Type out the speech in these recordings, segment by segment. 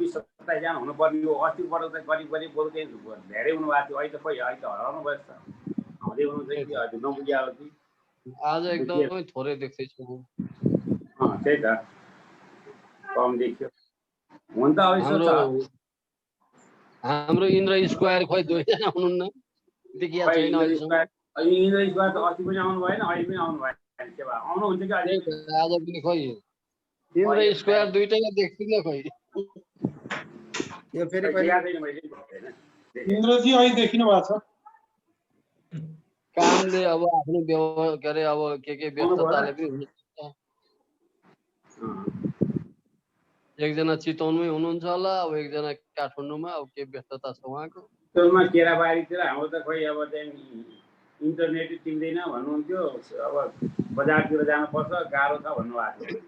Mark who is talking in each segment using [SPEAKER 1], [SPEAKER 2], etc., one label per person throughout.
[SPEAKER 1] 26-27 जना हुनुपर्ने हो। अस्तिबाट त करिब बोल्दै धेरै हुनुभएको थियो। अहिले त खोइ अहिले त हराउनु भयो जस्तो आउँदै हुनुहुन्छ कि अहिले नपुग्या हो कि
[SPEAKER 2] आज एकदमै थोरै देख्दैछु।
[SPEAKER 1] त्यही त कम देख्यो। हुन त अब यसो छ
[SPEAKER 2] हाम्रो इन्द्र स्क्वायर खोइ 2 जना हुनुहुन्न देखिया छैन अहिलेसम्म।
[SPEAKER 1] इन्द्र स्क्वायर त अस्ति पनि आउनु भएन, अहिले पनि आउनु भएन। के भयो आउनुहुन्छ कि अहिले
[SPEAKER 2] आज पनि खोइ इन्द्र स्क्वायर दुईटैले देख्दिन खोइ।
[SPEAKER 3] यो फेरि
[SPEAKER 4] इन्द्रजी अहिले देखिनु भएको छ।
[SPEAKER 2] कामले अब आफ्नो के अरे अब के व्यस्तताले पनि हुन्छ। एकजना चितवनमै हुनुहुन्छ होला, अब एकजना काठमाडौँमा, अब के व्यस्तता छ उहाँको।
[SPEAKER 1] चितवनमा केराबारीतिर हाम्रो त खोइ अब चाहिँ इन्टरनेट टिप्दैन भन्नुहुन्थ्यो। अब बजारतिर जानुपर्छ गाह्रो छ भन्नुभएको थियो।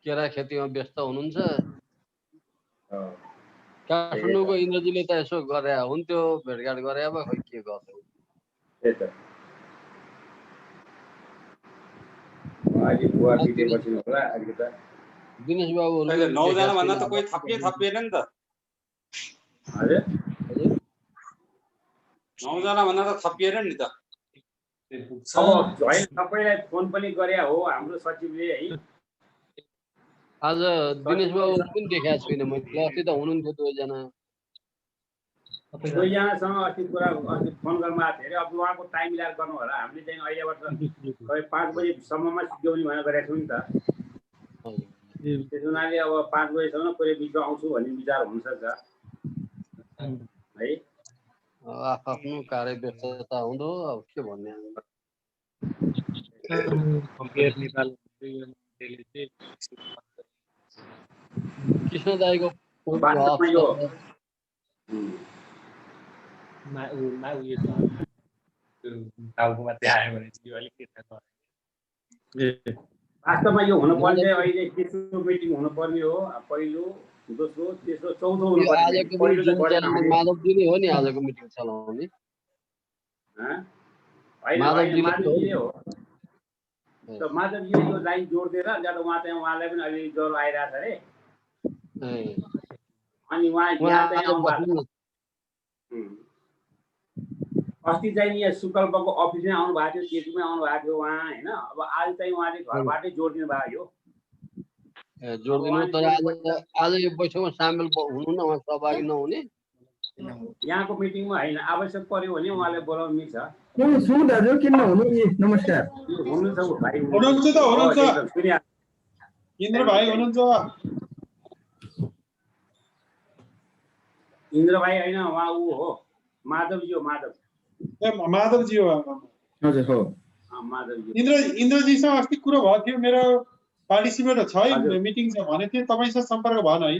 [SPEAKER 2] केरा खेतीमा व्यस्त हुनुहुन्छ। काठमाडौँको इन्द्रजीले त यसो गरे हुन्थ्यो, भेटघाट गरे अब खोइ के गर्छ।
[SPEAKER 1] त्यही त अहिले बुवा बितेपछि होला अहिले त
[SPEAKER 2] दिनेश बाबु
[SPEAKER 5] 9 जना भन्दा त कोही थपिएन नि त।
[SPEAKER 1] हजुर
[SPEAKER 5] 9 जना भन्दा त थपिएन नि त।
[SPEAKER 1] अब होइन सबैलाई फोन पनि गरे हो हाम्रो सचिवले है।
[SPEAKER 2] आज दिनेश बाबु पनि देखाएको छुइनँ मैले। अस्ति त हुनुहुन्थ्यो 2 जना।
[SPEAKER 1] 2 जनासँग अस्ति फोन गर्नु आएको थियो अरे। अब उहाँको टाइम मिलाएर गर्नु होला। हामीले चाहिँ अहिलेबाट करिब 5 बजीसम्ममा सिक्यौँ भनेर गरेका छौँ नि त। त्यस हुनाले अब 5 बजीसम्म कहिले बिचमा आउँछु भन्ने विचार हुनसक्छ है।
[SPEAKER 2] आफ्नो कार्य व्यस्तता हुँदो अब के भन्ने। कृष्ण दाईको
[SPEAKER 1] वास्तवमा यो हुनुपर्ने अहिले तेस्रो मिटिङ हुनुपर्ने हो। पहिलो, दोस्रो, तेस्रो, चौथो हुनुपर्ने।
[SPEAKER 2] माधवजी नै हो नि आजको मिटिङ चलाउने।
[SPEAKER 1] माधवजीले हो। माधवजीले यो लाइन जोडिदिएर उहाँ चाहिँ उहाँलाई पनि अलि ज्वरो आइरहेछ अरे। अनि उहाँ यहाँ चाहिँ आउनु अस्ति चाहिँ यहाँ सुकल्पको अफिसमै आउनु भएको थियो, केटीमै आउनु भएको थियो उहाँ होइन। अब आज चाहिँ उहाँले घरबाटै जोडिदिनु भयो।
[SPEAKER 2] जोडिदिनु तर आज यो बैठकमा सामेल हुनु न, उहाँ सहभागी नहुने।
[SPEAKER 1] यहाँको मिटिङमा होइन, आवश्यक पर्यो भने उहाँलाई बोलाउनु मिल्छ।
[SPEAKER 3] दाजु किन नहुनु? नमस्कार।
[SPEAKER 1] हुनुहुन्छ भाइ?
[SPEAKER 4] हुनुहुन्छ त हुनुहुन्छ। इन्द्र भाइ हुनुहुन्छ।
[SPEAKER 1] इन्द्र भाइ होइन, उहाँ ऊ हो माधवजी हो।
[SPEAKER 4] माधवजी हो।
[SPEAKER 3] हजुर हो
[SPEAKER 1] माधवजी।
[SPEAKER 4] इन्द्रजीसँग अस्ति कुरो भएको थियो। मेरो पार्टिसिपेट छ है, मिटिङ छ भने थिएँ। तपाईँसँग सम्पर्क भएन है?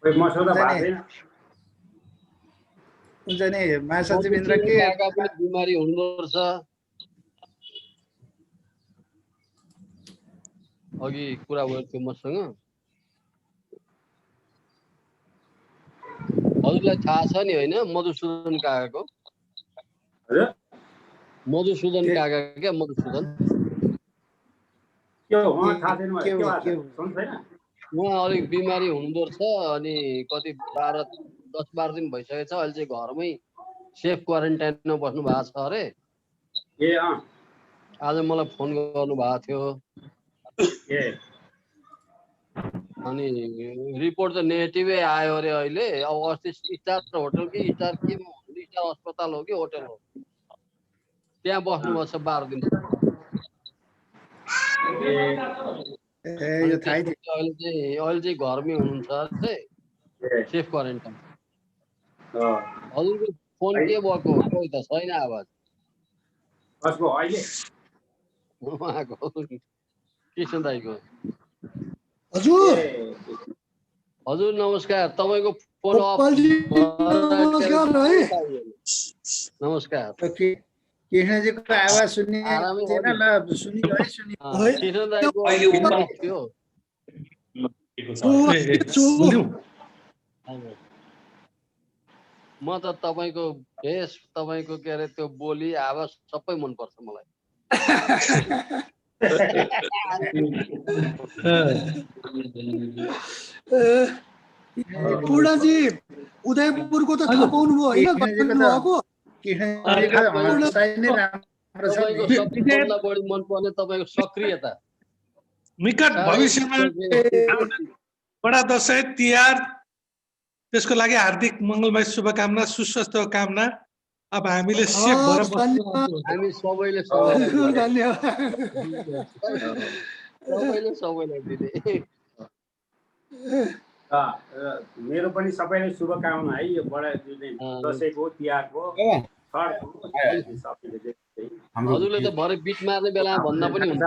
[SPEAKER 1] मसौदा भएको छैन।
[SPEAKER 3] हुन्छ नि महासचिव इन्द्र के
[SPEAKER 2] बिमारी हुनुपर्छ। अघि कुरा भयो थियो मसँग। हजुरलाई थाहा छ नि होइन मधुसूदन काकाको? मधुसूदन काका क्या मधुसूदन। उहाँ अलिक बिमारी हुनुहुँदो रहेछ। अनि कति 10-12 दिन भइसकेछ। अहिले चाहिँ घरमै सेफ क्वारेन्टाइनमा बस्नु भएको छ अरे। आज मलाई फोन गर्नु भएको थियो। अनि रिपोर्ट त नेगेटिभै आयो अरे अहिले। अब अस्ति स्टार होटल कि स्टार केमा स्टार अस्पताल हो कि होटल हो त्यहाँ बस्नुभएको छ 12 दिन। अहिले चाहिँ घरमै हुनुहुन्छ अरे, सेफ क्वारेन्टाइन। हजुरको फोन के भएको कोही त छैन आवाज।
[SPEAKER 1] कसको अहिले?
[SPEAKER 2] उहाँको कृष्ण दाइको। हजुर नमस्कार। तपाईँको फोन नमस्कार।
[SPEAKER 3] कृष्णजीको आवाज सुनिएन ल?
[SPEAKER 2] कृष्ण दाइको म त तपाईँको फेस, तपाईँको के अरे त्यो बोली आवाज सबै मनपर्छ मलाई।
[SPEAKER 6] पूर्णजी उदयपुरको त थाहा पाउनुभयो होइन गर्नुभएको
[SPEAKER 3] कृष्णजीको हँसाइ नै राम्रो छ
[SPEAKER 2] तपाईँको
[SPEAKER 3] नि।
[SPEAKER 2] सबभन्दा बढी मनपर्ने तपाईँको सक्रियता
[SPEAKER 7] निकट भविष्यमा बडा दशैं तिहार त्यसको लागि हार्दिक मङ्गलमय शुभकामना सुस्वास्थ्य कामना। अब हामीले सेफ भएर बस्नु
[SPEAKER 2] हामी सबैले सबैलाई
[SPEAKER 6] धन्यवाद।
[SPEAKER 2] सबैलाई दिने
[SPEAKER 1] मेरो पनि सबैलाई शुभकामना है यो बडा दसैँको तिहारको
[SPEAKER 2] हजुरले त भरे बिट मार्ने बेला भन्दा पनि हुन्छ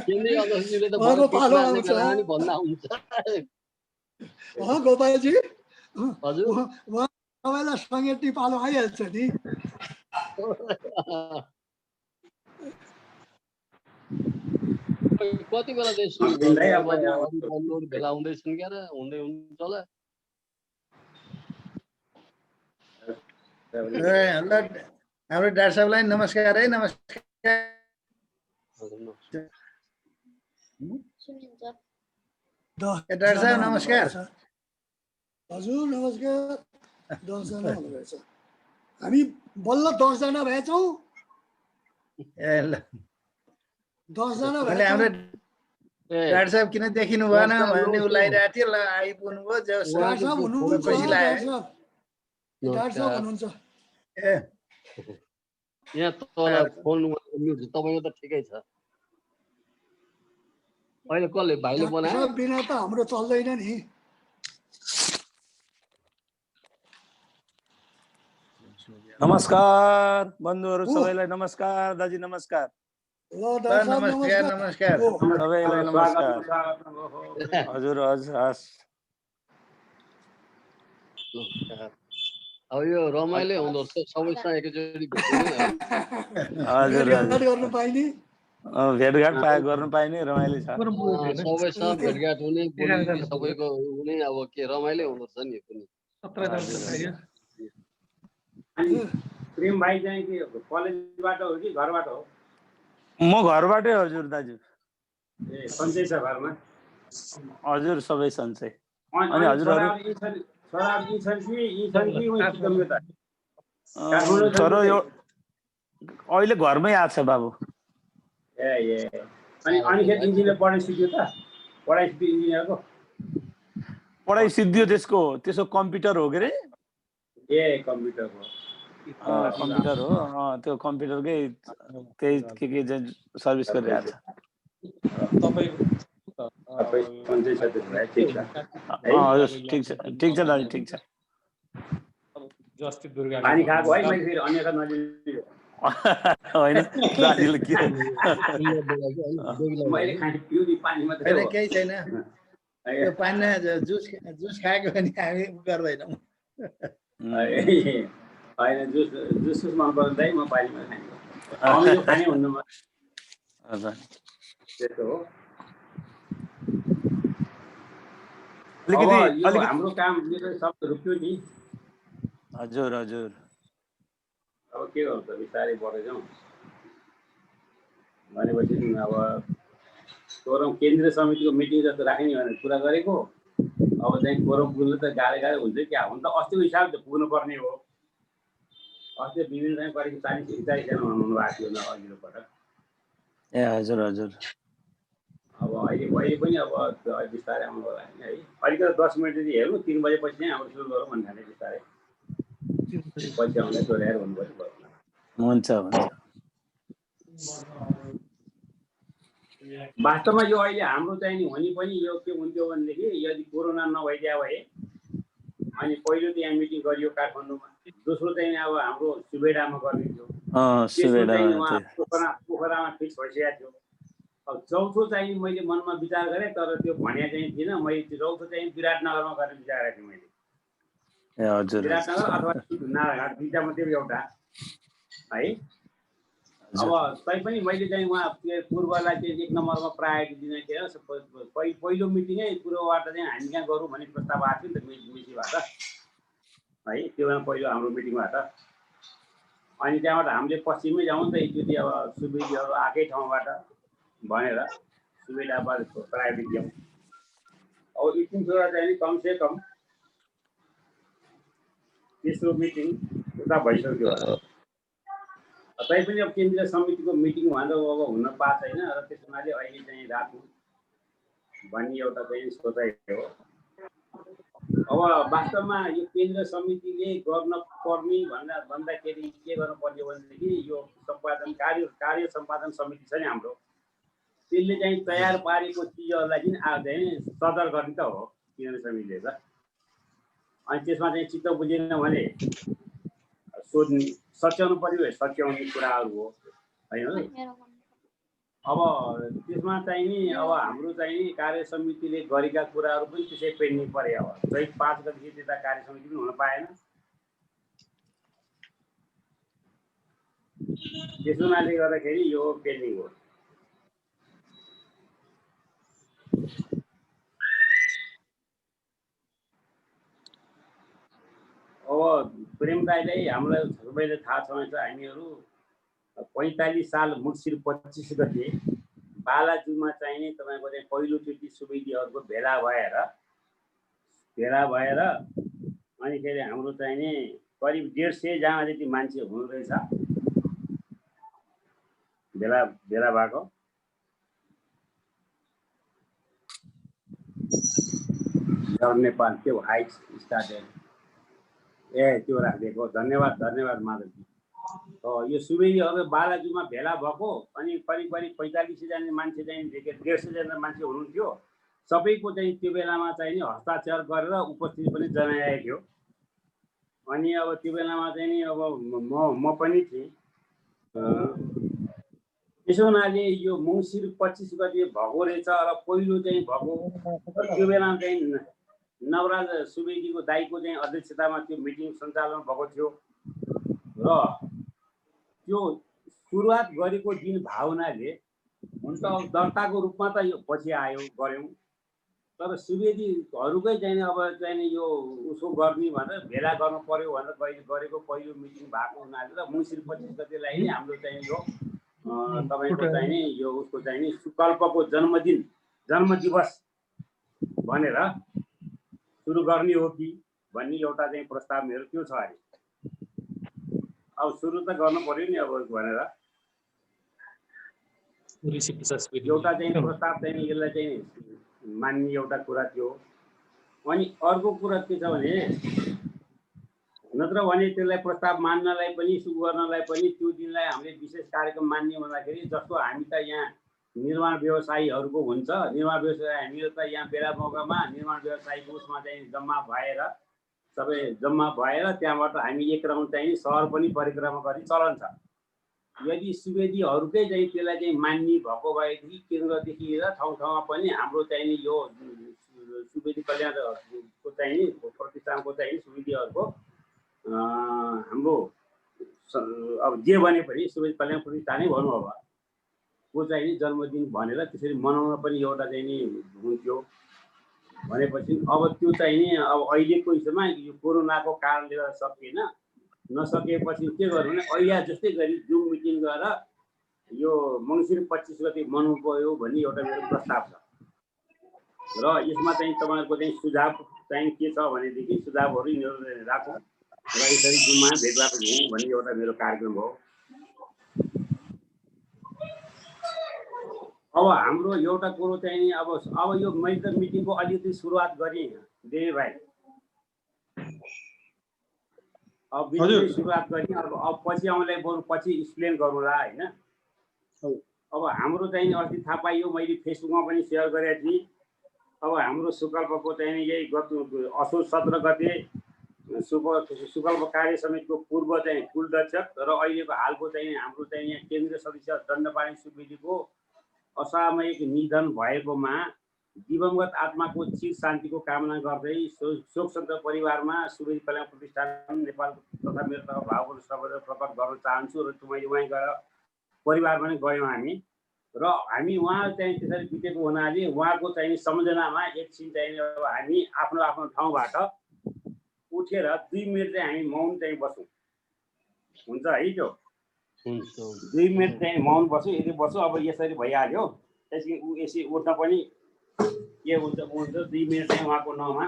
[SPEAKER 2] केन्द्रीय अध्यक्षले त भरे बिट मार्ने बेला पनि भन्दा हुन्छ
[SPEAKER 6] गोपालजी
[SPEAKER 2] हजुर
[SPEAKER 6] सबैलाई सङ्गेट्ने पालो आइहाल्छ नि।
[SPEAKER 2] कति बेला चाहिँ सुरु भेला हुँदैछन् क्या र हुँदै हुन्छ होला।
[SPEAKER 3] हाम्रो डाक्टर साहबलाई नमस्कार है। नमस्कार डाक्टर साहब नमस्कार।
[SPEAKER 6] हजुर नमस्कार। 10 जना हुनुहुँदैछ, हामी बल्ल 10 जना भएछौँ। 10 जना
[SPEAKER 3] मैले हाम्रो डाक्टर साहब किन देखिनु भएन भन्ने उलाइरहेको थियो। ल आइपुग्नु भयो।
[SPEAKER 6] डाक्टर साहब हुनुहुन्छ,
[SPEAKER 3] खुसी लाग्यो।
[SPEAKER 6] डाक्टर साहब हुनुहुन्छ।
[SPEAKER 2] यहाँ तल फोन तपाईँको त ठिकै छ। अहिले कसले भाइले बनायो
[SPEAKER 6] बिना त हाम्रो चल्दैन नि।
[SPEAKER 8] नमस्कार बन्धुहरू सबैलाई नमस्कार। दाजी नमस्कार।
[SPEAKER 3] नमस्कार नमस्कार
[SPEAKER 8] सबैलाई नमस्कार। हजुर हस्।
[SPEAKER 2] अब यो रमाइलो हुँदो रहेछ सबैसँग एकैचोटि भेट्नु।
[SPEAKER 8] हजुर
[SPEAKER 6] गर्नु पाइने
[SPEAKER 8] भेटघाट गर्नु पाइने रमाइलो छ।
[SPEAKER 2] सबैसँग भेटघाट हुने बोल्ने सबैको हुने अब के रमाइलो हुँदो रहेछ नि पनि।
[SPEAKER 1] प्रेम भाइ चाहिँ के कलेजबाट हो कि घरबाट हो?
[SPEAKER 8] म घरबाटै हजुर दाजु।
[SPEAKER 1] ए सन्चै छ घरमा?
[SPEAKER 8] हजुर सबै सन्चै। अनि हजुरहरु छोरो यो अहिले घरमै आछ बाबु।
[SPEAKER 1] ए अनि अनिखेत इन्जिनियर पढाइ सिक्यो त? पढाइ सिक्यो इन्जिनियरको?
[SPEAKER 8] पढाइ सिद्धियो त्यसको कम्प्युटर हो के रे?
[SPEAKER 1] ए कम्प्युटरको
[SPEAKER 8] कम्प्युटर हो। त्यो कम्प्युटरकै त्यही के सर्भिस गरिरहेको छ। ठिक छ दाजु ठिक छ।
[SPEAKER 1] पानी खाएको है मैले फेरि अन्यथा नलिनु
[SPEAKER 8] होइन दाजुले के
[SPEAKER 1] मैले खाने पिउ नि पानी मात्रै
[SPEAKER 3] होइन केही छैन। यो पानी जुस खाएको भने हामी गर्दैनौँ।
[SPEAKER 1] होइन जुस मन पर्दैन म पानीमा खाने खाने हुन्न म। त्यस्तो हो। हाम्रो काम सब रुक्यो नि।
[SPEAKER 8] हजुर हजुर
[SPEAKER 1] अब के गर्नु त बिस्तारै बढ्दै जाउँ भनेपछि अब कोरम केन्द्रीय समितिको मिटिङ जस्तो राख्ने भनेर कुरा गरेको। अब चाहिँ कोरम पुग्नु त गाह्रो हुन्छ क्या। हुन त अस्तिको हिसाबले पुग्नु पर्ने हो। अस्ति विभिन्न चाहिँ करिब 40-41 जना हुनु भएको थियो न अघिल्लो पटक।
[SPEAKER 8] ए हजुर हजुर।
[SPEAKER 1] अब अहिले पनि अब बिस्तारै आउनु होला है। अलिकति 10 मिनट चाहिँ हेरौँ 3 बजेपछि चाहिँ आउनु सुरु गरौँ भन्ने खाले बिस्तारै पछि आउँदै दोहोऱ्याएर हुनुपर्छ।
[SPEAKER 8] हुन्छ हुन्छ।
[SPEAKER 1] वास्तवमा यो अहिले हाम्रो चाहिँ नि हुने पनि यो के हुन्थ्यो भनेदेखि यदि कोरोना नभइदिया भए अनि पहिलो चाहिँ यहाँ मिटिङ गरियो काठमाडौँमा। दोस्रो चाहिँ अब हाम्रो सुबेडामा गर्ने थियो। पोखरामा फिक्स भइसकेको थियो। अब चौथो चाहिँ मैले मनमा विचार गरेँ तर त्यो भन्या चाहिँ थिइनँ। मैले चौथो चाहिँ विराटनगरमा गर्ने विचार गरेको थिएँ मैले। विराटनगर अथवा नारायणघाट दुईटा मात्रै एउटा है। अब तैपनि मैले चाहिँ उहाँ पूर्वलाई चाहिँ 1 नम्बरमा प्रायोरिटी दिन के पहिलो मिटिङै पूर्वबाट चाहिँ हामी कहाँ गरौँ भन्ने प्रस्ताव आएको थियो नि त मिटिङबाट है। त्यो पहिलो हाम्रो मिटिङबाट। अनि त्यहाँबाट हामीले पश्चिमै जाउँ त एकचोटि अब सुवेदीहरू आएकै ठाउँबाट भनेर सुवेदाबाद प्राइभेट जाउँ। अब यी तिनवटा चाहिँ कमसे कम तेस्रो मिटिङ उता भइसक्यो। तैपनि अब केन्द्रीय समितिको मिटिङ भन्दा अब हुन पाएको छैन र त्यस हुनाले अहिले चाहिँ राखौँ भन्ने एउटा चाहिँ सोचाइ हो। अब वास्तवमा यो केन्द्रीय समितिले गर्न पर्ने भन्दाखेरि के गर्नु पर्ने भनेदेखि यो सम्पादन कार्य सम्पादन समिति छ नि हाम्रो, त्यसले चाहिँ तयार पारेको चिजहरूलाई चाहिँ सदर गर्ने त हो केन्द्रीय समितिले त। अनि त्यसमा चाहिँ चित्त बुझेन भने सोध्ने, सच्याउनु पर्यो, सच्याउने कुराहरू हो होइन। अब त्यसमा चाहिँ नि अब हाम्रो चाहिँ कार्य समितिले गरेका कुराहरू पनि त्यसै पेन्डिङ परे। अब चैत 5 गतेदेखि त्यता कार्य समिति पनि हुन पाएन। त्यस हुनाले गर्दाखेरि यो पेन्डिङ हो। अब प्रेम दाइलाई हामीलाई सबैले थाहा छ भने हामीहरू 45 साल मुक्सिर 25 गते बालाजुमा चाहिँ तपाईँको चाहिँ पहिलोचोटि सुवेदीहरूको भेला भएर अनि के अरे हाम्रो चाहिँ नि करिब 150 जना जति मान्छे हुनु रहेछ भेला भएको। नेपाल त्यो हाइट स्टार्टेड त्यो राखिदिएको। धन्यवाद माधवजी। यो सुवेदीहरू बालाजुमा भेला भएको अनि करिब 45 जना मान्छे चाहिँ 150 जना मान्छे हुनुहुन्थ्यो। सबैको चाहिँ त्यो बेलामा चाहिँ हस्ताक्षर गरेर उपस्थिति पनि जनाएको थियो। अनि अब त्यो बेलामा चाहिँ नि अब म पनि थिएँ। त्यसो हुनाले यो मङ्सिर 25 गते भएको रहेछ र पहिलो चाहिँ भएको। त्यो बेलामा चाहिँ नवराज सुवेदीको दाइको चाहिँ अध्यक्षतामा त्यो मिटिङ सञ्चालन भएको थियो र त्यो सुरुवात गरेको दिन भावनाले हुन त दर्ताको रूपमा त यो पछि आयो गऱ्यौँ, तर सुवेदीहरूकै चाहिँ अब चाहिँ यो उसो गर्ने भनेर भेला गर्नु पर्यो भनेर गरेको पहिलो मिटिङ भएको हुनाले र मङ्सिर 25 गतेलाई नै हाम्रो चाहिँ यो तपाईँको चाहिँ नि यो उसको चाहिँ नि सुकल्पको जन्मदिवस भनेर सुरु गर्ने हो कि भन्ने एउटा चाहिँ प्रस्ताव मेरो त्यो छ। अरे अब सुरु त गर्नु पर्यो नि अब भनेर एउटा चाहिँ प्रस्ताव चाहिँ यसलाई चाहिँ मान्ने एउटा कुरा थियो। अनि अर्को कुरा के छ भने नत्र भने त्यसलाई प्रस्ताव मान्नलाई पनि सुरु गर्नलाई पनि त्यो दिनलाई हामीले विशेष कार्यक्रम मान्ने भन्दाखेरि जस्तो हामी त यहाँ निर्माण व्यवसायीहरूको हुन्छ, निर्माण व्यवसाय हामीहरू त यहाँ बेला मौकामा निर्माण व्यवसायीको उसमा चाहिँ जम्मा भएर त्यहाँबाट हामी एक राउन्ड चाहिँ सहर पनि परिक्रमा गर्ने चलन छ। यदि सुवेदीहरूकै चाहिँ त्यसलाई चाहिँ मान्ने भएको भएदेखि केन्द्रदेखि लिएर ठाउँ ठाउँमा पनि हाम्रो चाहिँ यो सुवेदी कल्याणको चाहिँ प्रतिष्ठानको चाहिँ सुवेदीहरूको हाम्रो अब जे भने पनि सुवेदी कल्याण प्रतिष्ठानै भनौँ अब को चाहिँ जन्मदिन भनेर त्यसरी मनाउन पनि एउटा चाहिँ नि हुन्थ्यो। भनेपछि अब त्यो चाहिँ नि अब अहिलेको हिसाबमा यो कोरोनाको कारणले गर्दा सकिएन। नसकेपछि के गर्नु भने अहिले जस्तै गरी जुम मिटिङ गरेर यो मङ्सिर 25 गते मनाउनु पर्यो भन्ने एउटा मेरो प्रस्ताव छ। र यसमा चाहिँ तपाईँहरूको चाहिँ सुझाव चाहिँ के छ भनेदेखि सुझावहरू यिनीहरू राखौँ र यसरी जुममा भेटघाट हुँ भन्ने एउटा मेरो कार्यक्रम हो। अब हाम्रो एउटा कुरो चाहिँ नि अब यो मैले त मिटिङको अलिकति सुरुवात गरेँ देवी भाइ। अब बिचमा सुरुवात गरेँ। अब पछि आउँदै बरु पछि एक्सप्लेन गरौँला होइन। अब हाम्रो चाहिँ अस्ति थाहा पाइयो, मैले फेसबुकमा पनि सेयर गरेको थिएँ। अब हाम्रो सुकल्पको चाहिँ यही असोज 17 गते सुकल्प कार्य समितिको पूर्व चाहिँ कुलदक्षक र अहिलेको हालको चाहिँ हाम्रो चाहिँ यहाँ केन्द्रीय सदस्य दण्डपाणी सुवेदीको असामयिक निधन भएकोमा दिवंगत आत्माको चिर शान्तिको कामना गर्दै शोकसन्त परिवारमा सुवेदी कल्याण प्रतिष्ठान नेपाल तथा मेरो तर्फ भावपूर्ण सबैले प्रकट गर्न चाहन्छु। र मैले उहाँ गएर परिवारमा पनि गयौँ हामी र हामी उहाँ चाहिँ त्यसरी बितेको हुनाले उहाँको चाहिँ सम्झनामा एकछिन चाहिँ अब हामी आफ्नो ठाउँबाट उठेर 2 मिनट चाहिँ हामी मौन चाहिँ बसौँ हुन्छ है त्यो
[SPEAKER 2] हुन्छ
[SPEAKER 1] 2 मिनेट चाहिँ मौन बस्छु यदि बस्छु अब यसरी भइहाल्यो त्यसपछि ऊ यसरी उठ्न पनि के हुन्छ 2 मिनेट चाहिँ उहाँको नाउँमा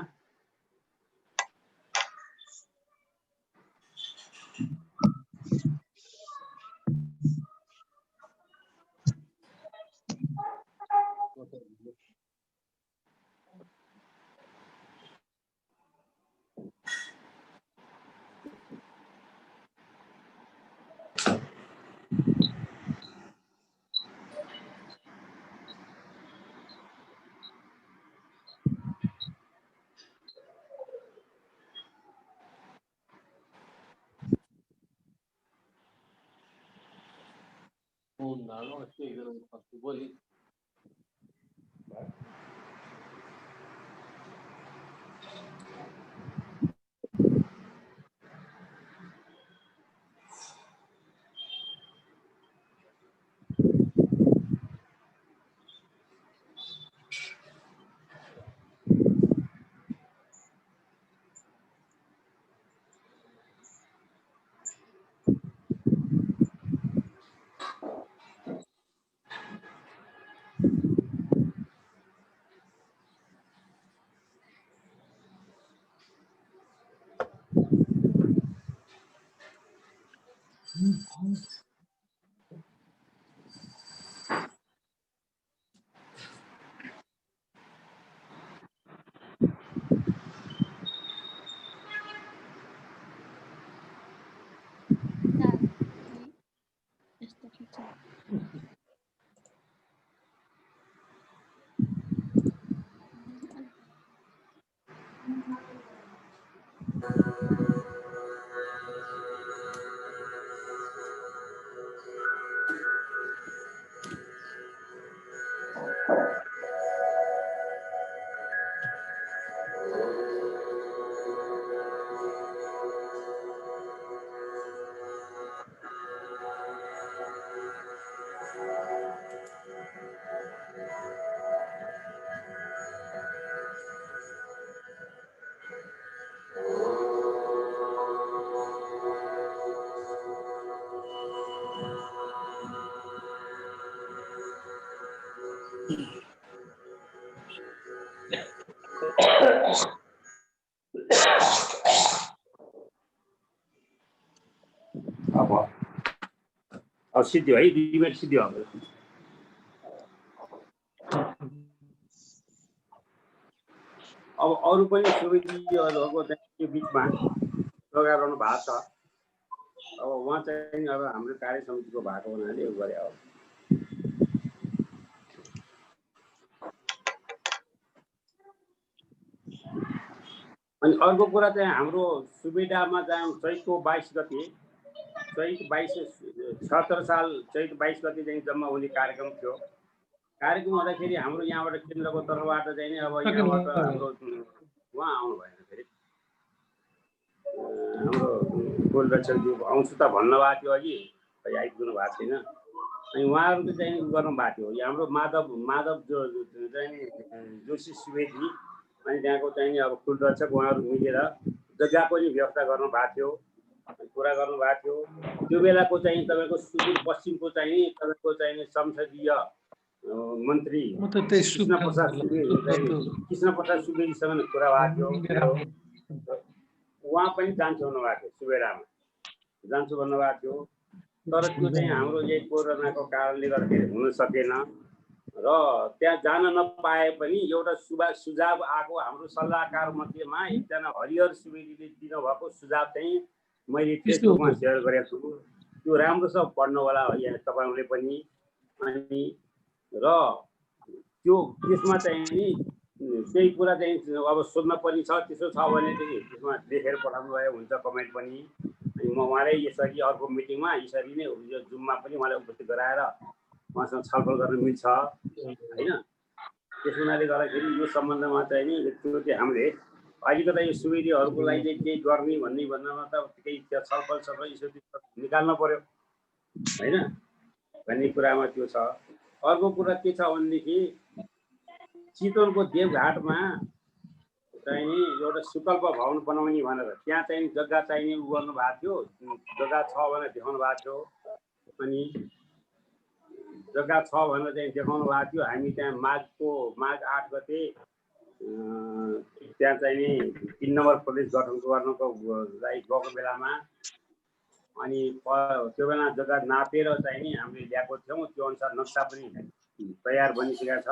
[SPEAKER 2] बोली
[SPEAKER 1] अब सिद्धियो है 2 मिनेट सिद्धियो हाम्रो अब अरू पनि सुवेदीहरूको चाहिँ बिचमा लगाइरहनु भएको छ अब उहाँ चाहिँ अब हाम्रो कार्य समितिको भएको हुनाले यो गरे अब अनि अर्को कुरा चाहिँ हाम्रो सुवेदामा चाहिँ चैतको 22 गते चैत 76 साल चैत 22 गते चाहिँ जम्मा हुने कार्यक्रम थियो कार्यक्रम हुँदाखेरि हाम्रो यहाँबाट केन्द्रको तर्फबाट चाहिँ नि अब यहाँबाट हाम्रो उहाँ आउनु भएन फेरि हाम्रो गोलरक्षकज्यू आउँछु त भन्नुभएको थियो अघि खै आइपुग्नु भएको छैन अनि उहाँहरू चाहिँ गर्नु भएको थियो हाम्रो माधव जो चाहिँ जोशी सुवेदी अनि त्यहाँको चाहिँ अब कुलरक्षक उहाँहरू मिलेर जग्गाको पनि व्यवस्था गर्नु भएको थियो कुरा गर्नु भएको थियो त्यो बेलाको चाहिँ तपाईँको सुदूरपश्चिमको चाहिँ तपाईँको चाहिँ संसदीय मन्त्री कृष्ण प्रसाद सुवेदीसँग कुरा भएको थियो उहाँ पनि जान्छु भन्नुभएको थियो सुवेदामा जान्छु भन्नुभएको थियो तर त्यो चाहिँ हाम्रो यही कोरोनाको कारणले गर्दाखेरि हुन सकेन र त्यहाँ जान नपाए पनि एउटा सुझाव आएको हाम्रो सल्लाहकार मध्येमा एकजना हरिहर सुवेदीले दिनुभएको सुझाव चाहिँ मैले फेसबुकमा सेयर गरेको छु त्यो राम्रो छ पढ्नु होला यहाँ तपाईँहरूले पनि अनि र त्यो त्यसमा चाहिँ केही कुरा चाहिँ अब सोध्न पनि छ त्यसो छ भने चाहिँ त्यसमा लेखेर पठाउनु भयो हुन्छ कमेन्ट पनि अनि म उहाँलाई यसरी अर्को मिटिङमा यसरी नै यो जुममा पनि उहाँलाई उपस्थित गराएर उहाँसँग छलफल गर्न मिल्छ होइन त्यस हुनाले गर्दाखेरि यो सम्बन्धमा चाहिँ नि एकचोटि हामीले अहिलेको त यो सुवेदीहरूको लागि चाहिँ केही गर्ने भन्नमा त केही छलफल निकाल्नु पर्यो होइन भन्ने कुरामा त्यो छ अर्को कुरा के छ भनेदेखि चितवनको देवघाटमा चाहिँ नि एउटा सुकल्प भवन बनाउने भनेर त्यहाँ चाहिँ जग्गा चाहिने उ गर्नु भएको थियो, जग्गा छ भनेर देखाउनु भएको थियो। अनि जग्गा छ भनेर चाहिँ देखाउनु भएको थियो। हामी त्यहाँ माघ 8 गते त्यहाँ चाहिँ नि 3 नम्बर प्रदेश गठन गर्नको लागि गएको बेलामा अनि त्यो बेला जग्गा नापेर चाहिँ नि हामीले ल्याएको थियौँ। त्यो अनुसार नक्सा पनि तयार बनिसकेको छ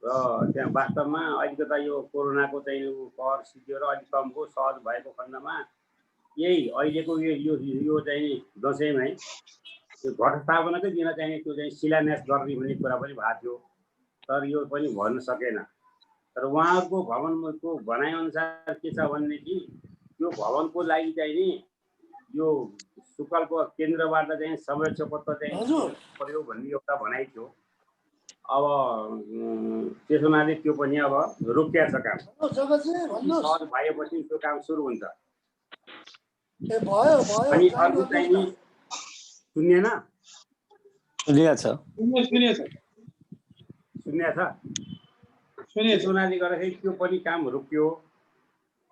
[SPEAKER 1] र त्यहाँ वास्तवमा अलिकता यो कोरोनाको चाहिँ कहर सिद्धियो र अलिक कमको सहज भएको खण्डमा यही अहिलेको यो चाहिँ दसैँमै त्यो घट स्थापनाकै दिन चाहिँ त्यो चाहिँ शिलान्यास गर्ने भन्ने कुरा पनि भएको थियो, तर यो पनि भन्न सकेन। तर उहाँहरूको भवनको भनाइअनुसार के छ भनेदेखि त्यो भवनको लागि चाहिँ नि यो सुकल्प केन्द्रबाट चाहिँ संरक्षण पत्र चाहिँ पर्यो भन्ने एउटा भनाइ थियो। अब त्यसो हुनाले त्यो पनि अब रोकिया छ काम। सहज भएपछि त्यो काम सुरु हुन्छ। अनि अर्को चाहिँ नि सुन्नेन?
[SPEAKER 8] सुनिया छ। त्यसो
[SPEAKER 1] हुनाले गर्दाखेरि त्यो पनि काम रोकियो।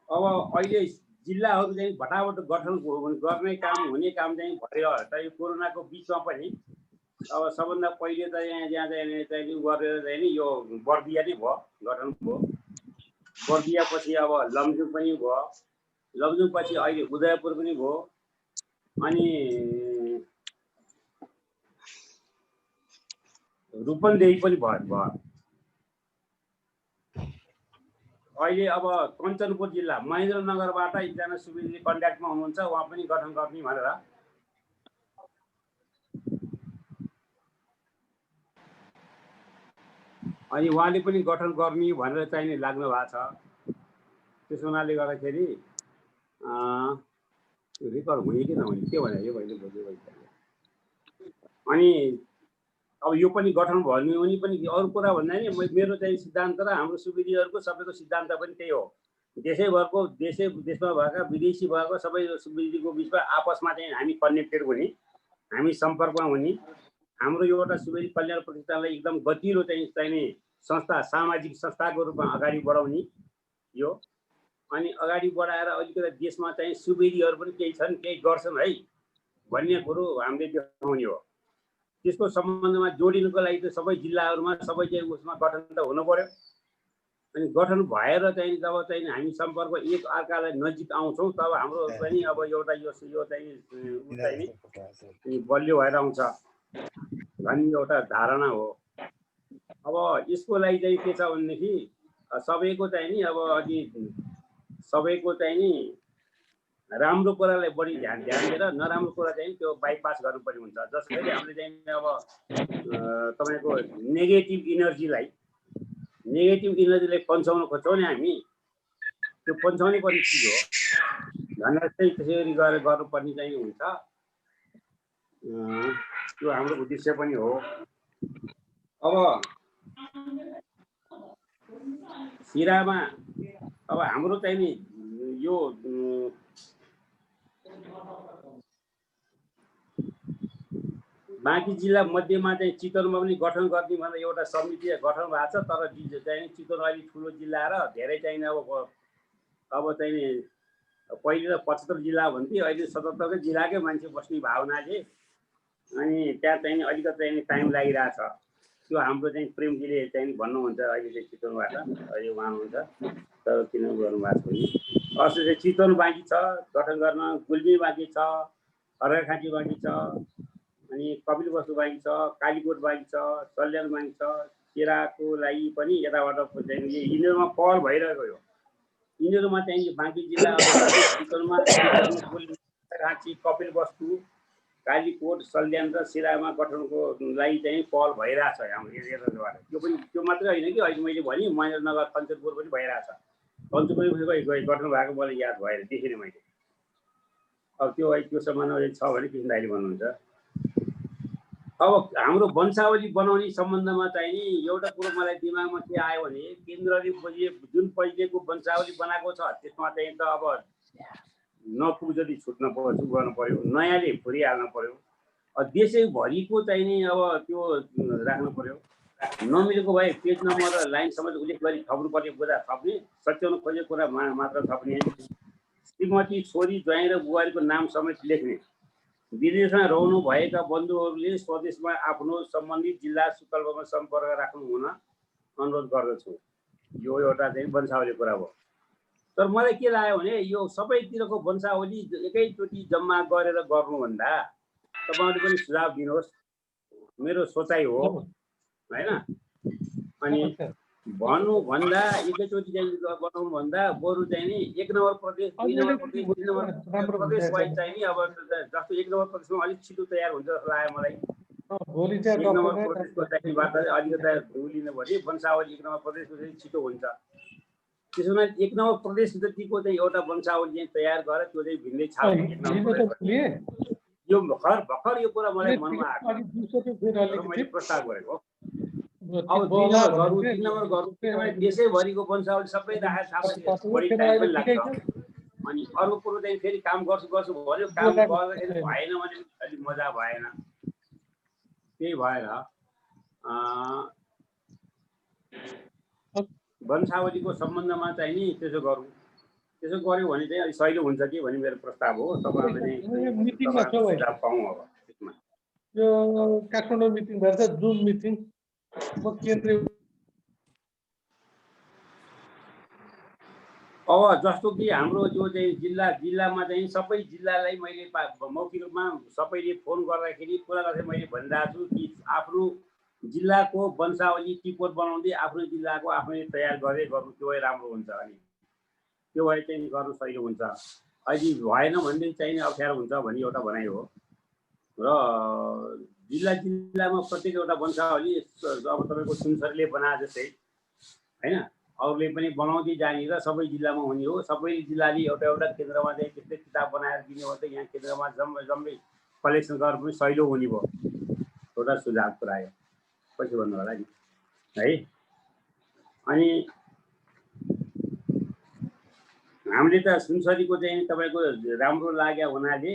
[SPEAKER 1] अब अहिले जिल्लाहरू चाहिँ भटाभट गठन गर्ने काम हुने काम चाहिँ भयो। तर यो कोरोनाको बिचमा पनि अब सबभन्दा पहिले त यहाँ चाहिँ गरेर चाहिँ नि यो बर्दिया नै भयो, गठन भयो। बर्दिया पछि अब लमजुङ पनि भयो, लमजुङ पछि अहिले उदयपुर पनि भयो। अनि रूपन्देही पनि भयो। अहिले अब कञ्चनपुर जिल्ला महेन्द्रनगरबाट एकजना सुवेदी कन्ट्याक्टमा हुनुहुन्छ, उहाँ पनि गठन गर्ने भनेर। अनि उहाँले पनि गठन गर्ने भनेर चाहिँ लाग्नु भएको छ। त्यसो हुनाले गर्दाखेरि रिकर्ड हुने कि नहुने के भने यो मैले बुझ्यो। अनि अब यो पनि गठन भन्ने उनी पनि अरू कुरा भन्दा नि मेरो चाहिँ सिद्धान्त र हाम्रो सुवेदीहरूको सबैको सिद्धान्त पनि त्यही हो। देशैभरको देशमा भएका विदेशी भएको सबै सुवेदीको बिचमा आपसमा चाहिँ हामी कनेक्टेड हुने, हामी सम्पर्कमा हुने, हाम्रो एउटा सुवेदी कल्याण प्रतिष्ठानलाई एकदम गतिलो चाहिने संस्था, सामाजिक संस्थाको रूपमा अगाडि बढाउने यो। अनि अगाडि बढाएर अलिकति देशमा चाहिँ सुवेदीहरू पनि केही छन्, केही गर्छन् है भन्ने कुरो हामीले देखाउने हो। त्यसको सम्बन्धमा जोडिनुको लागि त सबै जिल्लाहरूमा सबै चाहिँ उसमा गठन त हुनु पर्यो। अनि गठन भएर चाहिँ जब चाहिँ हामी सम्पर्क एक अर्कालाई नजिक आउँछौँ तब हाम्रो पनि अब एउटा यो चाहिँ बलियो भएर आउँछ भन्ने एउटा धारणा हो। अब यसको लागि चाहिँ के छ भनेदेखि सबैको चाहिँ नि अब अघि सबैको चाहिँ नि राम्रो कुरालाई बढी ध्यान दिएर नराम्रो कुरा चाहिँ त्यो बाइपास गर्नुपर्ने हुन्छ। जसरी हामीले चाहिँ अब तपाईँको नेगेटिभ इनर्जीलाई पन्छाउन खोज्छौँ नि हामी, त्यो पन्छाउने पनि चिज हो भनेर चाहिँ त्यसरी गरेर गर्नुपर्ने चाहिँ हुन्छ। त्यो हाम्रो उद्देश्य पनि हो। अब सिरामा अब हाम्रो चाहिँ नि यो बाँकी जिल्ला मध्येमा चाहिँ चितवनमा पनि गठन गर्ने भनेर एउटा समिति गठन भएको छ। तर चाहिँ चितवन अलिक ठुलो जिल्ला र धेरै चाहिँ अब चाहिँ पहिले त 75 जिल्ला भन्थे, अहिले 77 जिल्लाकै मान्छे बस्ने भावनाले अनि त्यहाँ चाहिँ अलिकति चाहिँ टाइम लागिरहेछ। त्यो हाम्रो चाहिँ प्रेमजीले चाहिँ भन्नुहुन्छ अहिले चाहिँ चितवनबाट अहिले उहाँ हुनुहुन्छ, तर किन गर्नुभएको छ भने अस्ति चाहिँ चितवन बाँकी छ गठन गर्न, गुल्मी बाँकी छ, अर्घाखाँची बाँकी छ, अनि कपिलवस्तु बाँकी छ, कालीकोट बाँकी छ, सल्यान बाँकी छ। केराको लागि पनि यताबाट चाहिँ यिनीहरूमा पहल भइरहेको हो। यिनीहरूमा चाहिँ बाँकी जिल्ला चितवनमा अर्घाखाँची, कपिलवस्तु, कालीकोट, सल्यान र सिरामा गठनको लागि चाहिँ पहल भइरहेछ हाम्रो एरियाबाट। त्यो मात्रै होइन कि अहिले मैले भने महेन्द्रनगर कञ्चनपुर पनि भइरहेछ। कञ्चनपुर गठन भएको मलाई याद भएर देखेँ मैले। अब त्यो सम्बन्धमा छ भने कृष्ण दाइले भन्नुहुन्छ। अब हाम्रो वंशावली बनाउने सम्बन्धमा चाहिँ नि एउटा कुरो मलाई दिमागमा के आयो भने केन्द्रले जुन पहिलेको वंशावली बनाएको छ त्यसमा चाहिँ त अब नपुग जति छुट्न गर्नु पर्यो, नयाँले फुरिहाल्नु पर्यो। देशैभरिको चाहिँ नि अब त्यो राख्नु पर्यो। नमिलेको भए पेज नम्बर र लाइन समेत उल्लेख गरी थप्नुपर्ने कुरा थप्ने, सच्याउन खोजेको कुरा मात्र थप्ने, श्रीमती, छोरी, ज्वाइँ र बुहारीको नाम समेत लेख्ने, विदेशमा रहनु भएका बन्धुहरूले स्वदेशमा आफ्नो सम्बन्धित जिल्ला सुकल्पमा सम्पर्क राख्नु हुन अनुरोध गर्दछु। यो एउटा चाहिँ वंशावली कुरा हो। तर मलाई के लाग्यो भने यो सबैतिरको वंशावली एकैचोटि जम्मा गरेर गर्नुभन्दा तपाईँहरूले पनि सुझाव दिनुहोस्, मेरो सोचाइ हो हैन। अनि भन्नुभन्दा एकैचोटि चाहिँ बनाउनु भन्दा बरु चाहिँ नि 1 नम्बर प्रदेश, 2 नम्बर प्रदेश, 3 नम्बर प्रदेश वाइज चाहिँ नि अब जस्तो 1 नम्बर प्रदेशमा अलिक छिटो तयार हुन्छ जस्तो लाग्यो मलाई। 1 नम्बर प्रदेशको चाहिँ वार्ता अलिकति धुलिनु भने वंशावली 1 नम्बर प्रदेशको चाहिँ छिटो हुन्छ। त्यसो भने 1 नम्बर प्रदेश जतिको चाहिँ एउटा वंशावली चाहिँ तयार गरेर त्यो चाहिँ भिन्दै छाप्ने, यो भर्खर यो कुरा मलाई मनमा आएको, मैले प्रस्ताव गरेको। अब 2 नम्बर गरौँ, 3 नम्बर गरौँ, किनभने देशैभरिको वंशावली सबै राखेर छाप्ने बढी टाइम पनि लाग्छ। अनि अर्को कुरो चाहिँ फेरि काम गर्छु भन्यो, काम गर्दाखेरि भएन भने अलिक मजा भएन। त्यही भएर वंशावलीको सम्बन्धमा चाहिँ नि त्यसो गरौँ। त्यसो गर्यो भने चाहिँ अलिक सहिलो हुन्छ कि भन्ने मेरो प्रस्ताव हो। तपाईँहरूले सुझाव पाऊँ। अब त्यसमा
[SPEAKER 7] यो काठमाडौँ मिटिङ भएर जुम मिटिङ केन्द्रीय
[SPEAKER 1] अब जस्तो कि हाम्रो जो चाहिँ जिल्लामा चाहिँ सबै जिल्लालाई मैले मौखिक रूपमा सबैले फोन गर्दाखेरि कुरा गर्दै मैले भनिरहेको छु कि आफ्नो जिल्लाको वंशावली टिपोट बनाउँदै आफ्नो जिल्लाको आफूले तयार गर्दै गर्नु, त्यो राम्रो हुन्छ। अनि त्यो भए चाहिँ गर्नु सहिलो हुन्छ। अहिले भएन भनेदेखि चाहिँ अप्ठ्यारो हुन्छ भन्ने एउटा भनाइ हो। र जिल्लामा प्रत्येक एउटा वंशावली अब तपाईँको सुनसरीले बनाए जस्तै हैन, अरूले पनि बनाउँदै जाने र सबै जिल्लामा हुने हो। सबै जिल्लाले एउटा केन्द्रमा चाहिँ त्यस्तै किताब बनाएर दिने हो, त यहाँ केन्द्रमा जम्मै कलेक्सन गरेर पनि सहिलो हुने भयो। एउटा सुझाव पुऱ्यायो, पछि भन्नु होला नि है। अनि हामीले त सुनसरीको चाहिँ तपाईँको राम्रो लाग्यो हुनाले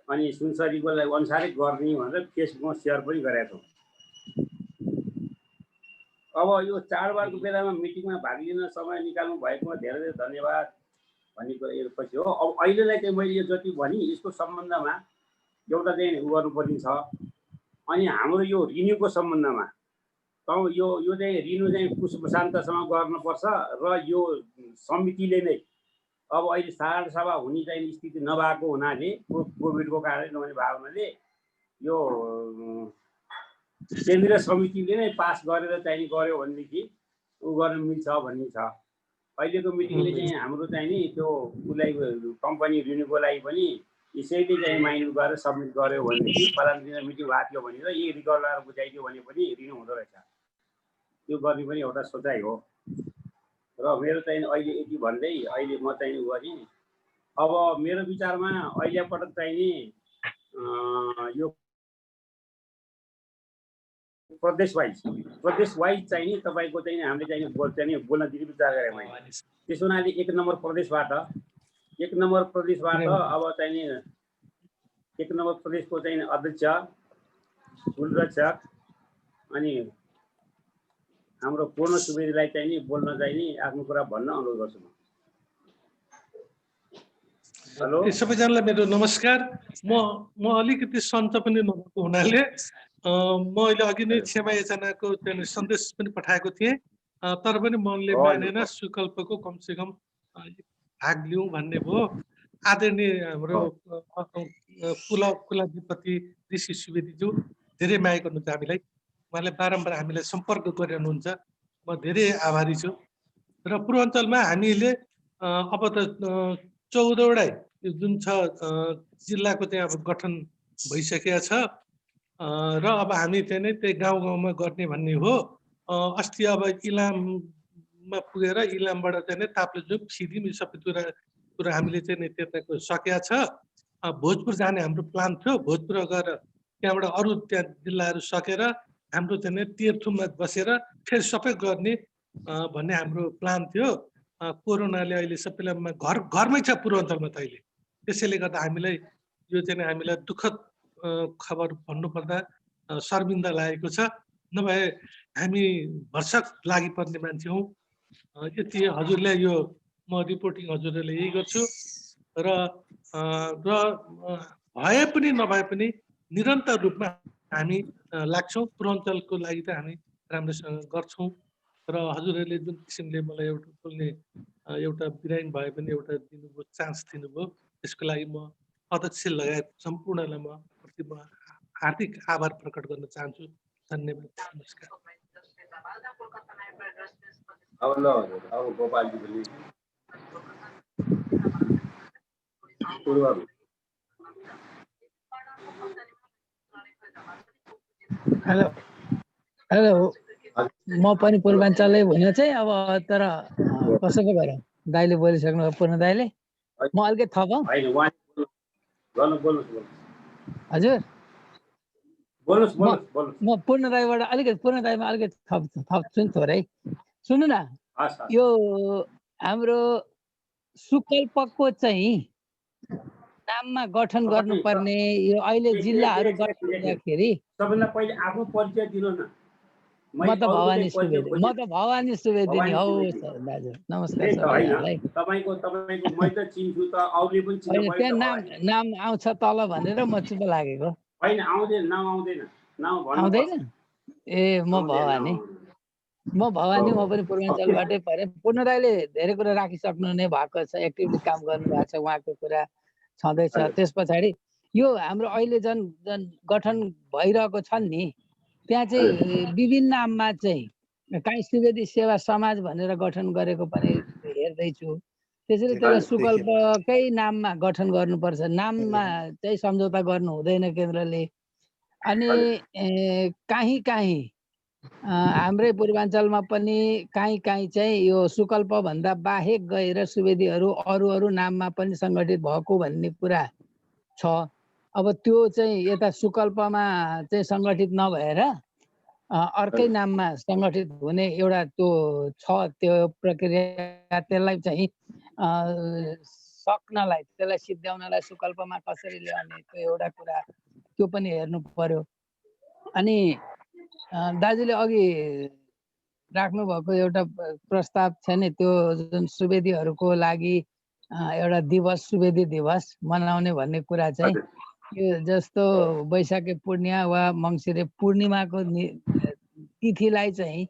[SPEAKER 1] अनि सुनसरीको अनुसारै गर्ने भनेर फेसबुकमा सेयर पनि गरेका छौँ। अब यो चाडबाडको बेलामा मिटिङमा भाग लिन समय निकाल्नु भएकोमा धेरै धेरै धन्यवाद भन्ने कुरा यो पछि हो। अब अहिलेलाई चाहिँ मैले यो जति भने यसको सम्बन्धमा एउटा चाहिँ उ गर्नुपर्ने छ। अनि हाम्रो यो रिन्युको सम्बन्धमा यो चाहिँ रिन्यु चाहिँ पुष मसान्तसम्म गर्नुपर्छ र यो समितिले नै अब अहिले साधारण सभा हुने चाहिँ स्थिति नभएको हुनाले, कोभिडको कारणले नहुने भएको हुनाले यो केन्द्रीय समितिले नै पास गरेर चाहिँ गर्यो भनेदेखि उ गर्न मिल्छ भन्ने छ। अहिलेको मिटिङले चाहिँ हाम्रो चाहिँ नि त्यो उसलाई कम्पनी रिन्युको लागि पनि यसैले चाहिँ माइन्ड गरेर सब्मिट गर्यो भनेदेखि फलाना दिन मिटिङ भएको थियो भनेर यही रिकर्ड गरेर बुझाइदियो भने पनि रिन्यु हुँदो रहेछ। त्यो गर्ने पनि एउटा सोचाइ हो। र मेरो चाहिँ अहिले यति भन्दै अहिले म चाहिँ गरेँ। अब मेरो विचारमा अहिले पटक चाहिँ नि यो प्रदेश वाइज चाहिँ नि तपाईँको चाहिँ हामीले चाहिँ बोल्न दिने विचार गरेँ मैले। त्यस हुनाले 1 नम्बर प्रदेशबाट अब चाहिँ नि 1 नम्बर प्रदेशको चाहिँ अध्यक्ष, कुलरक्षक अनि हाम्रो पूर्ण सुवेदीलाई चाहिँ नि बोल्न चाहिँ नि आफ्नो कुरा भन्न अनुरोध गर्छु। हेलो
[SPEAKER 7] सबैजनालाई मेरो नमस्कार। म अलिकति सन्चो पनि नभएको हुनाले म अहिले अघि नै क्षमा याचनाको सन्देश पनि पठाएको थिएँ, तर पनि मनले मानेन सुकल्पको कमसेकम भाग लिउँ भन्ने भयो। आदरणीय हाम्रो कुलाधिपति ऋषि सुवेदीज्यू धेरै माया गर्नुहुन्छ हामीलाई। उहाँले बारम्बार हामीलाई सम्पर्क गरिरहनुहुन्छ, म धेरै आभारी छु। र पूर्वाञ्चलमा हामीले अब त 14वटा जुन छ जिल्लाको चाहिँ अब गठन भइसकेको छ र अब हामी चाहिँ नै त्यही गाउँमा गर्ने भन्ने हो। अस्ति अब इलाममा पुगेर इलामबाट चाहिँ नै ताप्लेजुङ, सिदिम यो सबै कुरा हामीले चाहिँ नै त्यताको सकेका छ। भोजपुर जाने हाम्रो प्लान थियो। भोजपुर गएर त्यहाँबाट अरू त्यहाँ जिल्लाहरू सकेर हाम्रो चाहिँ नै तेह्रथुममा बसेर फेरि सबै गर्ने भन्ने हाम्रो प्लान थियो। कोरोनाले अहिले सबैलाई घरमै छ पूर्वाञ्चलमा त अहिले। त्यसैले गर्दा हामीलाई यो चाहिँ हामीलाई दुःखद खबर भन्नुपर्दा शर्मिन्दा लागेको छ। नभए हामी भरसक लागि पर्ने मान्छे हौँ। यति हजुरले यो म रिपोर्टिङ हजुरले यही गर्छु र भए पनि नभए पनि निरन्तर रूपमा हामी लाग्छौँ। पूर्वाञ्चलको लागि त हामी राम्रोसँग गर्छौँ र हजुरहरूले जुन किसिमले मलाई एउटा बोल्ने एउटा बिरामी भए पनि एउटा दिनुभयो, चान्स दिनुभयो, त्यसको लागि म अध्यक्ष लगायत सम्पूर्णलाई म हार्दिक आभार प्रकट गर्न चाहन्छु। धन्यवाद, नमस्कार।
[SPEAKER 1] अब ल अब गोपालजी पनि
[SPEAKER 9] हेलो हेलो, म पनि पूर्वाञ्चलै हुन चाहिँ अब तर कसैको गरौँ, दाइले बोलिसक्नु भयो, पूर्ण दाइले। म अलिकति थपौँ हजुर। म पूर्ण दाइबाट अलिकति पूर्ण दाइमा अलिकति थप्छु नि थोरै। सुन्नु न, यो हाम्रो सुकल्पको चाहिँ नाममा गठन गर्नुपर्ने यो अहिले जिल्लाहरू गठन गर्दाखेरि
[SPEAKER 1] सबैभन्दा पहिले आफ्नो परिचय दिनु न।
[SPEAKER 9] म त भवानी सुवेदी नि हौ सर दाजु, नमस्कार सबैजनालाई।
[SPEAKER 1] तपाईको मैले त चिन्छु त, अरूले पनि चिन्नु पर्यो।
[SPEAKER 9] त्यहाँ नाम आउँछ तल भनेर म चुप लागेको।
[SPEAKER 1] हैन, आउँदैन, नाम आउँदैन, नाम
[SPEAKER 9] आउँदैन। ए म भवानी, म पनि पूर्वाञ्चलबाटै परे। पूर्ण दाइले धेरै कुरा राखिसक्नु नै भएको छ, एक्टिभली काम गर्नु भएको छ, उहाँको कुरा छँदैछ। त्यस पछाडि यो हाम्रो अहिले जुन गठन भइरहेको छन् नि, त्यहाँ चाहिँ विभिन्न नाममा चाहिँ काहीँ सुवेदी सेवा समाज भनेर गठन गरेको पनि हेर्दैछु। त्यसैले त्यसलाई सुकल्पकै नाममा गठन गर्नुपर्छ, नाममा चाहिँ सम्झौता गर्नु हुँदैन केन्द्रले। अनि काहीँ काहीँ हाम्रै पूर्वाञ्चलमा पनि काहीँ चाहिँ यो सुकल्प भन्दा बाहेक गएर सुवेदीहरू अरू नाममा पनि सङ्गठित भएको भन्ने कुरा छ। अब त्यो चाहिँ यता सुकल्पमा चाहिँ सङ्गठित नभएर अर्कै नाममा सङ्गठित हुने एउटा त्यो छ, त्यो प्रक्रिया। त्यसलाई चाहिँ सक्नलाई, त्यसलाई सिद्ध्याउनलाई सुकल्पमा कसरी ल्याउने, त्यो एउटा कुरा, त्यो पनि हेर्नु पर्यो। अनि दाजुले अघि राख्नु भएको एउटा प्रस्ताव छ नि, त्यो जुन सुवेदीहरूको लागि एउटा दिवस, सुवेदी दिवस मनाउने भन्ने कुरा चाहिँ यो जस्तो वैशाखे पूर्णिमा वा मङ्सिरे पूर्णिमाको तिथिलाई चाहिँ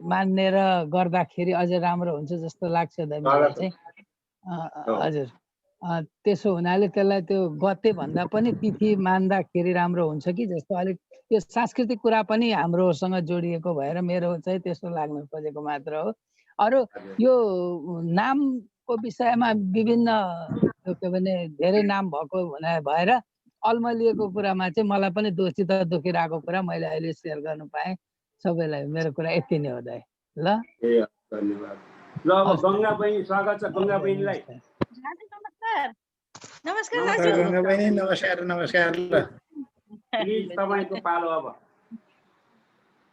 [SPEAKER 9] मानेर गर्दाखेरि अझै राम्रो हुन्छ जस्तो लाग्छ मलाई चाहिँ। हजुर, त्यसो हुनाले त्यसलाई त्यो गते भन्दा पनि तिथि मान्दाखेरि राम्रो हुन्छ कि जस्तो। अलिक त्यो सांस्कृतिक कुरा पनि हाम्रोसँग जोडिएको भएर मेरो चाहिँ त्यस्तो लाग्न खोजेको मात्र हो। अरू यो नामको विषयमा विभिन्न के भने धेरै नाम भएको भएर अल्मलिएको कुरामा चाहिँ मलाई पनि दोषी त दुखिरहेको कुरा मैले अहिले सेयर गर्नु पाएँ सबैलाई। मेरो कुरा यति नै हो दाइ। ल
[SPEAKER 1] धन्यवाद। ल अब गङ्गा बहिनी, स्वागत छ गङ्गा बहिनीलाई।
[SPEAKER 10] नमस्कार दाजु।
[SPEAKER 3] गङ्गा बहिनी नमस्कार। नमस्कार। ल
[SPEAKER 1] प्लिज तपाईको पालो अब।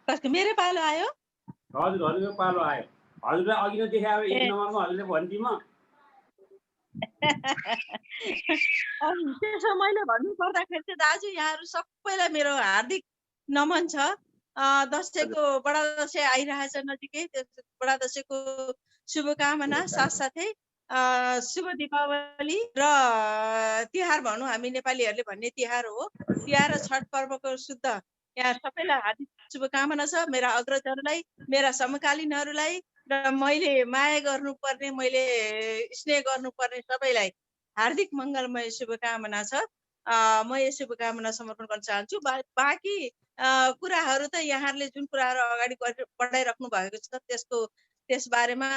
[SPEAKER 10] कसको मेरो पालो आयो?
[SPEAKER 1] हजुर, हजुरको पालो आयो। हजुरलाई अघि नै देखायो, एक नम्बरमा हजुरले भन्थि म।
[SPEAKER 10] त्यसो मैले भन्नु पर्दाखेरि चाहिँ दाजु यहाँहरू सबैलाई मेरो हार्दिक नमन छ। दसैँको बडा दसैँ आइरहेछ नजिकै, बडा दसैँको शुभकामना, साथसाथै शुभ दीपावली र तिहार भनौँ, हामी नेपालीहरूले भन्ने तिहार हो। तिहार र छठ पर्वको शुद्ध यहाँ सबैलाई हार्दिक शुभकामना छ। मेरा अग्रजहरूलाई, मेरा समकालीनहरूलाई र मैले माया गर्नुपर्ने, मैले स्नेह गर्नुपर्ने सबैलाई हार्दिक मङ्गलमय शुभकामना छ। म यो शुभकामना समर्पण गर्न चाहन्छु। बाँकी कुराहरू त यहाँहरूले जुन कुराहरू अगाडि बढाइराख्नु भएको छ त्यस बारेमा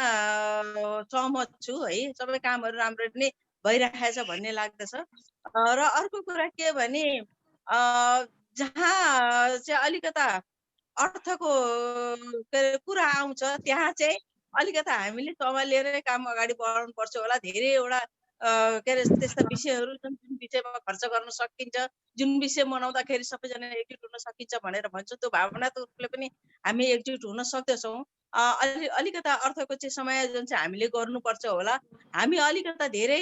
[SPEAKER 10] सहमत छु है। सबै कामहरू राम्रो नै भइरहेछ भन्ने लाग्दछ। र अर्को कुरा के भने जहाँ चाहिँ अलिकता अर्थको कुरा आउँछ त्यहाँ चाहिँ अलिकता हामीले सम्हालेर काम अगाडि बढाउनु पर्छ होला। धेरैवटा के अरे त्यस्ता विषयहरू जुन विषयमा खर्च गर्न सकिन्छ, जुन विषय मनाउँदाखेरि सबैजना एकजुट हुन सकिन्छ भनेर भन्छौँ, त्यो भावनात्मक रूपले पनि हामी एकजुट हुन सक्दछौँ। अलिकता अर्थको चाहिँ समायोजन चाहिँ हामीले गर्नुपर्छ होला। हामी अलिकता धेरै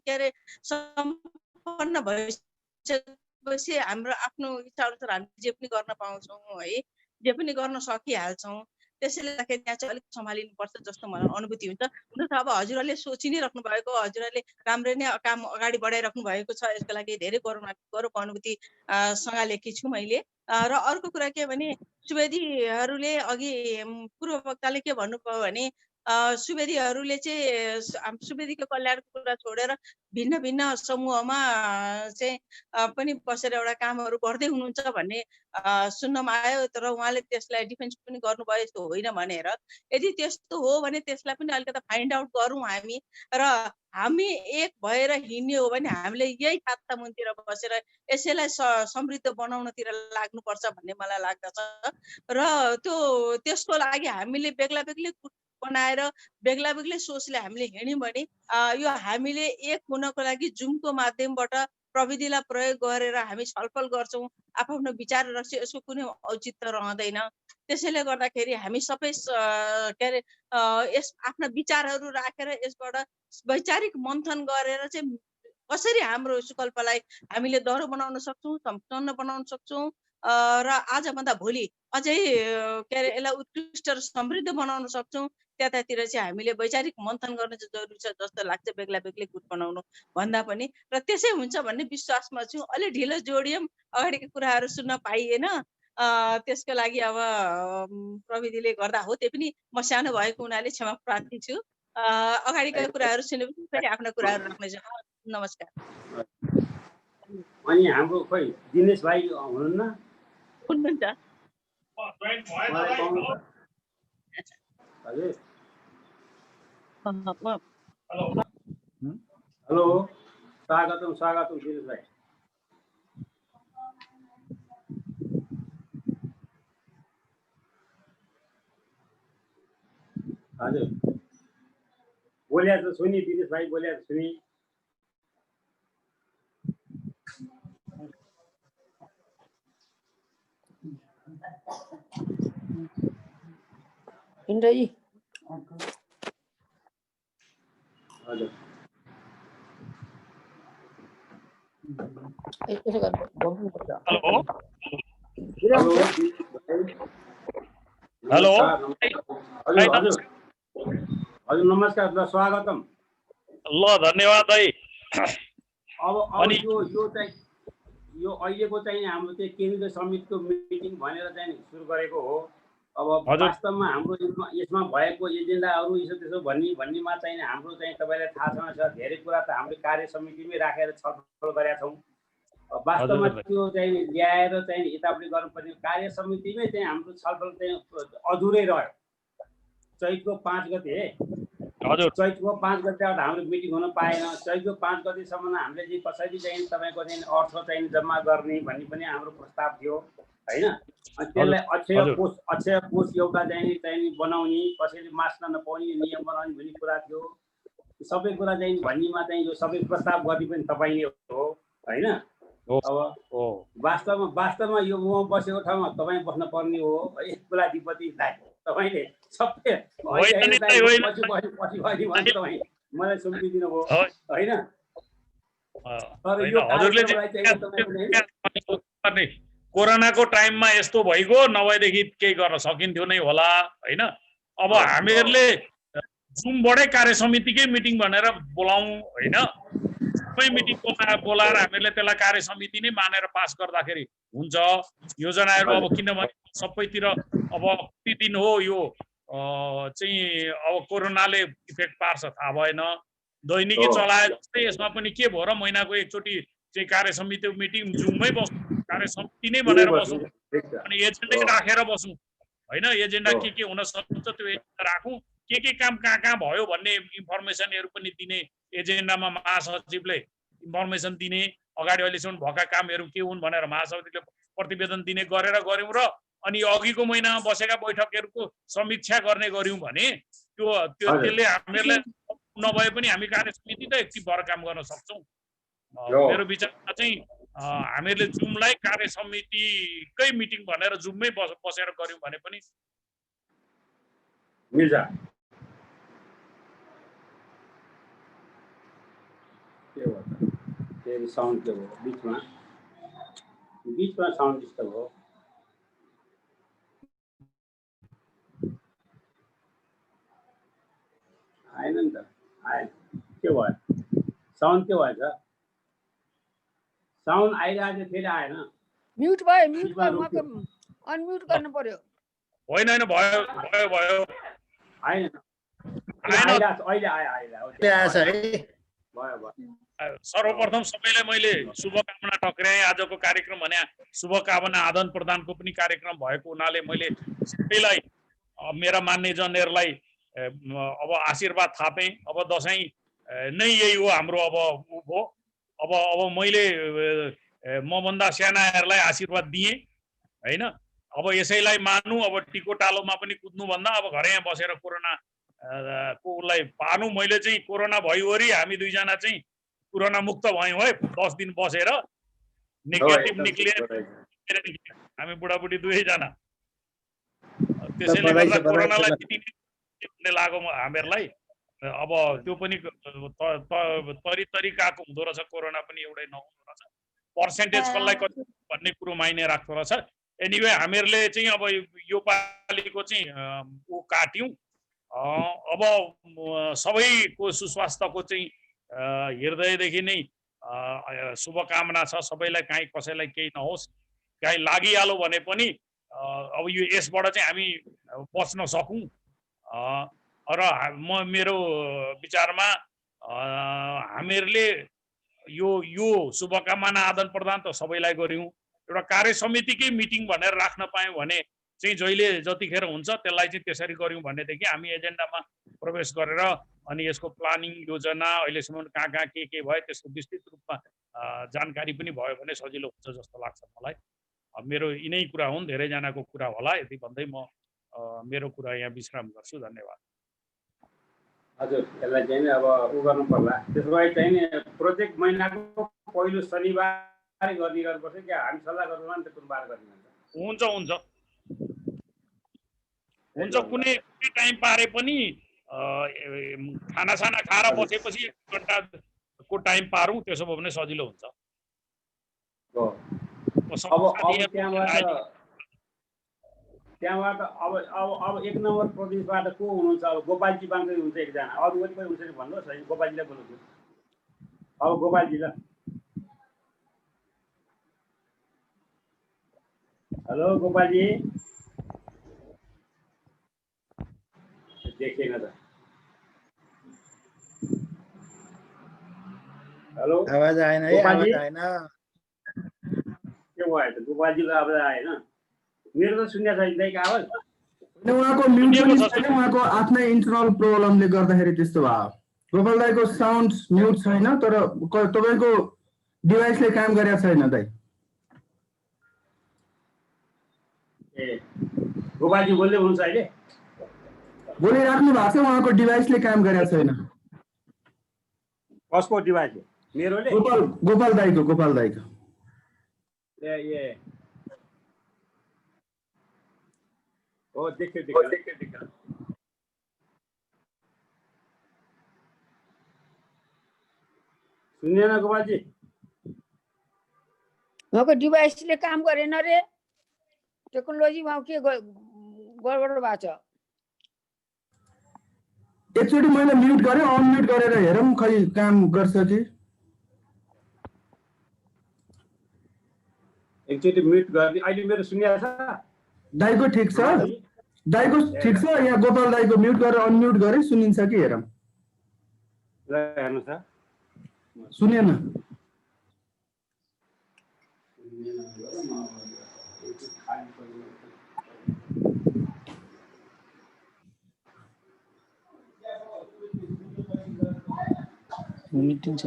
[SPEAKER 10] के अरे सम्पन्न भइसक्यो भएपछि हाम्रो आफ्नो इच्छा अनुसार हामी जे पनि गर्न पाउँछौँ है, जे पनि गर्न सकिहाल्छौँ। त्यसैले गर्दाखेरि त्यहाँ चाहिँ अलिक सम्हालिनुपर्छ जस्तो मलाई अनुभूति हुन्छ। हुन त अब हजुरहरूले सोचि नै राख्नु भएको, हजुरहरूले राम्रै नै काम अगाडि बढाइराख्नु भएको छ। यसको लागि धेरै गौरवको अनुभूति सँगालेकी छु मैले। र अर्को कुरा के भने सुवेदीहरूले अघि पूर्व वक्ताले के भन्नुभयो भने सुवेदीहरूले चाहिँ सुवेदीको कल्याणको कुरा छोडेर भिन्न भिन्न समूहमा चाहिँ पनि बसेर एउटा कामहरू गर्दै हुनुहुन्छ भन्ने सुन्नमा आयो। तर उहाँले त्यसलाई डिफेन्स पनि गर्नुभयो यस्तो होइन भनेर। यदि त्यस्तो हो भने त्यसलाई पनि अलिकति फाइन्ड आउट गरौँ हामी, र हामी एक भएर हिँड्ने हो भने हामीले यही खाता मुनतिर बसेर यसैलाई समृद्ध बनाउनतिर लाग्नुपर्छ भन्ने मलाई लाग्दछ। र त्यसको लागि हामीले बेग्ला बेग्लै बनाएर बेग्ला बेग्लै सोचले हामीले हिँड्यौँ भने यो हामीले एक हुनको लागि जुमको माध्यमबाट प्रविधिलाई प्रयोग गरेर हामी छलफल गर्छौँ, आफ्नो विचार राख्छौँ, यसको कुनै औचित्य रहँदैन। त्यसैले गर्दाखेरि हामी सबै के अरे आफ्ना विचारहरू राखेर यसबाट वैचारिक मन्थन गरेर चाहिँ कसरी हाम्रो सुकल्पलाई हामीले दह्रो बनाउन सक्छौँ, सम्पन्न बनाउन सक्छौँ, र आजभन्दा भोलि अझै के अरे यसलाई उत्कृष्ट र समृद्ध बनाउन सक्छौँ, त्यतातिर चाहिँ हामीले वैचारिक मन्थन गर्न चाहिँ जरुरी छ जस्तो लाग्छ, बेग्ला बेग्लै गुट बनाउनु भन्दा पनि। र त्यसै हुन्छ भन्ने विश्वासमा छु। अलि ढिलो जोडियौँ, अगाडिको कुराहरू सुन्न पाइएन, त्यसको लागि अब प्रविधिले गर्दा हो। त्यही पनि म सानो भएको हुनाले क्षमा प्रार्थी छु। अगाडिका कुराहरू सुनेपछि फेरि आफ्ना कुराहरू राख्नेछु। नमस्कार।
[SPEAKER 1] अनि हाम्रो खोइ दिनेश भाइ हुनुहुन्न?
[SPEAKER 10] हुनुहुन्छ।
[SPEAKER 1] हजुर
[SPEAKER 10] हेलो,
[SPEAKER 1] स्वागतम स्वागतम दिनेश भाइ। हजुर बोल्या त सुनि, दिनेश भाइ बोल्या त सुनि।
[SPEAKER 11] इन्द्रजी
[SPEAKER 1] हजुर
[SPEAKER 11] यसो गर्नुपर्छ।
[SPEAKER 1] हेलो हजुर हजुर हजुर नमस्कार ल, स्वागतम।
[SPEAKER 12] ल धन्यवाद है।
[SPEAKER 1] अब यो अहिलेको चाहिँ हाम्रो चाहिँ केन्द्रीय समितिको मिटिङ भनेर चाहिँ सुरु गरेको हो। अब वास्तवमा हाम्रो यसमा भएको एजेन्डाहरू यसो त्यसो भन्नेमा चाहिँ हाम्रो चाहिँ तपाईँलाई थाहा छ, धेरै कुरा त हामीले कार्य समितिमै राखेर छलफल गरेका छौँ। वास्तवमा त्यो चाहिँ ल्याएर चाहिँ यतापट्टि गर्नुपर्ने कार्य समितिमै चाहिँ हाम्रो छलफल चाहिँ अधुरै रह्यो। चैतको 5 गते चैतको 5 गतेबाट हाम्रो मिटिङ हुन पाएन। चैतको 5 गतेसम्म हामीले चाहिँ कसरी चाहिँ तपाईँको चाहिँ अर्थ चाहिँ जम्मा गर्ने भन्ने पनि हाम्रो प्रस्ताव थियो होइन। अनि त्यसलाई अक्षय कोष एउटा चाहिँ बनाउने, कसैले मास्न नपाउने नियम बनाउने भन्ने कुरा थियो। सबै कुरा चाहिँ भन्नेमा चाहिँ यो सबै प्रस्ताव गर्ने पनि तपाईँ नै हो होइन। अब वास्तवमा यो म बसेको ठाउँमा तपाईँ बस्न पर्ने हो है कुलाधिपति दाइ। तपाईँले सबै तपाईँ मलाई सुम्पिदिनु भयो होइन। तर यो
[SPEAKER 12] कोरोनाको टाइममा यस्तो भइगयो, नभएदेखि केही गर्न सकिन्थ्यो नै होला होइन। अब हामीहरूले जुमबाटै कार्य समितिकै मिटिङ भनेर बोलाउँ होइन। सबै मिटिङ बोलाएर हामीहरूले त्यसलाई कार्य समिति नै मानेर पास गर्दाखेरि हुन्छ। योजनाहरू अब किनभने सबैतिर अब कति दिन हो यो चाहिँ अब कोरोनाले इफेक्ट पार्छ थाहा भएन। दैनिकी चलाए जस्तै यसमा पनि के भयो र महिनाको एकचोटि चाहिँ कार्य समितिको मिटिङ जुममै बसौँ, कार्य समिति नै भनेर बसौँ, अनि एजेन्डै राखेर बसौँ होइन। एजेन्डा के हुन सक्छ त्यो एजेन्डा राखौँ। के काम कहाँ भयो भन्ने इन्फर्मेसनहरू पनि दिने, एजेन्डामा महासचिवले इन्फर्मेसन दिने, अगाडि अहिलेसम्म भएका कामहरू के हुन् भनेर महासचिवले प्रतिवेदन दिने गरेर गऱ्यौँ। र अनि अघिको महिनामा बसेका बैठकहरूको समीक्षा गर्ने गऱ्यौँ भने त्यसले हामीहरूलाई नभए पनि हामी कार्य समिति त एकछिन भएर काम गर्न सक्छौँ। मेरो विचारमा चाहिँ हामीहरूले जुमलाई कार्य समितिकै मिटिङ भनेर जुममै बसेर गऱ्यौँ भने पनि
[SPEAKER 1] मिल्छ। के हो साउन्ड के हो बिचमा? बिचमा साउन्ड डिस्टर्ब हो। आएन नि त, आएन। के भयो? साउन्ड के भएछ? साउन्ड आइरहेको थियो, फेरि आएन।
[SPEAKER 11] म्युट भयो, म्युट भयो, मको अनम्युट गर्नु पर्यो।
[SPEAKER 12] होइन होइन, भयो भयो भयो।
[SPEAKER 1] आएन,
[SPEAKER 12] आएन।
[SPEAKER 1] अहिले आयो
[SPEAKER 3] आएछ है।
[SPEAKER 1] भयो भयो।
[SPEAKER 12] सर्वप्रथम सबैलाई मैले शुभकामना टक्राएँ। आजको कार्यक्रम भने शुभकामना आदान प्रदानको पनि कार्यक्रम भएको हुनाले मैले सबैलाई मेरा मान्यजनहरूलाई अब आशीर्वाद थापेँ। अब दसैँ नै यही हो हाम्रो अब हो। अब मैले मभन्दा सानाहरूलाई आशीर्वाद दिएँ होइन। अब यसैलाई मान्नु। अब टिको टालोमा पनि कुद्नुभन्दा अब घरै बसेर कोरोना को उसलाई पार्नु। मैले चाहिँ कोरोना भइवरी हामी दुईजना चाहिँ कोरोना मुक्त भयौँ है। 10 दिन बसेर नेगेटिभ निक्ले हामी बुढाबुढी दुवैजना। त्यसैले गर्दा कोरोनालाई जित्ने लाग्यो हामीहरूलाई। अब त्यो पनि तरिकाको हुँदो रहेछ। कोरोना पनि एउटै नहुँदो रहेछ। पर्सेन्टेज कसलाई कति भन्ने कुरो माइने राख्दो रहेछ। एनिवे हामीहरूले चाहिँ अब यो पालिको चाहिँ ऊ काट्यौँ। अब सबैको सुस्वास्थ्यको चाहिँ हृदयदेखि नै शुभकामना छ। सबैलाई काहीँ कसैलाई केही नहोस्। काहीँ लागिहाल्यो भने पनि अब यो यसबाट चाहिँ हामी बच्न सकौँ। र मेरो विचारमा हामीहरूले यो शुभकामना आदान प्रदान त सबैलाई गर्यौँ। एउटा कार्य समितिकै मिटिङ भनेर राख्न पायौँ भने चाहिँ जहिले जतिखेर हुन्छ त्यसलाई चाहिँ त्यसरी गर्यौँ भनेदेखि हामी एजेन्डामा प्रवेश गरेर अनि यसको प्लानिङ योजना अहिलेसम्म कहाँ कहाँ के भयो त्यसको विस्तृत रूपमा जानकारी पनि भयो भने सजिलो हुन्छ जस्तो लाग्छ मलाई। मेरो यिनै कुरा हुन्। धेरैजनाको कुरा होला। यति भन्दै म मेरो कुरा यहाँ विश्राम गर्छु। धन्यवाद।
[SPEAKER 1] हजुर, यसलाई चाहिँ अब उ गर्नु पर्ला। त्यसो भए चाहिँ प्रोजेक्ट महिनाको पहिलो शनिबार गर्ने गर्नुपर्छ क्या? हामी सल्लाह गर्नुमा नि त कुन बार गर्ने
[SPEAKER 12] हुन्छ हुन्छ हुन्छ। कुनै टाइम पारे पनि खानासाना खाएर बसेपछि 1 घन्टाको टाइम पारौँ। त्यसो भयो भने सजिलो हुन्छ।
[SPEAKER 1] त्यहाँबाट अब 1 नम्बर प्रदेशबाट को हुनुहुन्छ? अब गोपालजी बाङ्कै हुन्छ एकजना। अरू पनि कोही हुन्छ कि भन्नुहोस् है। गोपालजीलाई बोलाउँछु। अब गोपालजीलाई। हेलो गोपालजी। देखेन त। हेलो,
[SPEAKER 3] आवाज आएन है। आवाज आएन।
[SPEAKER 1] के भयो त? गोपालजीको आवाज आएन। मेरो त सुन्या छैन दाइको आवाज।
[SPEAKER 13] उहाँको म्युट पनि छैन। उहाँको आफ्नै इन्टरनल प्रब्लमले गर्दाखेरि त्यस्तो भयो। गोपाल दाइको साउन्ड म्युट छैन, तर तपाईँको डिभाइसले काम गरेको छैन दाइ।
[SPEAKER 1] ए, गोपालजी बोल्दै हुनुहुन्छ अहिले?
[SPEAKER 13] बोलिराख्नु भएको छ। उहाँको डिभाइसले काम गरेको छैन।
[SPEAKER 1] कसको डिभाइसले? मेरोले?
[SPEAKER 13] गोपाल दाइको।
[SPEAKER 1] ए हो, देख्यो। सुन्दैन गोपालजी?
[SPEAKER 11] उहाँको डिभाइसले काम गरेन रे। टेक्नोलोजीमा के गडबड भएको छ?
[SPEAKER 13] एकचोटि मैले म्युट गरेँ, अनम्युट गरेर हेरौँ खै काम गर्छ कि।
[SPEAKER 1] एकचोटि म्युट गर्ने। अहिले मेरो सुन्या छ?
[SPEAKER 13] दाइको ठिक छ। दाइको ठिक छ। यहाँ गोपाल दाइको म्युट गरेर अनम्युट गरेँ, सुनिन्छ कि हेरौँ।
[SPEAKER 1] ल हेर्नु त।
[SPEAKER 13] सुनेन।
[SPEAKER 8] मिटिङ छ।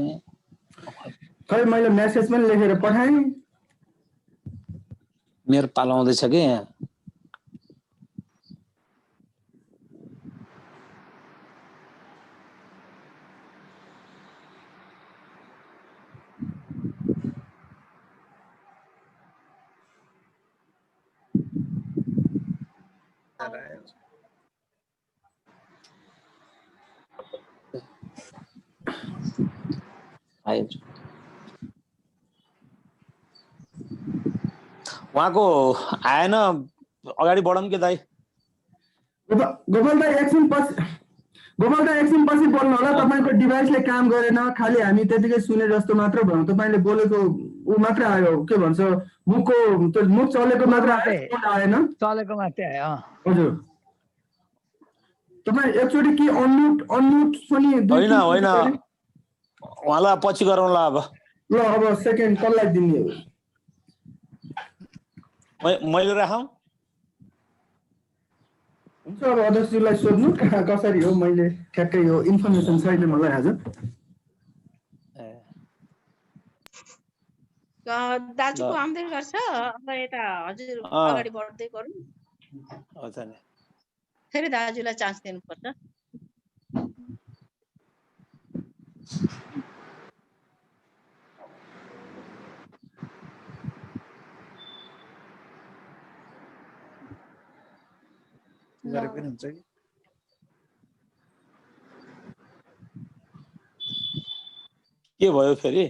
[SPEAKER 13] खै मैले मेसेज पनि लेखेर पठाएँ।
[SPEAKER 8] मेरो पालो आउँदैछ कि यहाँ। आयो। उहाँको आएन, अगाडि बढौँ के दाइ?
[SPEAKER 13] गोपाल दाइ एकछिन पछि बोल्नु होला। तपाईँको डिभाइसले काम गरेन, खालि हामी त्यतिकै सुने जस्तो मात्र भयौँ। तपाईँले बोलेको ऊ मात्र आयो, के भन्छ मुख चलेको मात्र आएन,
[SPEAKER 9] चलेको मात्रै आयो।
[SPEAKER 13] हजुर तपाईँ एकचोटि के अनम्युट पनि
[SPEAKER 8] होइन उहाँलाई पछि गरौँला अब।
[SPEAKER 13] ल अब सेकेन्ड कसलाई दिने हो?
[SPEAKER 8] मैले राखौँ?
[SPEAKER 13] हुन्छ अब अध्यक्षज्यूलाई सोध्नु कसरी हो। मैले ठ्याक्कै यो इन्फर्मेसन छैन मलाई आज।
[SPEAKER 10] दाजुको आम्दानी गर्छ अब यता हजुर अगाडि बढ्दै गरौँ। फेरि दाजुलाई चान्स दिनुपर्छ।
[SPEAKER 3] गरे पनि हुन्छ कि
[SPEAKER 8] के भयो फेरि?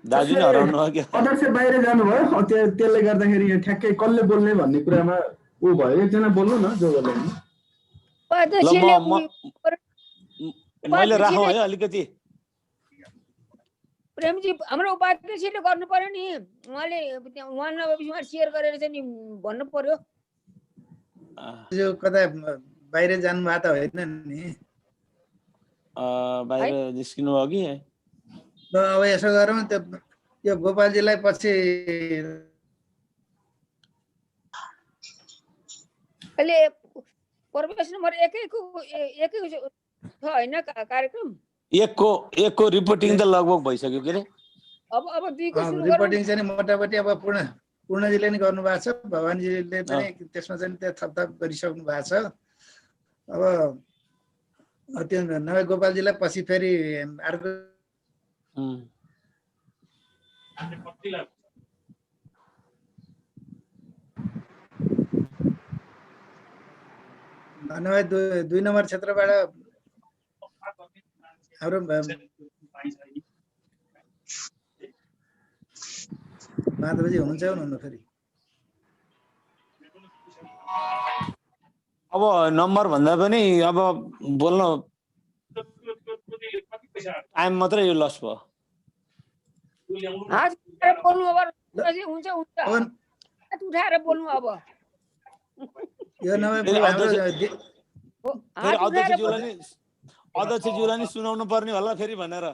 [SPEAKER 8] दाजु नै हराउनु हो क्या?
[SPEAKER 13] अध्यक्ष बाहिर जानुभयो, त्यसले गर्दाखेरि यहाँ ठ्याक्कै कसले बोल्ने भन्ने कुरामा ऊ भयो। एकजना बोल्नु न, जो बोल्नु।
[SPEAKER 8] मैले राखौँ है अलिकति।
[SPEAKER 11] प्रेमजी हाम्रो उपाध्यक्षले गर्नु पर्यो नि, उहाँले उहाँ नभएपछि उहाँ सेयर गरेर चाहिँ नि भन्नु पर्यो।
[SPEAKER 3] जो कता बाहिर जानु भएको त होइन नि?
[SPEAKER 8] बाहिर निस्किनु हो कि?
[SPEAKER 3] अब यसो गरौँ, त्यो यो गोपालजीलाई पछि
[SPEAKER 11] अहिले प्रवेश नम्बर 1 छ होइन कार्यक्रम?
[SPEAKER 8] एकको रिपोर्टिङ त लगभग भइसक्यो के रे?
[SPEAKER 11] अब 2 को सुरु
[SPEAKER 3] रिपोर्टिङ चाहिँ मोटामोटी अब पूर्णजीले नि गर्नु भएको छ, भवानीजीले पनि त्यसमा चाहिँ त्यो थपथाप गरिसक्नु भएको छ। अब त्यो नभए गोपालजीलाई पछि फेरि अर्को नभए 2 नम्बर क्षेत्रबाट हाम्रो माधवजी हुनुहुन्छ हुनुहुन्न फेरि?
[SPEAKER 8] अब नम्बर भन्दा पनि अब बोल्न टाइम मात्रै यो लस भयो।
[SPEAKER 11] बोल्नु अब हुन्छ उठाएर बोल्नु अब।
[SPEAKER 3] यो नभए
[SPEAKER 8] अध्यक्षज्यूलाई नि सुनाउनु पर्ने होला फेरि भनेर।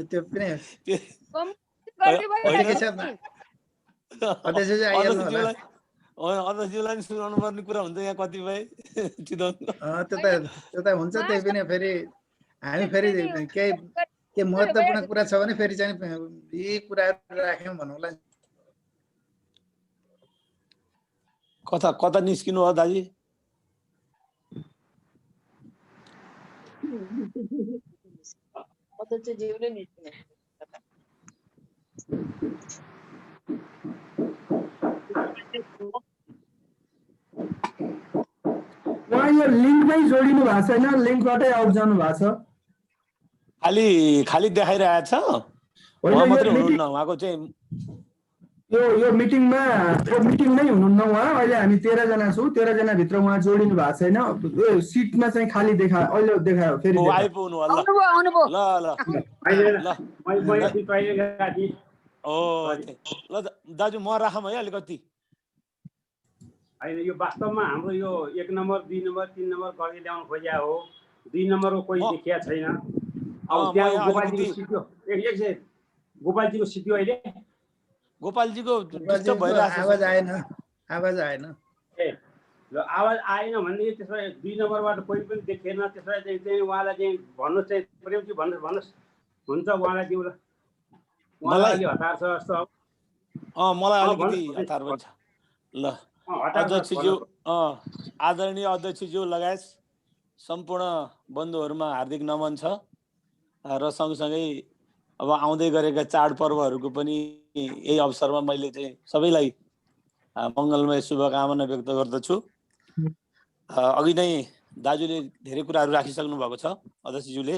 [SPEAKER 3] त्यो पनि
[SPEAKER 8] अध्यक्षज्यूलाई नि सुनाउनु पर्ने कुरा हुन्छ यहाँ कतिपय
[SPEAKER 3] त्यो त हुन्छ। त्यही पनि फेरि हामी फेरि के महत्त्वपूर्ण कुरा छ भने फेरि चाहिँ यी कुराहरू राख्यौँ भन्नुलाई।
[SPEAKER 8] कता निस्किनु हो दाजु?
[SPEAKER 13] उहाँ यो लिङ्कमै जोडिनु भएको छैन, लिङ्कबाटै आउट जानु भएको छ।
[SPEAKER 8] खाली देखाइरहेको छ, उहाँ मात्रै हुनुहुन्न। उहाँको चाहिँ
[SPEAKER 13] यो मिटिङमै हुनुहुन्न उहाँ। अहिले हामी 13 जना छौँ, 13 जना भित्र उहाँ जोडिनु भएको छैन। यो सिटमा चाहिँ खाली अहिले देखायो फेरि
[SPEAKER 8] आइपुग्नु होला। ल दाजु म राखौँ है अलिकति।
[SPEAKER 1] होइन यो वास्तवमा हाम्रो यो 1 नम्बर 2 नम्बर 3 नम्बर गर्दै ल्याउनु खोजिया हो। 2 नम्बरको कोही देखिया छैन। अब त्यहाँ गोपालजीको सिक्यो गोपालजीको सिक्यो अहिले
[SPEAKER 8] गोपालजीको डिस्टर्ब भइरहेको
[SPEAKER 3] आवाज आएन।
[SPEAKER 1] ए ल आवाज आएन भनेदेखि त्यसलाई 2 नम्बरबाट कोही पनि देखेन। त्यसलाई चाहिँ उहाँलाई चाहिँ भन्नुहोस्, चाहिँ प्रेमजी भन्नुहोस् हुन्छ उहाँलाई दिउँला। उहाँलाई हतार छ जस्तो।
[SPEAKER 8] मलाई अलिकति हतार पनि छ। ल अध्यक्षज्यू आदरणीय अध्यक्षज्यू लगायत सम्पूर्ण बन्धुहरूमा हार्दिक नमन छ। र सँगसँगै अब आउँदै गरेका चाडपर्वहरूको पनि यही अवसरमा मैले चाहिँ सबैलाई मङ्गलमय शुभकामना व्यक्त गर्दछु। अघि नै दाजुले धेरै कुराहरू राखिसक्नु भएको छ अध्यक्षज्यूले।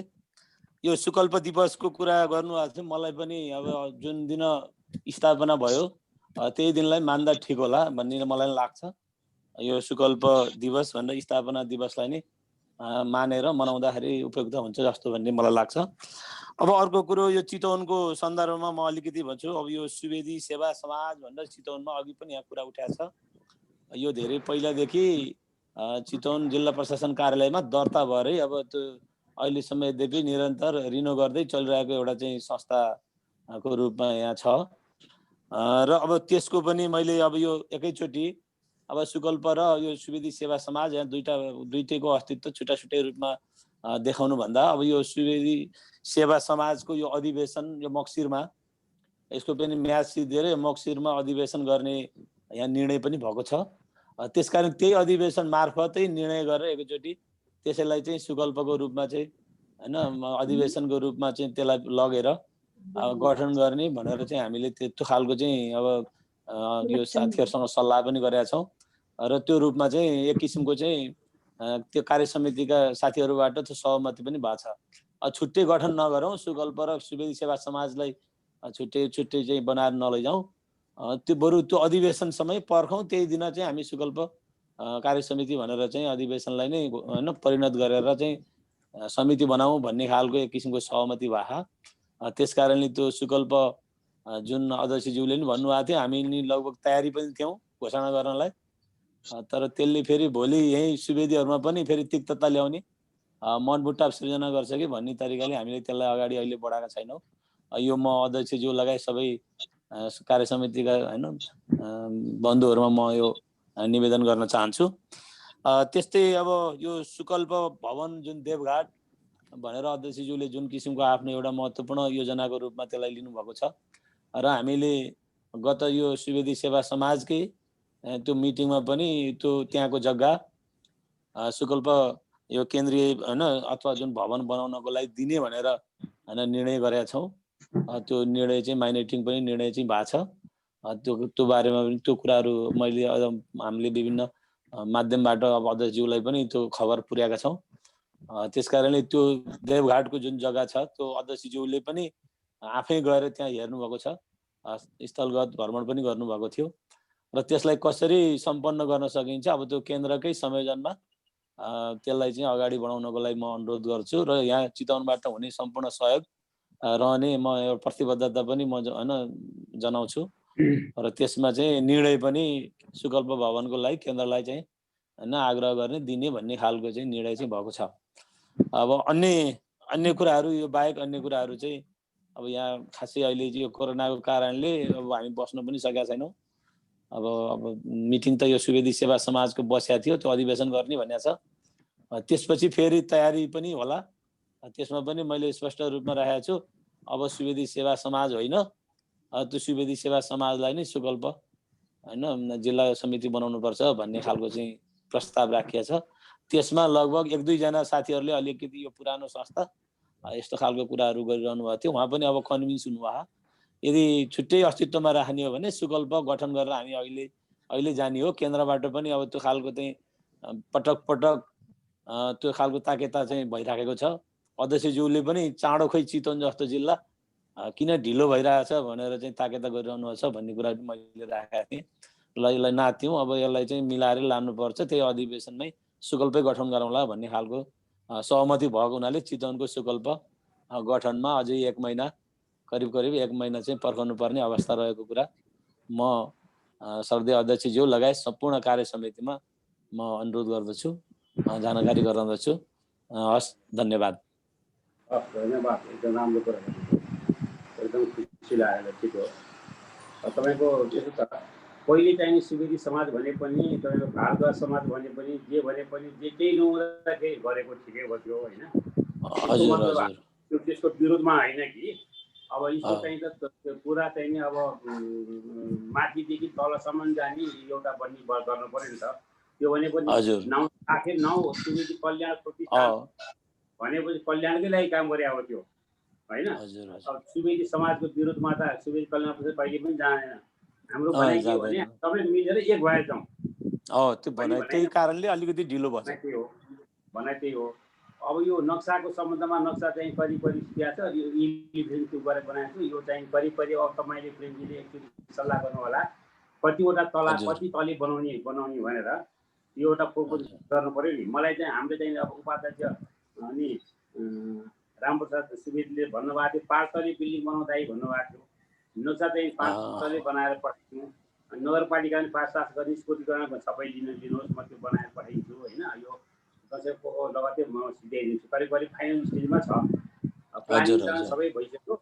[SPEAKER 8] यो सुकल्प दिवसको कुरा गर्नुभएको थियो, मलाई पनि अब जुन दिन स्थापना भयो त्यही दिनलाई मान्दा ठिक होला भन्ने मलाई लाग्छ। यो सुकल्प दिवस भनेर स्थापना दिवसलाई नै मानेर मनाउँदाखेरि उपयुक्त हुन्छ जस्तो भन्ने मलाई लाग्छ। अब अर्को कुरो यो चितवनको सन्दर्भमा म अलिकति भन्छु। अब यो सुवेदी सेवा समाज भनेर चितवनमा अघि पनि यहाँ कुरा उठाएको छ। यो धेरै पहिलादेखि चितवन जिल्ला प्रशासन कार्यालयमा दर्ता भएरै अब त्यो अहिलेसम्म यद्यपि निरन्तर रिनो गर्दै चलिरहेको एउटा चाहिँ संस्थाको रूपमा यहाँ छ। र अब त्यसको पनि मैले अब यो एकैचोटि अब सुकल्प र यो सुवेदी सेवा समाज यहाँ दुईटैको अस्तित्व छुट्टा छुट्टै रूपमा देखाउनु भन्दा अब यो सुवेदी सेवा समाजको यो अधिवेशन यो मक्सिरमा यसको पनि म्याद सिद्धिएर मक्सिरमा अधिवेशन गर्ने यहाँ निर्णय पनि भएको छ। त्यसकारण त्यही अधिवेशन मार्फतै निर्णय गरेर एकैचोटि त्यसैलाई चाहिँ सुकल्पको रूपमा चाहिँ हैन अधिवेशनको रूपमा चाहिँ त्यसलाई लगेर गठन गर्ने भनेर चाहिँ हामीले त्यो खालको चाहिँ अब यो साथीहरुसँग सल्लाह पनि गरेका छौं र त्यो रूपमा चाहिँ एक किसिमको चाहिँ त्यो कार्य समितिका साथीहरुबाट त्यो सहमति पनि भएको छ। छुट्टै गठन नगरौं, सुकल्प र सुवेदी सेवा समाजलाई छुट्टै छुट्टै चाहिँ बनाएर नलैजाउँ, त्यो बरु त्यो अधिवेशन समय पर्खौं, त्यही दिन चाहिँ हामी सुकल्प कार्य समिति भनेर चाहिँ अधिवेशनलाई नै हैन परिणत गरेर चाहिँ समिति बनाऊ भन्ने खालको एक किसिमको सहमति भयो। त्यसकारणले त्यो सुकल्प जुन अध्यक्षज्यूले नि भन्नुभएको थियो, हामी नि लगभग तयारी पनि थियौं घोषणा गर्नलाई, तर त्यसले फेरि भोलि यही सुवेदीहरुमा पनि फेरि तिक्तता ल्याउने मनमुटाव सृजना गर्छ कि भन्ने तरिकाले हामीले त्यसलाई अगाडि अहिले बढाएका छैनौं। यो म अध्यक्षज्यू लगायत सबै कार्य समितिका हैन बन्धुहरुमा म यो निवेदन गर्न चाहन्छु। त्यस्तै अब यो सुकल्प भवन जुन देवघाट भनेर अध्यक्षज्यूले जुन किसिमको आफ्नो एउटा महत्त्वपूर्ण योजनाको रूपमा त्यसलाई लिनु भएको छ र हामीले गत यो सुवेदी सेवा समाजकै त्यो मिटिङमा पनि त्यो त्यहाँको जग्गा सुकल्प यो केन्द्रीय हैन अथवा जुन भवन बनाउनको लागि दिने भनेर हैन निर्णय गरेका छौं। त्यो निर्णय चाहिँ माइनेटिङ पनि निर्णय चाहिँ भएको छ। त्यो बारेमा पनि त्यो कुराहरु मैले हामीले विभिन्न माध्यमबाट अब अध्यक्षज्यूलाई पनि त्यो खबर पुर्याएका छौं। त्यसकारणले त्यो देवघाटको जुन जग्गा छ त्यो अध्यक्षज्यूले पनि आफै गएर त्यहाँ हेर्नु भएको छ, स्थलगत भ्रमण पनि गर्नु भएको थियो र त्यसलाई कसरी सम्पन्न गर्न सकिन्छ अब त्यो केन्द्रकै संयोजनमा त्यसलाई चाहिँ अगाडि बढाउनको लागि म अनुरोध गर्छु र यहाँ चितवनबाट हुने सम्पूर्ण सहयोग रहने म एउटा प्रतिबद्धता पनि म हैन जनाउँछु र त्यसमा चाहिँ निर्णय पनि सुकल्प भवनको लागि केन्द्रलाई चाहिँ हैन आग्रह गर्ने दिने भन्ने खालको चाहिँ निर्णय चाहिँ भएको छ। अब अन्य कुराहरु यो बाहेक अन्य कुराहरु चाहिँ अब यहाँ खासै अहिले यो कोरोनाको कारणले अब हामी बस्न पनि सकेका छैनौं। अब मिटिङ त यो सुवेदी सेवा समाजको बस्या थियो, त्यो अधिवेशन गर्ने भन्ने छ। त्यसपछि फेरि तयारी पनि होला, त्यसमा पनि मैले स्पष्ट रूपमा राखेको छु। अब सुवेदी सेवा समाज होइन, त्यो सुवेदी सेवा समाजलाई नै सुकल्प हैन जिल्ला समिति बनाउनु पर्छ भन्ने खालको चाहिँ प्रस्ताव राखिएको छ। त्यसमा लगभग 1-2 जना साथीहरुले अलिकति यो पुरानो संस्था यस्तो खालको कुराहरु गरिरहनु भएको थियो, उहाँ पनि अब कन्भिन्स हुनुभयो। यदि छुट्टै अस्तित्वमा राख्ने हो भने सुकल्प गठन गरेर हामी अहिले जाने हो। केन्द्रबाट पनि अब त्यो खालको चाहिँ पटक त्यो खालको ताकेता चाहिँ भइराखेको छ। अध्यक्षज्यूले पनि चाँडो खोइ चितवन जस्तो जिल्ला किन ढिलो भइरहेछ भनेर चाहिँ ताकेता गरिरहनु छ भन्ने कुरा पनि मैले राखेको थिएँ। यसलाई नाथ्यौं, अब यसलाई चाहिँ मिलाएर लानुपर्छ, त्यही अधिवेशनमै सुकल्पै गठन गरौँला भन्ने खालको सहमति भएको हुनाले चितवनको सुकल्प गठनमा अझै 1 महिना करिब 1 महिना चाहिँ पर्खनु पर्ने अवस्था रहेको कुरा म सर्वोदय अध्यक्षज्यू लगायत सम्पूर्ण कार्य समितिमा म अनुरोध गर्दछु, जानकारी गराउँदछु। हस्, धन्यवाद।
[SPEAKER 1] धन्यवाद, एकदम राम्रो कुरा, एकदम खुसी लागेको ठिक हो। तपाईको त्यसो त पहिले चाहिँ सुवेदी समाज भने पनि तपाईको भारद्वाज समाज भने पनि जे केही नहुँदाखेरि गरेको ठिकै हो त्यो हैन।
[SPEAKER 8] हजुर हजुर,
[SPEAKER 1] त्यो त्यसको विरोधमा हैन कि अब यसो चाहिँ त पुरा चाहिँ अब माथिदेखि तलसम्म जाने एउटा बन्ने गर्नु पर्यो नि त। त्यो भनेको आखिर 9 सुवेदी कल्याण प्रतिष्ठान भनेपछि कल्याणकै लागि काम गरे अब त्यो हैन। अब सुवेदी समाजको विरोधमा त सुवेदी कल्याण प्रतिष्ठान कहिले पनि जाँदैन। हाम्रो भनाइ के हो भने सबै मिलेर एक भएर जाउँ।
[SPEAKER 8] त्यो भनाइ त्यही कारणले अलिकति ढिलो भयो।
[SPEAKER 1] भनाइ त्यही हो। अब यो नक्साको सम्बन्धमा नक्सा चाहिँ करिब सिधा छ, यो इलिभेन त्यो गरेर बनाएको छु। यो चाहिँ करिब अब तपाईँले प्रेमजीले एकचोटि सल्लाह गर्नु होला कतिवटा तला कति तले बनाउने भनेर यो एउटा प्रपोज गर्नु पर्यो नि। मलाई चाहिँ हाम्रो चाहिँ अब उपाध्यक्ष अनि रामप्रसाद सुवेदीले भन्नुभएको थियो 5 तले बिल्डिङ बनाउँदै भन्नुभएको थियो। नक्सा चाहिँ 5 तले बनाएर पठाइदिनु, नगरपालिकाले पास गर्ने स्फूर्तिकरण सबै लिनुहोस्, म त्यो बनाएर पठाइदिन्छु होइन। यो दसैँको लगत्तै म सिधाइदिन्छु, करिब फाइनल स्टेजमा छ, प्लानिङ सबै भइसक्यो।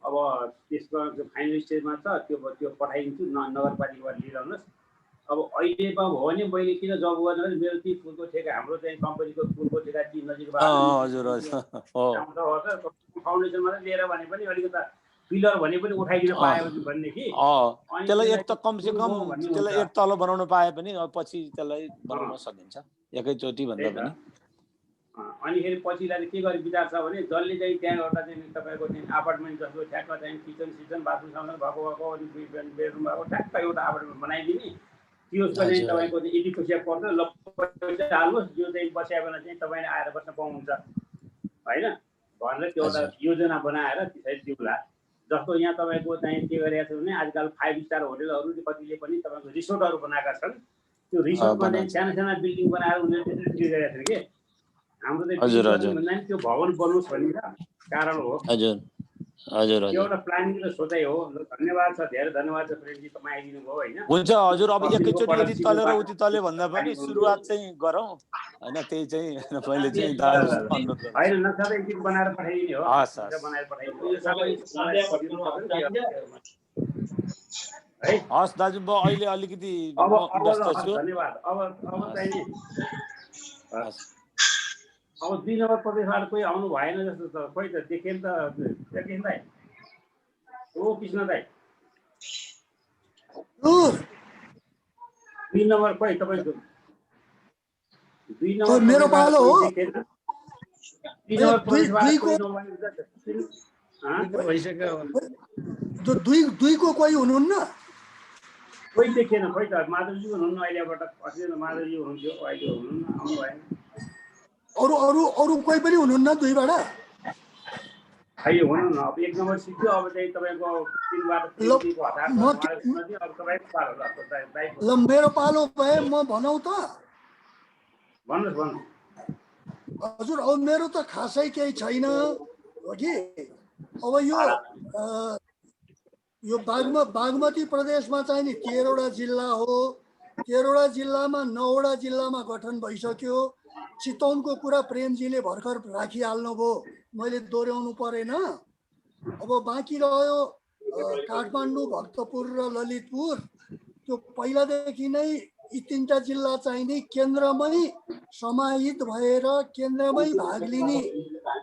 [SPEAKER 1] अब त्यसको फाइनल स्टेजमा छ, त्यो पठाइदिन्छु, नगरपालिकाबाट लिइरहनुहोस्। अब अहिले त हो भने मैले किन जब गर्नु, मेरो ती फुलको ठेका हाम्रो चाहिँ कम्पनीको फुलको ठेका ती नजिकबाट फाउन्डेसनमा लिएर भने पनि अलिकति पिलर भने पनि उठाइदिन पायो भन्ने कि
[SPEAKER 8] त्यसलाई एक त कमसे कम त्यसलाई एक तल बनाउन पाए पनि पछि त्यसलाई बनाउन सकिन्छ एकैचोटि भन्दा पनि।
[SPEAKER 1] अनि फेरि पछिलाई के गरी विचार छ भने जसले चाहिँ त्यहाँ एउटा चाहिँ तपाईँको चाहिँ अपार्टमेन्ट जस्तो ठ्याक्क चाहिँ किचन बाथरुम भएको अनि बेडरुम भएको ठ्याक्क एउटा अपार्टमेन्ट बनाइदिने, त्यसको चाहिँ तपाईँको चाहिँ यदि पैसा पर्छ ल पैसा हाल्नुहोस्, यो चाहिँ बस्या बेला चाहिँ तपाईँले आएर बस्न पाउनुहुन्छ होइन भनेर त्यो एउटा योजना बनाएर त्यसरी दिउँला। जस्तो यहाँ तपाईँको चाहिँ के गरिरहेको छ भने आजकल 5 स्टार होटलहरू कतिले पनि तपाईँको रिसोर्टहरू बनाएका छन्। त्यो रिसोर्टमा चाहिँ साना बिल्डिङ बनाएर उनीहरूले त्यसरी गरिरहेको छन् कि हाम्रो चाहिँ भन्दा त्यो भवन बनोस् भन्ने कारण हो। एउटा प्लानिङ र सोचाइ हो। धन्यवाद छ, धेरै धन्यवाद छ प्रेमजी, तपाईँ आइदिनु भयो होइन।
[SPEAKER 8] हुन्छ हजुर, अब एकैचोटि यदि तले र उति तले भन्दा पनि सुरुवात चाहिँ गरौँ होइन। त्यही चाहिँ पहिले चाहिँ
[SPEAKER 1] होइन नक्सा त एकदिन बनाएर पठाइदिने हो।
[SPEAKER 8] हस्
[SPEAKER 1] बनाएर पठाइदिनु
[SPEAKER 8] हस् दाजु, म अहिले अलिकति व्यस्त छु।
[SPEAKER 1] धन्यवाद। अब चाहिँ अब 2 नम्बर प्रदेशबाट कोही आउनु भएन जस्तो छ, खोइ त देखेन त कृष्ण दाइ। ओ कृष्ण दाइ 2 नम्बर खोइ तपाईँको 2 नम्बर
[SPEAKER 6] मेरो पालो हो।
[SPEAKER 1] 2 नम्बर प्रदेशबाट कोही
[SPEAKER 3] भइसक्यो।
[SPEAKER 6] 2 को कोही हुनुहुन्न,
[SPEAKER 1] कोही देखेन, खोइ त माधवजी हुनुहुन्न, अहिलेबाट अस्ति माधवजी हुनुहुन्थ्यो, अहिले हुनुहुन्न, आउनु भएन।
[SPEAKER 6] अरू कोही पनि हुनुहुन्न 2 बाट?
[SPEAKER 1] अहिले हुनु न, अब 1 नम्बर सिक्यो, अब चाहिँ तपाईँको 3 बाट
[SPEAKER 6] ल मेरो पालो भए म भनौँ त।
[SPEAKER 1] भन्नुहोस्।
[SPEAKER 6] हजुर, अब मेरो त खासै केही छैन हो कि। अब यो बागमती प्रदेशमा चाहिँ नि 13वटा जिल्ला हो। 13वटा जिल्लामा 9वटा जिल्लामा गठन भइसक्यो। चितवनको कुरा प्रेमजीले भर्खर राखिहाल्नुभयो, मैले दोहोऱ्याउनु परेन। अब बाँकी रह्यो काठमाडौँ, भक्तपुर र ललितपुर। त्यो पहिलादेखि नै यी 3टा जिल्ला चाहिँ नि केन्द्रमै समाहित भएर केन्द्रमै भाग लिने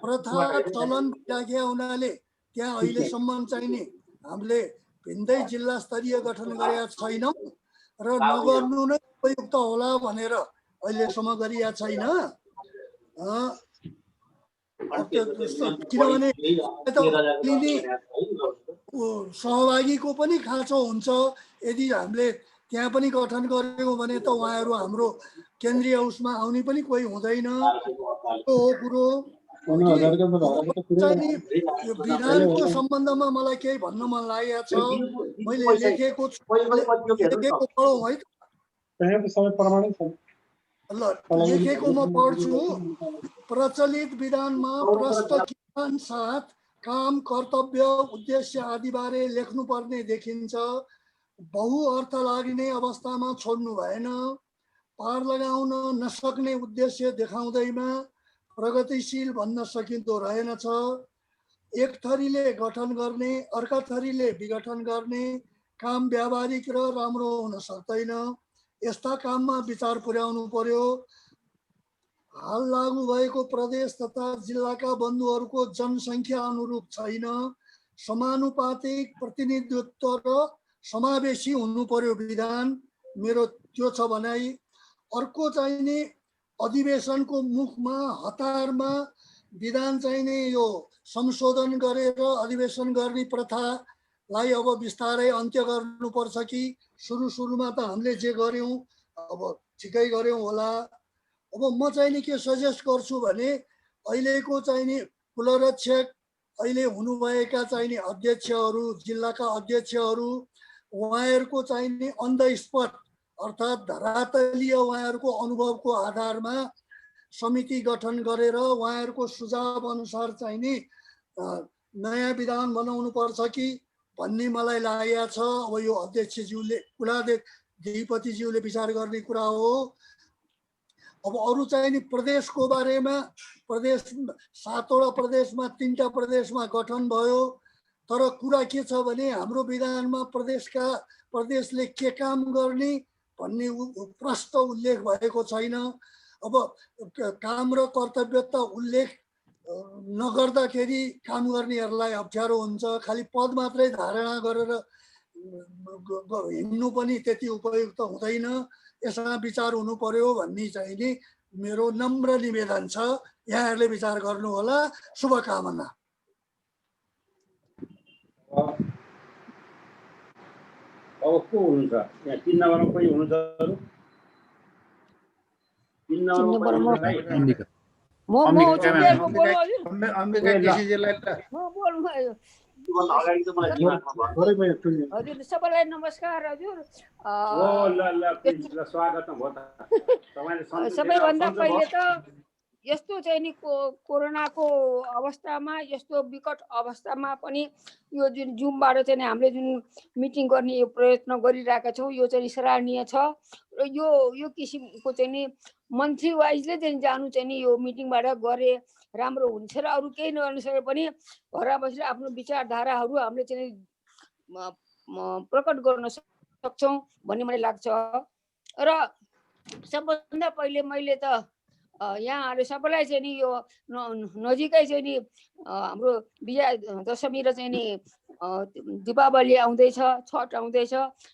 [SPEAKER 6] प्रथा चलन राखेका हुनाले त्यहाँ अहिलेसम्म चाहिँ नि हामीले भिन्दै जिल्ला स्तरीय गठन गरेका छैनौँ र नगर्नु नै उपयुक्त होला भनेर अहिलेसम्म गरिया छैन। किनभने सहभागीको पनि खाँचो हुन्छ। यदि हामीले त्यहाँ पनि गठन गर्यौँ भने त उहाँहरू हाम्रो केन्द्रीय उसमा आउने पनि कोही हुँदैन। त्यो हो कुरो। यो विधानको सम्बन्धमा मलाई केही भन्न मन लागेको छ। मैले लेखेको पढौँ है त। ल लेखेको म पढ्छु। प्रचलित विधानमा प्रष्ट किसान साथ काम, कर्तव्य, उद्देश्य आदिबारे लेख्नुपर्ने देखिन्छ। बहु अर्थ लाग्ने अवस्थामा छोड्नु भएन। पार लगाउन नसक्ने उद्देश्य देखाउँदैमा प्रगतिशील भन्न सकिँदो रहेनछ। एक थरीले गठन गर्ने, अर्का थरीले विघटन गर्ने काम व्यावहारिक र राम्रो हुन सक्दैन। यस्ता काममा विचार पुर्याउनु पर्यो। हाल लागू भएको प्रदेश तथा जिल्लाका बन्धुहरूको जनसङ्ख्या अनुरूप छैन। समानुपातिक प्रतिनिधित्व र समावेशी हुनु पर्यो विधान। मेरो त्यो छ भनाइ। अर्को चाहिँ नि अधिवेशनको मुखमा हतारमा विधान चाहिँ नि यो संशोधन गरेर अधिवेशन गर्ने प्रथालाई अब बिस्तारै अन्त्य गर्नुपर्छ कि सुरुमा त हामीले जे गर्यौँ अब ठिकै गर्यौँ होला। अब म चाहिँ नि के सजेस्ट गर्छु भने अहिलेको चाहिँ नि कुलरक्षक अहिले हुनुभएका चाहिँ नि अध्यक्षहरू जिल्लाका अध्यक्षहरू उहाँहरूको चाहिँ नि अन द स्पट अर्थात् धरातलीय उहाँहरूको अनुभवको आधारमा समिति गठन गरेर उहाँहरूको सुझाव अनुसार चाहिँ नि नयाँ विधान बनाउनु पर्छ कि भन्ने मलाई लागेको छ। अब यो अध्यक्षज्यूले कुलाधिपतिज्यूले विचार गर्ने कुरा हो। अब अरू चाहिँ नि प्रदेशको बारेमा प्रदेश 7वटा प्रदेशमा 3टा प्रदेशमा गठन भयो। तर कुरा के छ भने हाम्रो विधानमा प्रदेशले के काम गर्ने भन्ने प्रष्ट उल्लेख भएको छैन। अब काम र कर्तव्यता उल्लेख नगर्दाखेरि काम गर्नेहरूलाई अप्ठ्यारो हुन्छ। खालि पद मात्रै धारणा गरेर हिँड्नु पनि त्यति उपयुक्त हुँदैन। यसमा विचार हुनु पर्यो भन्ने चाहिँ नि मेरो नम्र निवेदन छ। यहाँहरूले विचार गर्नु होला। शुभकामना।
[SPEAKER 1] अब को हुनुहुन्छ यहाँ 3 नम्बरमा कोही हुनुहुन्छ अरु? 3 नम्बरमा
[SPEAKER 11] हजुर सबैलाई नमस्कार। हजुर सबैभन्दा पहिले त यस्तो चाहिँ नि कोरोनाको अवस्थामा यस्तो विकट अवस्थामा पनि यो जुन जुमबाट चाहिँ हामीले जुन मिटिङ गर्ने यो प्रयत्न गरिरहेका छौँ यो चाहिँ सराहनीय छ। र यो किसिमको चाहिँ नि मन्थली वाइजले चाहिँ जानु चाहिँ नि यो मिटिङबाट गरे राम्रो हुन्छ र अरू केही नगर्नु सके पनि घर बसेर आफ्नो विचारधाराहरू हामीले चाहिँ प्रकट गर्न सक्छौँ भन्ने मलाई लाग्छ। र सबभन्दा पहिले मैले त यहाँहरू सबैलाई चाहिँ नि यो नजिकै चाहिँ नि हाम्रो विजया दशमी र चाहिँ नि दीपावली आउँदैछ, छठ आउँदैछ।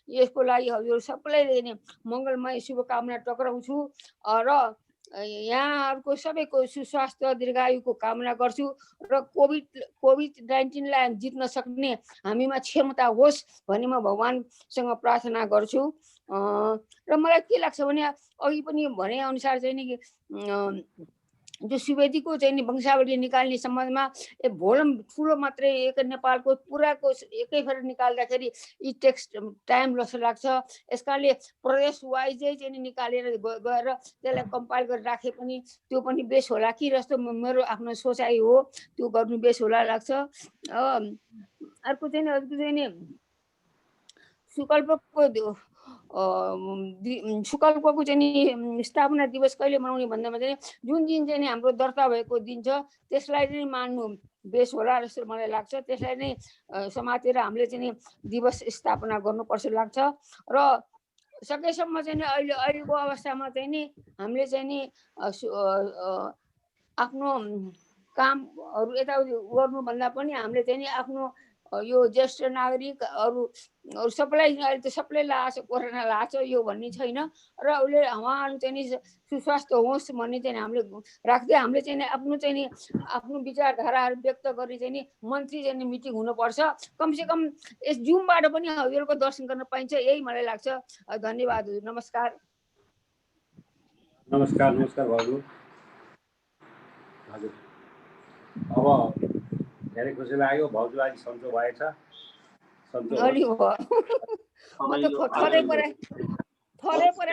[SPEAKER 11] यसको लागि हजुर सबैलाई नि मङ्गलमय शुभकामना टक्राउँछु र यहाँहरूको सबैको सुस्वास्थ्य दीर्घायुको कामना गर्छु र कोभिड-19लाई जित्न सक्ने हामीमा क्षमता होस् भन्ने म भगवानसँग प्रार्थना गर्छु। र मलाई के लाग्छ भने अघि पनि भने अनुसार चाहिँ नि जो सुवेदीको चाहिँ नि वंशावली निकाल्ने सम्बन्धमा भोलम ठुलो मात्रै एक नेपालको पुराको एकै फेर निकाल्दाखेरि इट टेक्स टाइम जस्तो लाग्छ। यसकारणले प्रदेश वाइजै चाहिँ नि निकालेर गएर त्यसलाई कम्पाइल गरेर राखे पनि त्यो पनि बेस होला कि जस्तो मेरो आफ्नो सोचाइ हो। त्यो गर्नु बेस होला लाग्छ। अर्को चाहिँ नि सुकल्पको चाहिँ नि स्थापना दिवस कहिले मनाउने भन्दामा चाहिँ जुन दिन चाहिँ नि हाम्रो दर्ता भएको दिन छ त्यसलाई नै मान्नु बेस होला जस्तो मलाई लाग्छ। त्यसलाई नै समातेर हामीले चाहिँ नि दिवस स्थापना गर्नुपर्छ लाग्छ। र सकेसम्म चाहिँ नि अहिलेको अवस्थामा चाहिँ नि हामीले चाहिँ नि आफ्नो कामहरू यताउति गर्नुभन्दा पनि हामीले चाहिँ नि आफ्नो यो ज्येष्ठ नागरिक अरू सबैलाई अहिले त सबैलाई लाग्छ कोरोना लाग्छ यो भन्ने छैन। र उसले उहाँहरू चाहिँ नि सुस्वास्थ्य होस् भन्ने चाहिँ हामीले राख्दै हामीले चाहिँ नि आफ्नो विचारधाराहरू व्यक्त गर्ने चाहिँ नि मन्त्री चाहिँ नि मिटिङ हुनुपर्छ। कमसेकम यस जुमबाट पनि हजुरको दर्शन गर्न पाइन्छ यही मलाई लाग्छ। धन्यवाद हजुर। नमस्कार।
[SPEAKER 1] नमस्कार भाउजू। हजुर अब धेरै खुसी लाग्यो भाउजू आज सन्चो भएछ।
[SPEAKER 11] अलि हो म त थोरै परे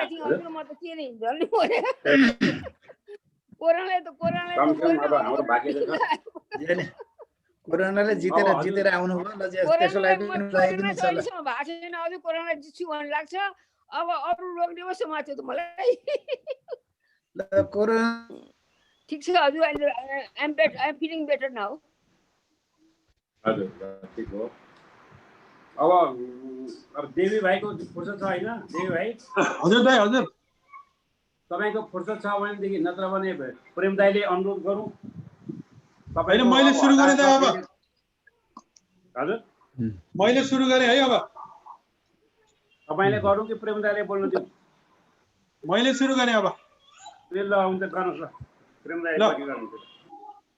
[SPEAKER 11] थिएँ हजुर। म त के नि झल्ली परे
[SPEAKER 3] कोरोनाले जितेर आउनु भयो। त्यसको लागि पनि
[SPEAKER 11] हजुर कोरोना जित्छु भन्ने लाग्छ। अब अरू रोग दिवस समात्यो त मलाई।
[SPEAKER 3] कोरोना
[SPEAKER 11] ठिक छ हजुर। अहिले I am feeling better now.
[SPEAKER 1] हजुर ठिक हो। अब देवी भाइको फुर्सद छ होइन? देवी भाइ।
[SPEAKER 4] हजुर दाइ हजुर।
[SPEAKER 1] तपाईँको फुर्सद छ भनेदेखि नत्र भने प्रेम दाइले अनुरोध गरौँ।
[SPEAKER 4] होइन मैले सुरु गरेँ दाइ अब।
[SPEAKER 1] हजुर
[SPEAKER 4] मैले सुरु गरेँ है अब।
[SPEAKER 1] तपाईँले गरौँ कि प्रेम दाइले बोल्नु दिउँ?
[SPEAKER 4] मैले सुरु गरेँ अब।
[SPEAKER 1] ल हुन्छ गर्नुहोस् ल। प्रेम दाइले गर्नुहुन्छ।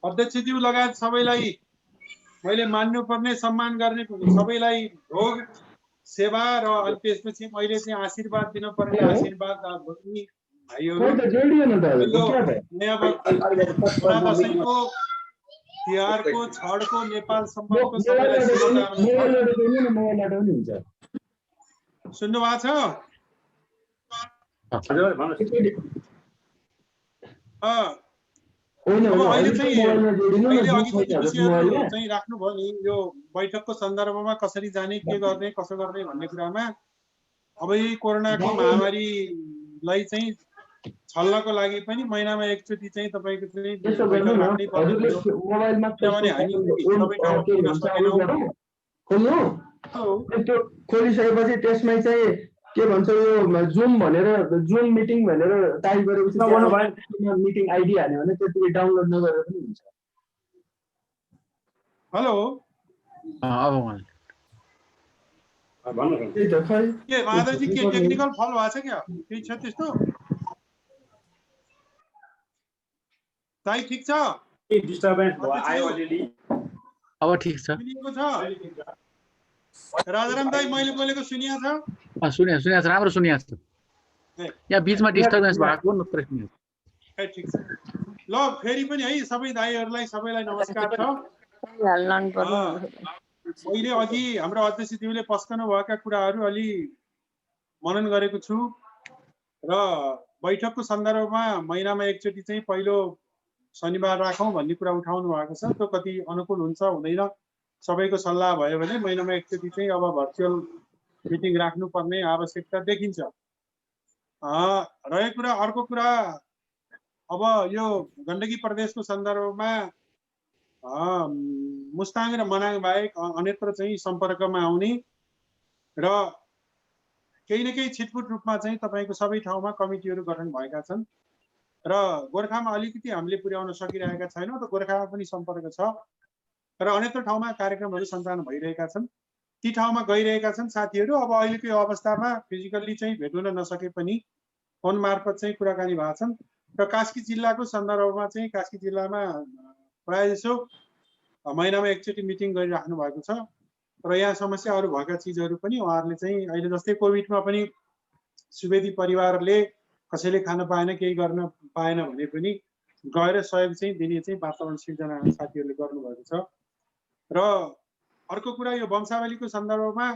[SPEAKER 4] अध्यक्षज्यू लगायत सबैलाई मैले मान्नुपर्ने सम्मान गर्ने सबैलाई भोग सेवा र त्यसपछि मैले चाहिँ आशीर्वाद दिनुपर्ने आशीर्वाद भाइहरू
[SPEAKER 13] जोडियो न त
[SPEAKER 4] यो नयाँ बडा दशैंको तिहारको छठको नेपाल सम्पर्कको सबैलाई शुभकामना। सुन्नु भएको छ? अब अहिले अघि विषयहरू चाहिँ राख्नुभयो नि यो बैठकको सन्दर्भमा कसरी जाने, के गर्ने, कसो गर्ने भन्ने कुरामा। अब यही कोरोनाको महामारीलाई चाहिँ छल्नको लागि पनि महिनामा एकचोटि चाहिँ तपाईँको चाहिँ बैठक राख्नै पर्ने थियो। किनभने हामी सबै ठाउँमा पुग्न सकेनौँ।
[SPEAKER 13] खोलिसकेपछि त्यसमै चाहिँ के भन्छ यो जुम भनेर जुम मिटिङ भनेर टाइप गरेपछि मिटिङ आइडी हाल्यो भने त्यतिकै डाउनलोड नगरेर पनि हुन्छ।
[SPEAKER 4] हेलो
[SPEAKER 13] त्यही त खै
[SPEAKER 4] के माधवजी के टेक्निकल फल भएको छ क्या? केही छ त्यस्तो? दाइ ठिक छ?
[SPEAKER 1] डिस्टर्बेन्स आयो अलिअलि,
[SPEAKER 14] अब ठिक छ।
[SPEAKER 4] राजाराम दाइ मैले बोलेको सुनिया छ?
[SPEAKER 14] सुनिया छ, राम्रो सुनिया छ। यहाँ बीचमा डिस्टर्बेन्स भएको नत्र सुनिया।
[SPEAKER 4] ए ठिक छ। ल फेरि पनि है सबै दाइहरूलाई सबैलाई नमस्कार छ। मैले अघि हाम्रो अध्यक्षज्यूले पस्कनु भएका कुराहरू अलि मनन गरेको छु र बैठकको सन्दर्भमा महिनामा एकचोटि चाहिँ पहिलो शनिबार राखौँ भन्ने कुरा उठाउनु भएको छ। त्यो कति अनुकूल हुन्छ हुँदैन सबैको सल्लाह भयो भने महिनामा एकचोटि चाहिँ अब भर्चुअल मिटिङ राख्नुपर्ने आवश्यकता देखिन्छ। रहेको कुरा अर्को कुरा, अब यो गण्डकी प्रदेशको सन्दर्भमा मुस्ताङ र मनाङ बाहेक अन्यत्र चाहिँ सम्पर्कमा आउने र केही न केही छिटपुट रूपमा चाहिँ तपाईँको सबै ठाउँमा कमिटीहरू गठन भएका छन् र गोर्खामा अलिकति हामीले पुर्याउन सकिरहेका छैनौँ। त गोर्खामा पनि सम्पर्क छ र अन्यत्र ठाउँमा कार्यक्रमहरू सञ्चालन भइरहेका छन्। ती ठाउँमा गइरहेका छन् साथीहरू। अब अहिलेको यो अवस्थामा फिजिकल्ली चाहिँ भेट हुन नसके पनि फोन मार्फत चाहिँ कुराकानी भएको छन् र कास्की जिल्लाको सन्दर्भमा चाहिँ कास्की जिल्लामा प्रायः जसो महिनामा एकचोटि मिटिङ गरिराख्नु भएको छ र यहाँ समस्याहरू भएका चिजहरू पनि उहाँहरूले चाहिँ अहिले जस्तै कोभिडमा पनि सुवेदी परिवारले कसैले खान पाएन, केही गर्न पाएन भने पनि गएर सहयोग चाहिँ दिने चाहिँ वातावरण सिर्जना साथीहरूले गर्नुभएको छ। र अर्को कुरा यो वंशावलीको सन्दर्भमा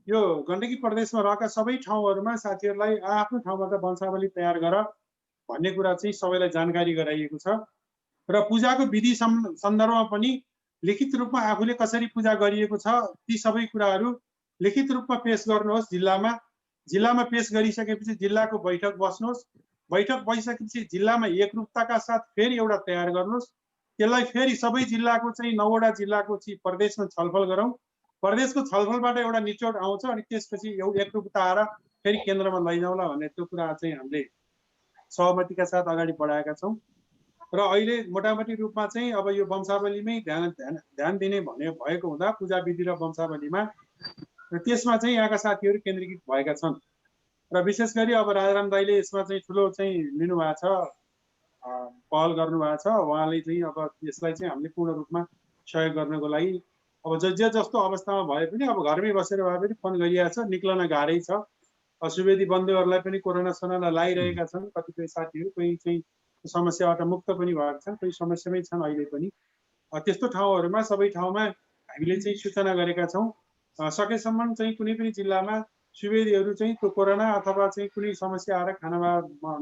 [SPEAKER 4] यो गण्डकी प्रदेशमा रहेका सबै ठाउँहरूमा साथीहरूलाई आफ्नो ठाउँबाट वंशावली तयार गर भन्ने कुरा चाहिँ सबैलाई जानकारी गराइएको छ र पूजाको विधि सन्दर्भमा पनि लिखित रूपमा आफूले कसरी पूजा गरिएको छ ती सबै कुराहरू लिखित रूपमा पेश गर्नुहोस्। जिल्लामा पेश गरिसकेपछि जिल्लाको बैठक बस्नुहोस्। बैठक बसिसकेपछि जिल्लामा एकरूपताका साथ फेरि एउटा तयार गर्नुहोस्। त्यसलाई फेरि सबै जिल्लाको चाहिँ 9वटा जिल्लाको चाहिँ प्रदेशमा छलफल गरौँ। प्रदेशको छलफलबाट एउटा निचोड आउँछ अनि त्यसपछि एकरूपता आएर फेरि केन्द्रमा लैजाउँला भन्ने त्यो कुरा चाहिँ हामीले सहमतिका साथ अगाडि बढाएका छौँ र अहिले मोटामोटी रूपमा चाहिँ अब यो वंशावलीमै ध्यान दिने भने भएको हुँदा पूजा विधि र वंशावलीमा र त्यसमा चाहिँ यहाँका साथीहरू केन्द्रीकृत भएका छन् र विशेष गरी अब राजाराम दाइले यसमा चाहिँ ठुलो चाहिँ लिनुभएको छ, पहल गर्नुभएको छ। उहाँले चाहिँ अब यसलाई चाहिँ हामीले पूर्ण रूपमा सहयोग गर्नको लागि अब जस्तो अवस्थामा भए पनि अब घरमै बसेर भए पनि फोन गरिरहेको छ, निक्लन गाह्रै छ। सुवेदी बन्धुहरूलाई पनि कोरोना सोना लागिरहेका छन्। कतिपय साथीहरू कोही चाहिँ समस्याबाट मुक्त पनि भएका छन्, कोही समस्यामै छन् अहिले पनि। त्यस्तो ठाउँहरूमा सबै ठाउँमा हामीले चाहिँ सूचना गरेका छौँ। सकेसम्म चाहिँ कुनै पनि जिल्लामा सुवेदीहरू चाहिँ त्यो कोरोना अथवा चाहिँ कुनै समस्या आएर खानामा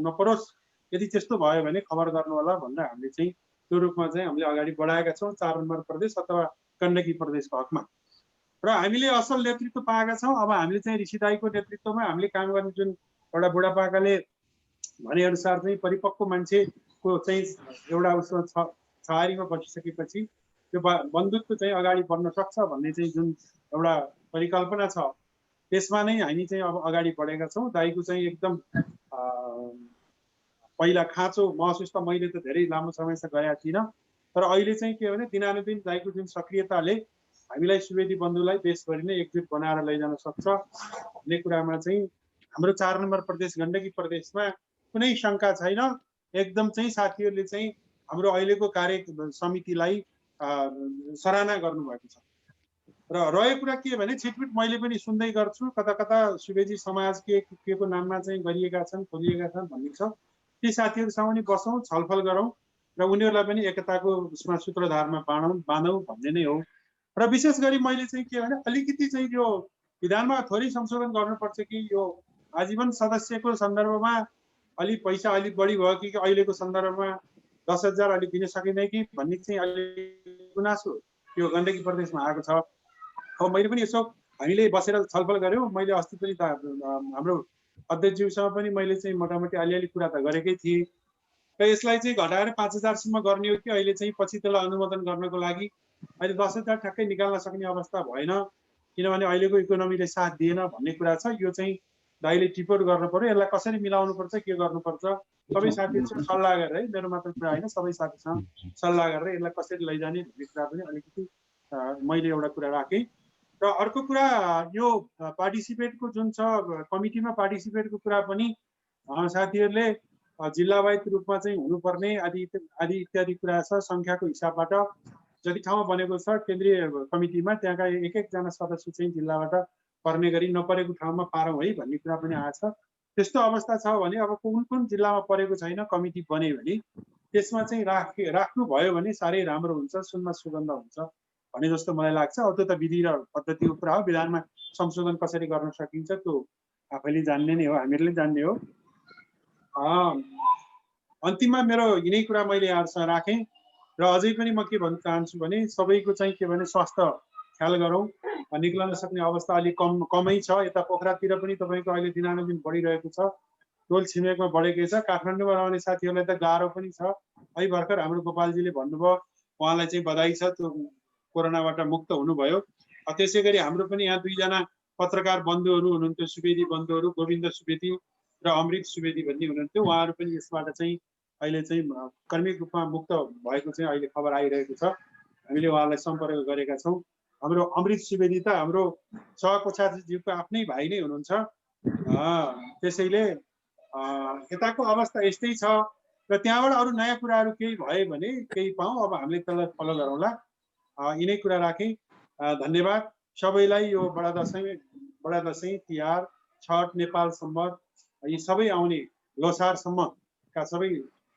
[SPEAKER 4] नपरोस्, यदि त्यस्तो भयो भने खबर गर्नु होला भनेर हामीले चाहिँ त्यो रूपमा चाहिँ हामीले अगाडि बढाएका छौँ 4 नम्बर प्रदेश अथवा गण्डकी प्रदेशको हकमा। र हामीले असल नेतृत्व पाएका छौँ। अब हामीले चाहिँ ऋषि दाइको नेतृत्वमा हामीले काम गर्ने जुन एउटा बुढापाकाले भनेअनुसार चाहिँ परिपक्व मान्छेको चाहिँ एउटा उसमा छहारीमा बसिसकेपछि त्यो बन्धुत्व चाहिँ अगाडि बढ्न सक्छ भन्ने चाहिँ जुन एउटा परिकल्पना छ त्यसमा नै हामी चाहिँ अब अगाडि बढेका छौँ। दाइको चाहिँ एकदम पहिला खाँचो महसुस त मैले त धेरै लामो समयसम्म गरेका थिइनँ, तर अहिले चाहिँ के भने दिनानुदिन दाइको जुन सक्रियताले हामीलाई सुवेदी बन्धुलाई देशभरि नै एकजुट बनाएर लैजान सक्छ भन्ने कुरामा चाहिँ हाम्रो 4 नम्बर प्रदेश गण्डकी प्रदेशमा कुनै शङ्का छैन। एकदम चाहिँ साथीहरूले चाहिँ हाम्रो अहिलेको कार्य समितिलाई सराहना गर्नुभएको छ। र रहेको कुरा के भने छिटफिट मैले पनि सुन्दै गर्छु कता कता सुवेदी समाज के को नाममा चाहिँ गरिएका छन् खोलिएका छन् भन्ने छ। ती साथीहरूसँग पनि बसौँ छलफल गरौँ र उनीहरूलाई पनि एकताको उसमा सूत्रधारमा बाँधौँ भन्ने नै हो। र विशेष गरी मैले चाहिँ के भने अलिकति चाहिँ यो विधानमा थोरै संशोधन गर्नुपर्छ कि यो आजीवन सदस्यको सन्दर्भमा अलिक पैसा अलिक बढी भयो कि अहिलेको सन्दर्भमा 10,000 अलिक दिन सकिँदैन कि भन्ने चाहिँ अलिक गुनासो यो गण्डकी प्रदेशमा आएको छ। अब मैले पनि यसो हामीले बसेर छलफल गऱ्यौँ। मैले अस्ति पनि हाम्रो अध्यक्षज्यूसँग पनि मैले चाहिँ मोटामोटी अलिअलि कुरा त गरेकै थिएँ र यसलाई चाहिँ घटाएर 5,000 सम्म गर्ने हो कि अहिले चाहिँ पछि त्यसलाई अनुमोदन गर्नको लागि अहिले 10,000 ठ्याक्कै निकाल्न सक्ने अवस्था भएन किनभने अहिलेको इकोनोमीले साथ दिएन भन्ने कुरा छ। यो चाहिँ दाइले टिपोट गर्नु पर्यो यसलाई कसरी मिलाउनु पर्छ के गर्नुपर्छ सबै साथीहरूसँग सल्लाह गरेर मेरो मात्र कुरा होइन सबै साथीसँग सल्लाह गरेर यसलाई कसरी लैजाने भन्ने कुरा पनि अलिकति मैले एउटा कुरा राखेँ। र अर्को कुरा यो पार्टिसिपेटको जुन छ कमिटीमा पार्टिसिपेटको कुरा पनि साथीहरूले जिल्लावाइज रूपमा चाहिँ हुनुपर्ने आदि इत्यादि कुरा छ। सङ्ख्याको हिसाबबाट जति ठाउँमा बनेको छ केन्द्रीय कमिटीमा त्यहाँका एक एकजना सदस्य चाहिँ जिल्लाबाट पर्ने गरी नपरेको ठाउँमा पारौँ है भन्ने कुरा पनि आएको छ। त्यस्तो अवस्था छ भने अब कुन कुन जिल्लामा परेको छैन कमिटी बन्यो भने त्यसमा चाहिँ राख्नुभयो भने साह्रै राम्रो हुन्छ सुनमा सुगन्ध हुन्छ भने जस्तो मलाई लाग्छ। अब त्यो त विधि र पद्धतिको कुरा हो। विधानमा संशोधन कसरी गर्न सकिन्छ त्यो आफैले जान्ने नै हो हामीहरूले जान्ने हो। अन्तिममा मेरो यिनै कुरा मैले यहाँहरूसँग राखेँ र अझै पनि म के भन्न चाहन्छु भने सबैको चाहिँ के भने स्वास्थ्य ख्याल गरौँ। निक्लन सक्ने अवस्था अलिक कमै छ। यता पोखरातिर पनि तपाईँको अहिले दिनानुदिन बढिरहेको छ। टोल छिमेकमा बढेकै छ। काठमाडौँमा रहने साथीहरूलाई त गाह्रो पनि छ। अहिले भर्खर हाम्रो गोपालजीले भन्नुभयो उहाँलाई चाहिँ बधाई छ त्यो कोरोनाबाट मुक्त हुनुभयो। त्यसै गरी हाम्रो पनि यहाँ 2 जना पत्रकार बन्धुहरू हुनुहुन्थ्यो सुवेदी बन्धुहरू गोविन्द सुवेदी र अमृत सुवेदी भन्ने हुनुहुन्थ्यो। उहाँहरू पनि यसबाट चाहिँ अहिले चाहिँ कर्मिक रूपमा मुक्त भएको चाहिँ अहिले खबर आइरहेको छ। हामीले उहाँलाई सम्पर्क गरेका छौँ। हाम्रो अमृत सुवेदी त हाम्रो सहकोषाजीको आफ्नै भाइ नै हुनुहुन्छ। त्यसैले यताको अवस्था यस्तै छ र त्यहाँबाट अरू नयाँ कुराहरू केही भयो भने केही पाऊँ अब हामीले त्यसलाई फलो गरौँला। यिनै कुरा राखेँ। धन्यवाद सबैलाई। यो बडा दसैँ तिहार छठ नेपाल सम्बत यी सबै आउने लोसारसम्मका सबै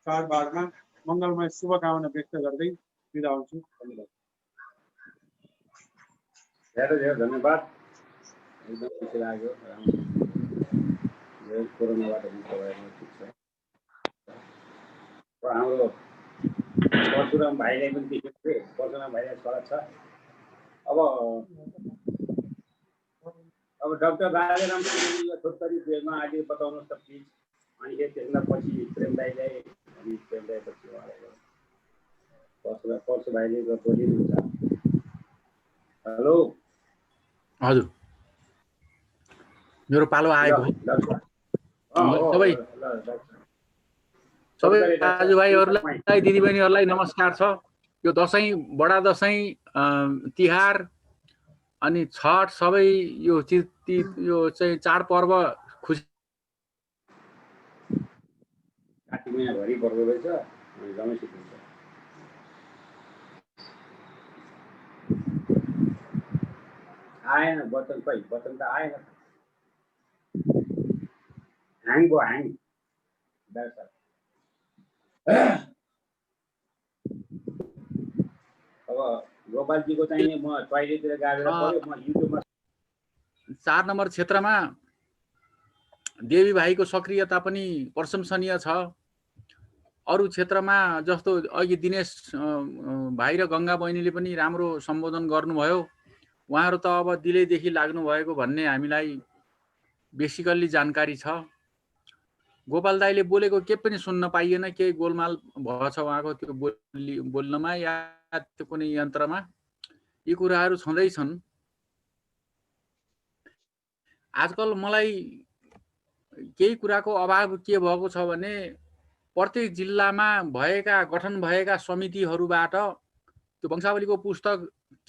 [SPEAKER 4] चाडबाडमा मङ्गलमय शुभकामना व्यक्त गर्दै बिदा हुन्छु। धन्यवाद।
[SPEAKER 1] धेरै धन्यवाद। एकदम खुसी लाग्यो। कोरोनाबाट मुक्त भएको ठिक छ। हाम्रो परशुराम भाइलाई पनि देखेको थिएँ। परशुराम भाइलाई स्वागत छ। अब डाक्टर राजेराम छोटकरी पेजमा अहिले बताउनुहोस् त प्लिज। अनि त्यसमा पछि प्रेम दाइलाई अनि प्रेम दाइ पछि परशु भाइले बोलिनुहुन्छ। हेलो
[SPEAKER 14] हजुर मेरो पालो आएको सबै दाजुभाइहरूलाई दिदीबहिनीहरूलाई नमस्कार छ। यो दसैँ बडा दसैँ तिहार अनि छठ सबै यो चाहिँ चाडपर्व खुसी
[SPEAKER 1] काटी महिनाभरि पर्दो रहेछ एकदमै सिक्नु छ। आएन बटन त आएन। ह्याङ भयो ह्याङ। अब गोपालजीको चाहिँ म टोइलेटतिर गाडेर पऱ्यो। म युट्युबमा
[SPEAKER 14] 4 नम्बर क्षेत्रमा देवी भाइको सक्रियता पनि प्रशंसनीय छ। अरू क्षेत्रमा जस्तो अघि दिनेश भाइ र गङ्गा बहिनीले पनि राम्रो सम्बोधन गर्नुभयो। उहाँहरू त अब दिलैदेखि लाग्नु भएको भन्ने हामीलाई बेसिकल्ली जानकारी छ। गोपाल दाइले बोलेको के पनि सुन्न पाइएन। केही गोलमाल भएछ उहाँको त्यो बोल्नमा या त्यो कुनै यन्त्रमा। यी कुराहरू छँदैछन्। आजकल मलाई केही कुराको अभाव के भएको छ भने प्रत्येक जिल्लामा गठन भएका समितिहरूबाट त्यो वंशावलीको पुस्तक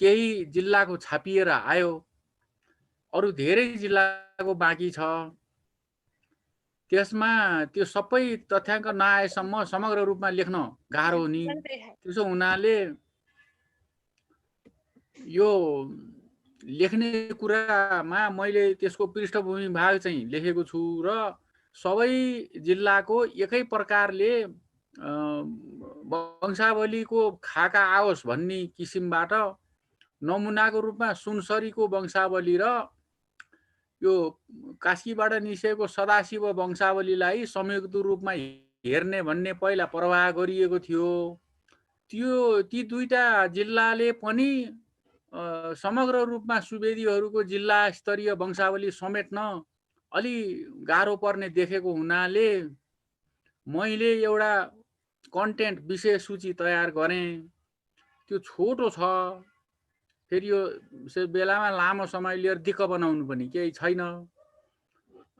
[SPEAKER 14] केही जिल्लाको छापिएर आयो, अरू धेरै जिल्लाको बाँकी छ। त्यसमा त्यो सबै तथ्याङ्क नआएसम्म समग्र रूपमा लेख्न गाह्रो हो नि। त्यसो हुनाले यो लेख्ने कुरामा मैले त्यसको पृष्ठभूमि भाग चाहिँ लेखेको छु र सबै जिल्लाको एकै प्रकारले वंशावलीको खाका आओस् भन्ने किसिमबाट नमुनाको रूपमा सुनसरीको वंशावली र यो कास्कीबाट निस्केको सदाशिव वंशावलीलाई संयुक्त रूपमा हेर्ने भन्ने पहिला प्रवाह गरिएको थियो। ती दुईटा जिल्लाले पनि समग्र रूपमा सुवेदीहरूको जिल्ला स्तरीय वंशावली समेट्न अलि गाह्रो पर्ने देखेको हुनाले मैले एउटा कन्टेन्ट विषय सूची तयार गरेँ। त्यो छोटो छ, फेरि यो बेलामा लामो समय लिएर दिक्क बनाउनु पनि केही छैन।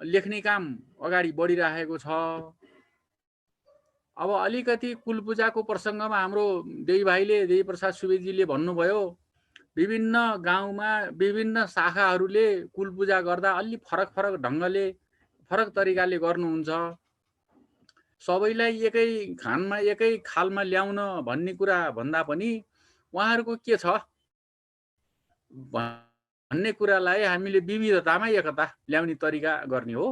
[SPEAKER 14] लेख्ने काम अगाडि बढिरहेको छ। अब अलिकति कुलपूजाको प्रसङ्गमा हाम्रो देवी भाइले, देवी प्रसाद सुवेदीजीले भन्नुभयो विभिन्न गाउँमा विभिन्न शाखाहरूले कुलपूजा गर्दा अलि फरक फरक ढङ्गले फरक तरिकाले गर्नुहुन्छ। सबैलाई एकै खानमा एकै खालमा ल्याउन भन्ने कुरा भन्दा पनि उहाँहरूको के छ भन्ने कुरालाई हामीले विविधतामा एकता ल्याउने तरिका गर्ने हो।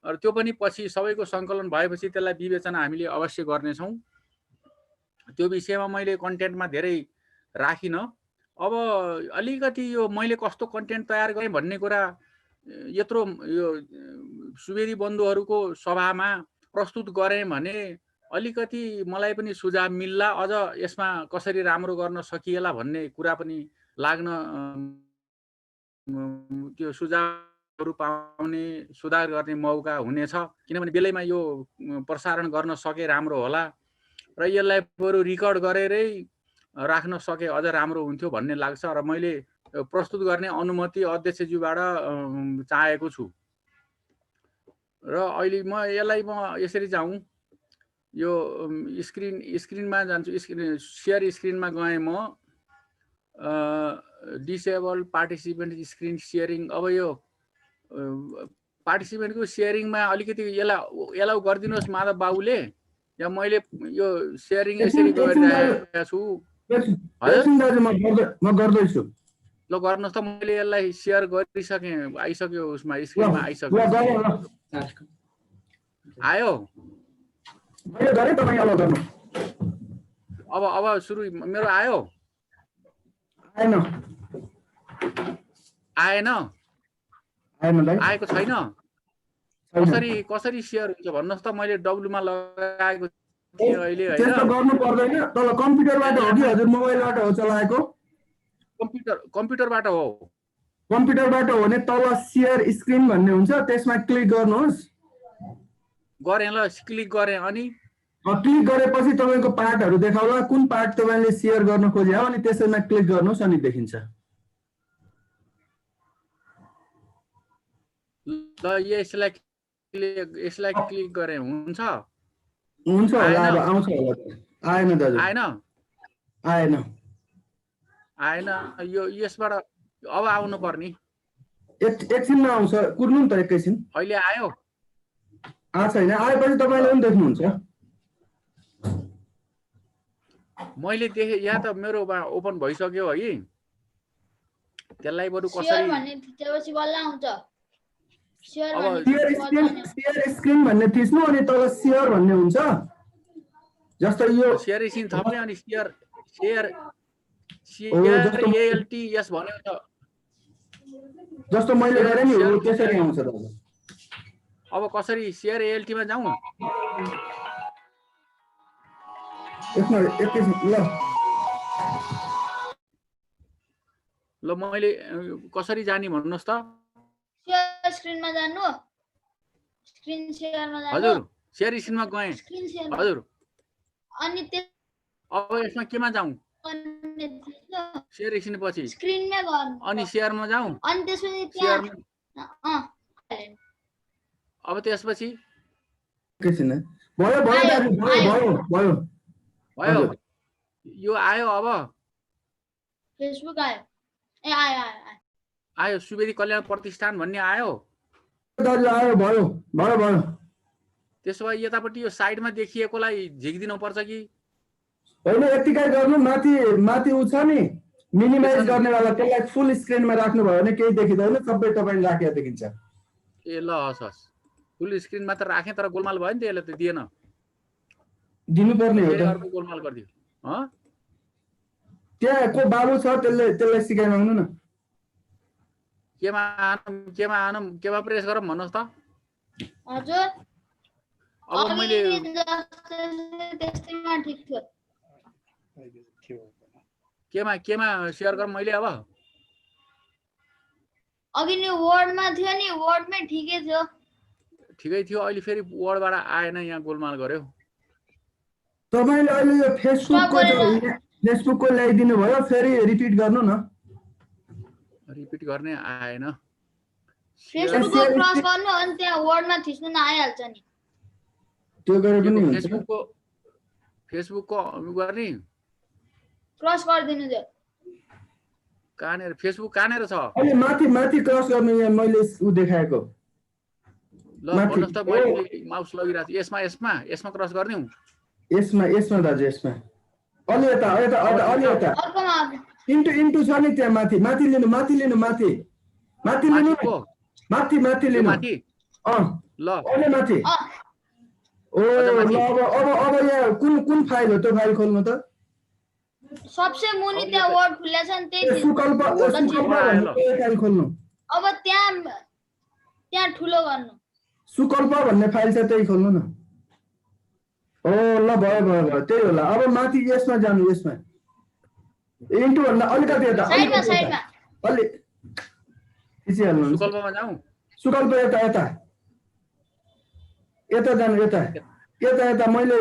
[SPEAKER 14] र त्यो पनि पछि सबैको सङ्कलन भएपछि त्यसलाई विवेचना हामीले अवश्य गर्नेछौँ। त्यो विषयमा मैले कन्टेन्टमा धेरै राखिनँ। अब अलिकति यो मैले कस्तो कन्टेन्ट तयार गरेँ भन्ने कुरा यत्रो यो सुवेदी बन्धुहरूको सभामा प्रस्तुत गरेँ भने अलिकति मलाई पनि सुझाव मिल्ला, अझ यसमा कसरी राम्रो गर्न सकिएला भन्ने कुरा पनि लाग्न त्यो सुझावहरू पाउने सुधार गर्ने मौका हुनेछ। किनभने बेलैमा यो प्रसारण गर्न सके राम्रो होला र यसलाई बरु रिकर्ड गरेरै राख्न सके अझ राम्रो हुन्थ्यो भन्ने लाग्छ र मैले प्रस्तुत गर्ने अनुमति अध्यक्षज्यूबाट चाहेको छु। र अहिले यसलाई यसरी जाउँ, यो स्क्रिनमा जान्छु। सेयर स्क्रिनमा गएँ म, डिसेबल पार्टिसिपेन्ट स्क्रिन सेयरिङ। अब यो पार्टिसिपेन्टको सेयरिङमा अलिकति यसलाई एलाउ गरिदिनुहोस् माधव बाबुले। या मैले यो सेयरिङ यसरी गरिरहेको छु।
[SPEAKER 13] म गर्दैछु।
[SPEAKER 14] ल गर्नुहोस् त, मैले यसलाई सेयर गरिसकेँ, आइसक्यो उसमा स्क्रिनमा आइसक्यो। आयो? अब सुरु मेरो आयो? आएन? आएको छैन? कसरी सेयर हुन्छ भन्नुहोस् त। मैले डब्लुमा लगाएको थिएँ अहिले हैन।
[SPEAKER 13] त्यस्तो गर्नु पर्दैन। तल कम्प्युटरबाट हो कि हजुर मोबाइलबाट हो चलाएको?
[SPEAKER 14] कम्प्युटरबाट हो।
[SPEAKER 13] कम्प्युटरबाट हो भने तल सेयर स्क्रिन भन्ने हुन्छ, त्यसमा क्लिक गर्नुहोस्।
[SPEAKER 14] गरेँ ल, क्लिक गरेँ। अनि
[SPEAKER 13] क्लिक गरेपछि तपाईँको पार्टहरू देखाउला, कुन पार्ट तपाईँले सेयर गर्न खोजे हो, अनि त्यसैमा क्लिक गर्नुहोस् अनि देखिन्छ।
[SPEAKER 14] ल यसलाई क्लिक गरेँ, हुन्छ?
[SPEAKER 13] हुन्छ होला, अब आउँछ होला। आएन दाजु?
[SPEAKER 14] आएन। यो यसबाट अब आउनु पर्ने।
[SPEAKER 13] एकछिनमा आउँछ, कुर्नु नि त एकैछिन।
[SPEAKER 14] अहिले आयो?
[SPEAKER 13] छैन, आएपछि तपाईँले पनि देख्नुहुन्छ।
[SPEAKER 14] मैले देखेँ यहाँ त मेरो ओपन भइसक्यो है। त्यसलाई बरु कसरी
[SPEAKER 13] सेयर स्क्रिन भन्ने थिच्नु, अनि तल सेयर भन्ने हुन्छ। जस्तो यो
[SPEAKER 14] सेयर स्क्रिन थप्ने अनि सेयर एएलटीएस भनेको छ।
[SPEAKER 13] जस्तो मैले गरेँ नि हो त्यसरी आउँछ दाजु।
[SPEAKER 14] अब कसरी सेयर एएलटीमा जाउँ? ल मैले कसरी जाने भन्नुहोस् त।
[SPEAKER 15] सेयर स्क्रिनमा जानु, स्क्रिन सेयरमा जानु।
[SPEAKER 14] हजुर, सेयर स्क्रिनमा गएँ। हजुर,
[SPEAKER 15] अनि
[SPEAKER 14] अब यसमा केमा जाउँ? सेयर स्क्रिन पछि
[SPEAKER 15] स्क्रिनमा गर्नु,
[SPEAKER 14] अनि सेयरमा जाउँ।
[SPEAKER 15] अनि त्यसपछि
[SPEAKER 14] अब त्यसपछि भयो। यो आयो? अब
[SPEAKER 15] फेसबुक आयो।
[SPEAKER 14] आयो सुवेदी कल्याण प्रतिष्ठान भन्ने आयो?
[SPEAKER 13] भयो।
[SPEAKER 14] त्यसो भए यतापट्टि यो साइडमा देखिएकोलाई झिकिदिनु पर्छ कि
[SPEAKER 13] होइन? यतिकै गर्नु, माथि उ छ नि मिनिमाइज गर्ने बेला त्यसलाई फुल स्क्रिनमा राख्नुभयो भने केही देखिँदैन, सबै तपाईँले राखेको देखिन्छ।
[SPEAKER 14] ए ल हस् हस्, फुल स्क्रिनमा त राखेँ तर गोलमाल भयो नि, त्यसले त दिएन,
[SPEAKER 13] दिनुपर्ने हो
[SPEAKER 14] फेरि
[SPEAKER 13] त।
[SPEAKER 14] अर्को गोलमाल गरिदियो।
[SPEAKER 13] त्यहाँ को बाबु छ त्यसलाई सिकाइमाग्नु न।
[SPEAKER 14] केमा आनम केमा प्रेस गरौँ भन्नुहोस् त।
[SPEAKER 15] हजुर
[SPEAKER 14] अब मैले
[SPEAKER 15] त्यस्तैमा ठिक थियो।
[SPEAKER 14] केमा सेयर गरौँ मैले अब?
[SPEAKER 15] अघि नि वर्डमा थियो नि, वर्डमै ठिकै थियो।
[SPEAKER 14] ठिकै थियो, अहिले फेरि वर्डबाट आएन, यहाँ गोलमाल गर्यो।
[SPEAKER 13] तपाईँले अहिले यो फेसबुकको ल्याइदिनु भयो, फेरि रिपिट गर्नु न।
[SPEAKER 14] रिपिट गर्ने आएन।
[SPEAKER 15] फेसबुकको क्रस गर्नु अनि त्यहाँ वर्डमा थिच्नु न आइहाल्छ नि।
[SPEAKER 13] त्यो गरे पनि हुन्छ।
[SPEAKER 14] फेसबुकको गर्ने
[SPEAKER 15] क्रस गरिदिनु थियो।
[SPEAKER 14] कहाँनिर फेसबुक कहाँनिर छ?
[SPEAKER 13] अहिले माथि क्रस गर्नु, यहाँ मैले उ देखाएको।
[SPEAKER 14] ल भन्नुहोस् त, मैले माउस लगिरहेको छु। यसमा क्रस गर्ने हौ।
[SPEAKER 13] यसमा दाजु, यसमा अलि यता इन्टु छ नि त्यहाँ माथि लिनु माथि लिनु।
[SPEAKER 14] ल
[SPEAKER 13] अहिले माथि। ओ ल अब यहाँ कुन फाइल हो त्यो फाइल खोल्नु त।
[SPEAKER 15] सबसे मुनि त्यहाँ वर्ड खुल्ला छ नि, त्यही
[SPEAKER 13] सुकल्प फाइल खोल्नु।
[SPEAKER 15] अब त्यहाँ ठुलो गर्नु।
[SPEAKER 13] सुकल्प भन्ने फाइल छ, त्यही खोल्नु न। ओ ल भयो त्यही होला। अब माथि यसमा जानु, यसमा इन्टु भन्दा अलिकति यता
[SPEAKER 15] साइडमा
[SPEAKER 13] अलि खिचिहाल्नु।
[SPEAKER 14] सुकल्पमा जाऊ।
[SPEAKER 13] सुकल्प यता जानु, यता मैले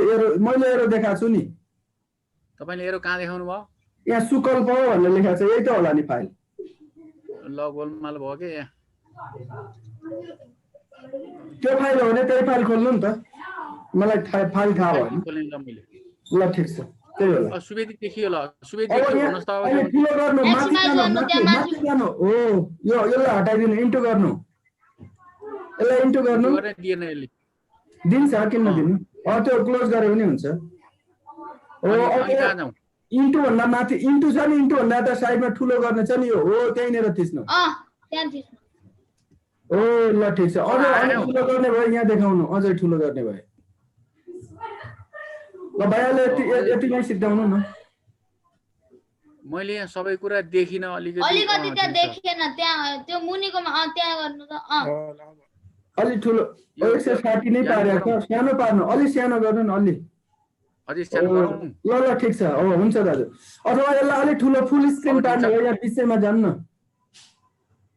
[SPEAKER 13] एरो देखाएको छु नि।
[SPEAKER 14] तपाईले एरो कहाँ देखाउनु भयो?
[SPEAKER 13] यहाँ सुकल्प भनेर लेखाएको छ, यही त होला नि फाइल।
[SPEAKER 14] ल गोलमाल भयो के यहाँ।
[SPEAKER 13] त्यो फाइल हो भने त्यही फाइल खोल्नु नि त, मलाई फाइल थाहा भयो। ल ठिक छ, त्यही होला।
[SPEAKER 14] सुवेदी देखियो। ल सुवेदी भन्नुहोस् त।
[SPEAKER 13] अब ठुलो गर्नु, माथि जानु। हो यसलाई हटाइदिनु, इन्टु गर्नु। यसलाई इन्टु गर्नु।
[SPEAKER 14] दिएन यसले।
[SPEAKER 13] दिन्छ, किन नदिनु? त्यो क्लोज गरे पनि हुन्छ। इन्टु भन्दा माथि इन्टु छ नि, इन्टु भन्दा यता साइडमा ठुलो गर्ने छ नि, हो त्यहीँनिर थिच्नु। ओ ल ठिक छ। अझै ठुलो गर्ने भयो, यहाँ देखाउनु, अझै ठुलो गर्ने भयो। ल भइहाल्यो, यतिमै सिद्धाउनु न।
[SPEAKER 14] मैले यहाँ सबै कुरा देखिनँ, अलिकति
[SPEAKER 15] त्यहाँ देखिएन। त्यहाँ त्यो मुनिकोमा त्यहाँ गर्नु त।
[SPEAKER 13] अलि ठुलो 160 नै पारेको छ, सानो पार्नु, अलि सानो गर्नु न। अलि
[SPEAKER 14] अझै सानो गरौँ।
[SPEAKER 13] ल ठिक छ, हुन्छ दाजु। अथवा यसलाई अलि ठुलो फुल स्क्रिन पार्नु हो, यहाँ पिछैमा जानु न।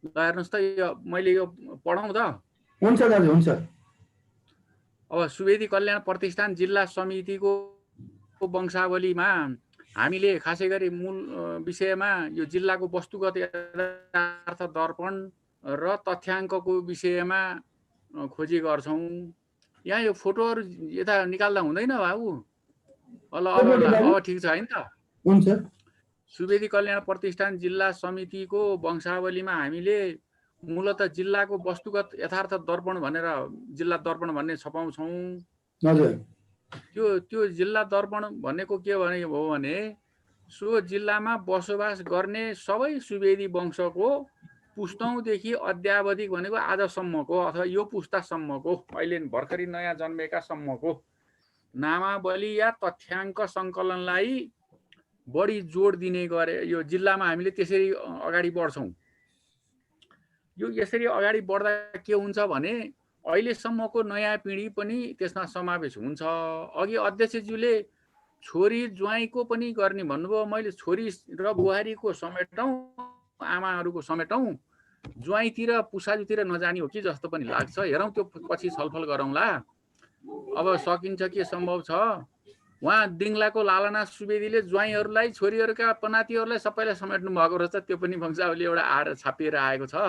[SPEAKER 14] ल हेर्नुहोस् त, यो मैले यो पढाउँ त?
[SPEAKER 13] हुन्छ दाजु, हुन्छ।
[SPEAKER 14] अब सुवेदी कल्याण प्रतिष्ठान जिल्ला समितिको वंशावलीमा हामीले खासै गरी मूल विषयमा यो जिल्लाको वस्तुगत यथार्थ दर्पण र तथ्याङ्कको विषयमा खोजी गर्छौँ। यहाँ यो फोटोहरू यता निकाल्दा हुँदैन बाबु? अब ठिक छ हैन त?
[SPEAKER 13] हुन्छ।
[SPEAKER 14] सुवेदी कल्याण प्रतिष्ठान जिल्ला समितिको वंशावलीमा हामीले मूलतः जिल्लाको वस्तुगत यथार्थ दर्पण भनेर जिल्ला दर्पण भन्ने छपाउँछौँ।
[SPEAKER 13] हजुर।
[SPEAKER 14] त्यो जिल्ला दर्पण भनेको के हो भने सो जिल्लामा बसोबास गर्ने सबै सुवेदी वंशको पुस्तौँदेखि अद्यावधिक भनेको आजसम्मको अथवा यो पुस्तासम्मको, अहिले भर्खरै नयाँ जन्मेका सम्मको नामावली या तथ्याङ्क सङ्कलनलाई बढी जोड दिने गरे यो जिल्लामा हामीले त्यसरी अगाडि बढ्छौँ। यो यसरी अगाडि बढ्दा के हुन्छ भने अहिलेसम्मको नयाँ पिँढी पनि त्यसमा समावेश हुन्छ। अघि अध्यक्षज्यूले छोरी ज्वाइँको पनि गर्ने भन्नुभयो, मैले छोरी र बुहारीको समेटौँ, आमाहरूको समेटौँ, ज्वाइँतिर पुसाजुतिर नजाने हो कि जस्तो पनि लाग्छ। हेरौँ, त्यो पछि छलफल गरौँला। अब सकिन्छ के सम्भव छ। उहाँ दिङलाको लालना सुवेदीले ज्वाइँहरूलाई, छोरीहरूका पनातीहरूलाई सबैलाई समेट्नु भएको रहेछ। त्यो पनि वंशावली एउटा आएर छापिएर आएको छ।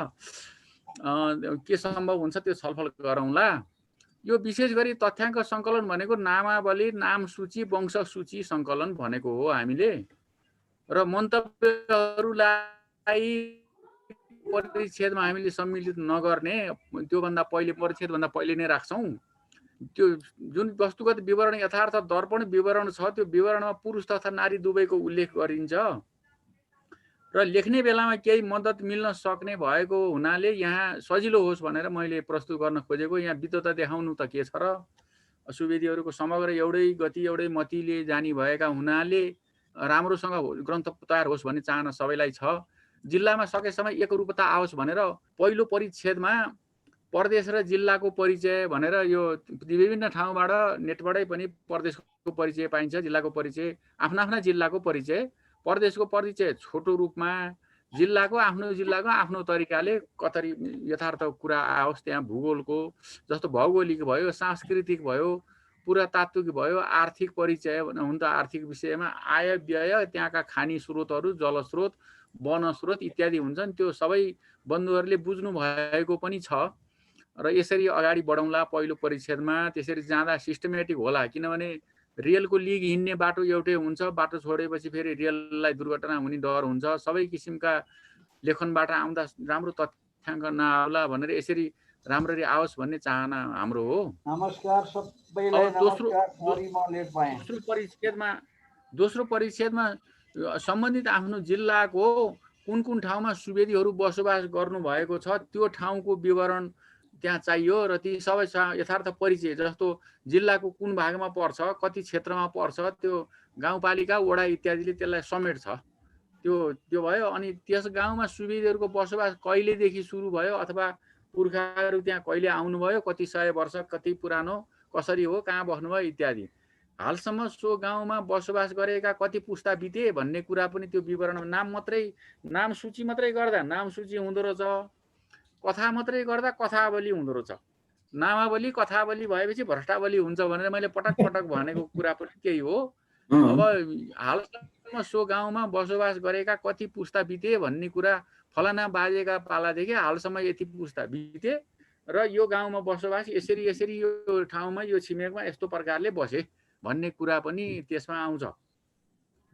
[SPEAKER 14] के सम्भव हुन्छ त्यो छलफल गरौँला। यो विशेष गरी तथ्याङ्क सङ्कलन भनेको नामावली, नाम सूची, वंश सूची सङ्कलन भनेको हो हामीले। र मन्तव्यहरूलाई परिच्छेदमा हामीले सम्मिलित नगर्ने, त्योभन्दा पहिले परिच्छेदभन्दा पहिले नै राख्छौँ। त्यो जुन वस्तुगत विवरण यथार्थ दर्पण विवरण छ, त्यो विवरणमा पुरुष तथा नारी दुवैको उल्लेख गरिन्छ। र लेख्ने बेलामा केही मद्दत मिल्न सक्ने भएको हुनाले यहाँ सजिलो होस् भनेर मैले प्रस्तुत गर्न खोजेको। यहाँ विद्वता देखाउनु त के छ र, सुवेदीहरूको समग्र एउटै गति एउटै मतिले जानी भएका हुनाले राम्रोसँग ग्रन्थ तयार होस् भन्ने चाहना सबैलाई छ। जिल्लामा सकेसम्म एकरूपता आओस् भनेर पहिलो परिच्छेदमा प्रदेश र जिल्लाको परिचय भनेर यो विभिन्न ठाउँबाट नेटबाटै पनि प्रदेशको परिचय पाइन्छ, जिल्लाको परिचय, आफ्ना जिल्लाको परिचय, प्रदेशको परिचय छोटो रूपमा, जिल्लाको आफ्नो तरिकाले कसरी यथार्थ कुरा आओस्। त्यहाँ भूगोलको जस्तो भौगोलिक भयो, सांस्कृतिक भयो, पुरातात्विक भयो, आर्थिक परिचय हुन त आर्थिक विषयमा आय व्यय, त्यहाँका खानी स्रोतहरू, जलस्रोत, वनस्रोत इत्यादि हुन्छन्। त्यो सबै बन्धुहरूले बुझ्नु भएको पनि छ र यसरी अगाडि बढाउँला पहिलो परिच्छेदमा। त्यसरी जाँदा सिस्टमेटिक होला, किनभने रेलको लिग हिँड्ने बाटो एउटै हुन्छ, बाटो छोडेपछि फेरि रेललाई दुर्घटना हुने डर हुन्छ। सबै किसिमका लेखनबाट आउँदा राम्रो तथ्याङ्क नआउला भनेर यसरी राम्ररी आओस् भन्ने चाहना हाम्रो हो।
[SPEAKER 16] नमस्कार सबैलाई।
[SPEAKER 14] दोस्रो परिच्छेदमा सम्बन्धित आफ्नो जिल्लाको कुन ठाउँमा सुवेदीहरू बसोबास गर्नुभएको छ त्यो ठाउँको विवरण त्यहाँ चाहियो र ती सबै यथार्थ परिचय, जस्तो जिल्लाको कुन भागमा पर्छ, कति क्षेत्रमा पर्छ, त्यो गाउँपालिका वडा इत्यादिले त्यसलाई समेट्छ। त्यो भयो। अनि त्यस गाउँमा सुवेदीहरूको बसोबास कहिलेदेखि सुरु भयो अथवा पुर्खाहरू त्यहाँ कहिले आउनुभयो, कति सय वर्ष, कति पुरानो, कसरी हो, कहाँ बस्नुभयो इत्यादि। हालसम्म सो गाउँमा बसोबास गरेका कति पुस्ता बिते भन्ने कुरा पनि त्यो विवरण, नाम सूची मात्रै गर्दा नाम सूची हुँदो रहेछ, कथा मात्रै गर्दा कथावली हुँदो रहेछ। नामावली कथावली भएपछि भ्रष्टावली हुन्छ भनेर मैले पटक भनेको कुरा पनि त्यही हो। अब हालसम्म सो गाउँमा बसोबास गरेका कति पुस्ता बिते भन्ने कुरा फलाना बाजेका पालादेखि हालसम्म यति पुस्ता बिते र यो गाउँमा बसोबास यसरी यो ठाउँमा यो छिमेकमा यस्तो प्रकारले बसे भन्ने कुरा पनि त्यसमा आउँछ।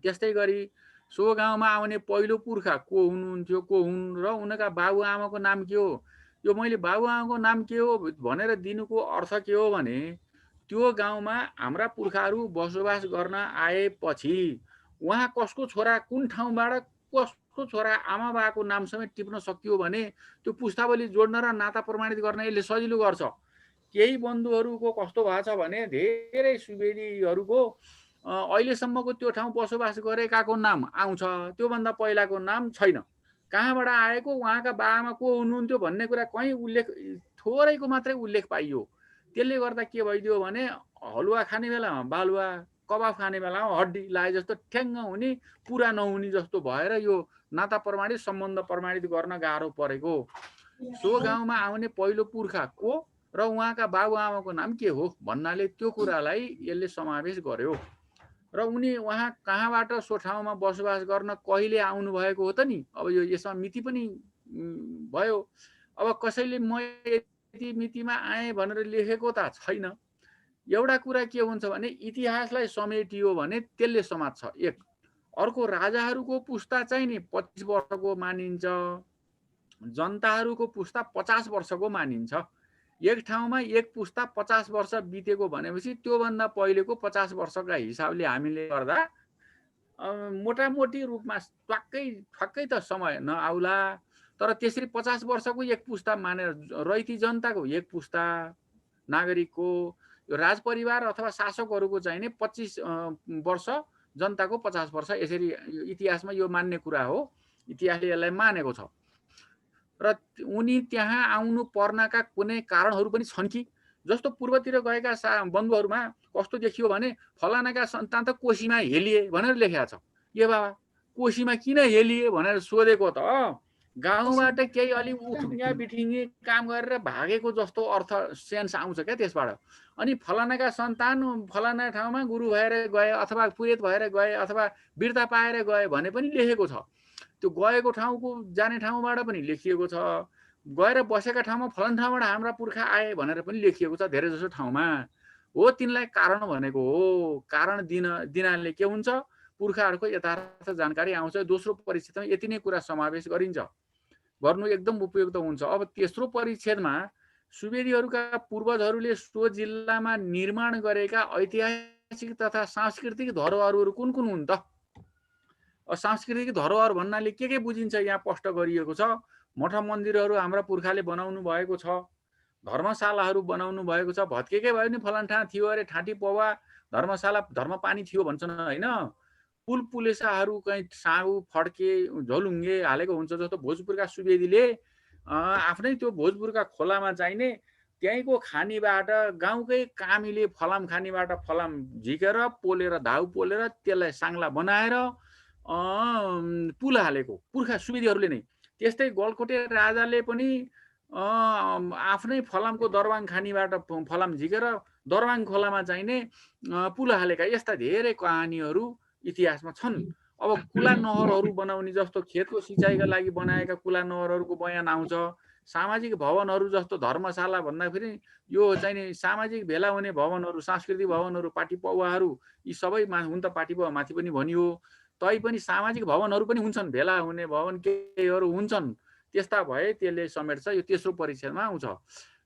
[SPEAKER 14] त्यस्तै गरी सो गाउँमा आउने पहिलो पुर्खा को हुनुहुन्थ्यो, को हुन् र उनका बाबुआमाको नाम के हो। यो मैले बाबुआमाको नाम के हो भनेर दिनुको अर्थ के हो भने त्यो गाउँमा हाम्रा पुर्खाहरू बसोबास गर्न आएपछि उहाँ कसको छोरा, कुन ठाउँबाट कसको छोरा, आमा बाबाको नाम समेत टिप्न सकियो भने त्यो पुस्तावली जोड्न र नाता प्रमाणित गर्न यसले सजिलो गर्छ। केही बन्धुहरूको कस्तो भएको छ भने धेरै सुवेदीहरूको अहिलेसम्मको त्यो ठाउँ बसोबास गरेकाको नाम आउँछ, त्योभन्दा पहिलाको नाम छैन। कहाँबाट आएको, उहाँका बाबामा को हुनुहुन्थ्यो भन्ने कुरा कहीँ उल्लेख, थोरैको मात्रै उल्लेख पाइयो। त्यसले गर्दा के भइदियो भने हलुवा खाने बेलामा बालुवा, कबाब खाने बेलामा हड्डी लाए जस्तो ठ्याङ्ग हुने, पुरा नहुने जस्तो भएर यो नाता प्रमाणित, सम्बन्ध प्रमाणित गर्न गाह्रो परेको। सो गाउँमा आउने पहिलो पुर्खा को र उहाँका बाबुआमाको नाम के हो भन्नाले त्यो कुरालाई यसले समावेश गर्यो। र उहाँ कहाँबाट सो ठाउँमा बसोबास गर्न कहिले आउनु भएको हो त नि। अब यो यसमा मिति पनि भयो। अब कसैले म यति मितिमा आएँ भनेर लेखेको त छैन। एउटा कुरा के हुन्छ भने इतिहासलाई समेटियो भने त्यसले समात्छ। एक अर्को, राजाहरूको पुस्ता चाहिँ नि 25 वर्षको मानिन्छ, जनताहरूको पुस्ता 50 वर्षको मानिन्छ। एक ठाउँमा एक पुस्ता 50 वर्ष बितेको भनेपछि त्योभन्दा पहिलेको 50 वर्षका हिसाबले हामीले गर्दा मोटामोटी रूपमा ठ्वाक्कै त समय नआउला। तर त्यसरी 50 वर्षको एक पुस्ता मानेर रैती जनताको एक पुस्ता, नागरिकको, यो राजपरिवार अथवा शासकहरूको चाहिँ नि 25 वर्ष, जनताको 50 वर्ष, यसरी इतिहासमा यो मान्ने कुरा हो। इतिहासले यसलाई मानेको छ। र उनी त्यहाँ आउनु पर्नका कुनै कारणहरू पनि छन् कि, जस्तो पूर्वतिर गएका बन्धुहरूमा कस्तो देखियो भने फलानाका सन्तान त कोशीमा हेलिए भनेर लेखेको छ। ए बाबा, कोशीमा किन हेलिए भनेर सोधेको त गाउँबाट केही अलि उठुङ्गा बिठिङ्गे काम गरेर भागेको जस्तो अर्थ सेन्स आउँछ क्या त्यसबाट। अनि फलानाका सन्तान फलाना ठाउँमा गुरु भएर गए अथवा पुरोहित भएर गए अथवा वीरता पाएर गए भने पनि लेखेको छ। त्यो गएको ठाउँको जाने ठाउँबाट पनि लेखिएको छ। गएर बसेका ठाउँमा फलाना ठाउँबाट हाम्रा पुर्खा आए भनेर पनि लेखिएको छ धेरै जसो ठाउँमा। हो, तिनलाई कारण भनेको हो। कारण दिनाले के हुन्छ, पुर्खाहरूको यथार्थ जानकारी आउँछ। दोस्रो परिच्छेदमा यति नै कुरा समावेश गरिन्छ, गर्नु एकदम उपयुक्त हुन्छ। अब तेस्रो परिच्छेदमा सुवेदीहरूका पूर्वजहरूले सो जिल्लामा निर्माण गरेका ऐतिहासिक तथा सांस्कृतिक धरोहरहरू कुन कुन हुन् त सांस्कृतिक धरोहर भन्नाले के बुझिन्छ यहाँ स्पष्ट गरिएको छ। मठ मन्दिरहरू हाम्रा पुर्खाले बनाउनु भएको छ, धर्मशालाहरू बनाउनु भएको छ। भत्केकै भयो नि फलान ठाउँ थियो अरे, ठाँटी पौवा धर्मशाला धर्मपानी थियो भन्छन् होइन। पुल पुलेसाहरू कहीँ साहु फड्के झोलुङ्गे हालेको हुन्छ। जस्तो भोजपुरका सुवेदीले आफ्नै त्यो भोजपुरका खोलामा चाहिने त्यहीँको खानीबाट गाउँकै कामीले फलाम खानीबाट फलाम झिकेर पोलेर धाउ पोलेर त्यसलाई साङ्ला बनाएर पुल हालेको पुर्खा सुवेदीहरूले नै। त्यस्तै गलकोटे राजाले पनि आफ्नै फलामको दरबाङ खानीबाट फलाम झिकेर दरबाङ खोलामा चाहिने पुल हालेका यस्ता धेरै कहानीहरू इतिहासमा छन्। अब कुला नहरहरू बनाउने जस्तो खेतको सिँचाइका लागि बनाएका कुला नहरहरूको बयान आउँछ। सामाजिक भवनहरू जस्तो धर्मशाला भन्दाखेरि यो चाहिने सामाजिक भेला हुने भवनहरू, सांस्कृतिक भवनहरू, पार्टी पौवाहरू यी सबै हुन त पार्टी पौवा माथि पनि भनियो, तैपनि सामाजिक भवनहरू पनि हुन्छन्, भेला हुने भवन केहीहरू हुन्छन्। त्यस्ता भए त्यसले समेट्छ। यो तेस्रो परिच्छेदमा आउँछ।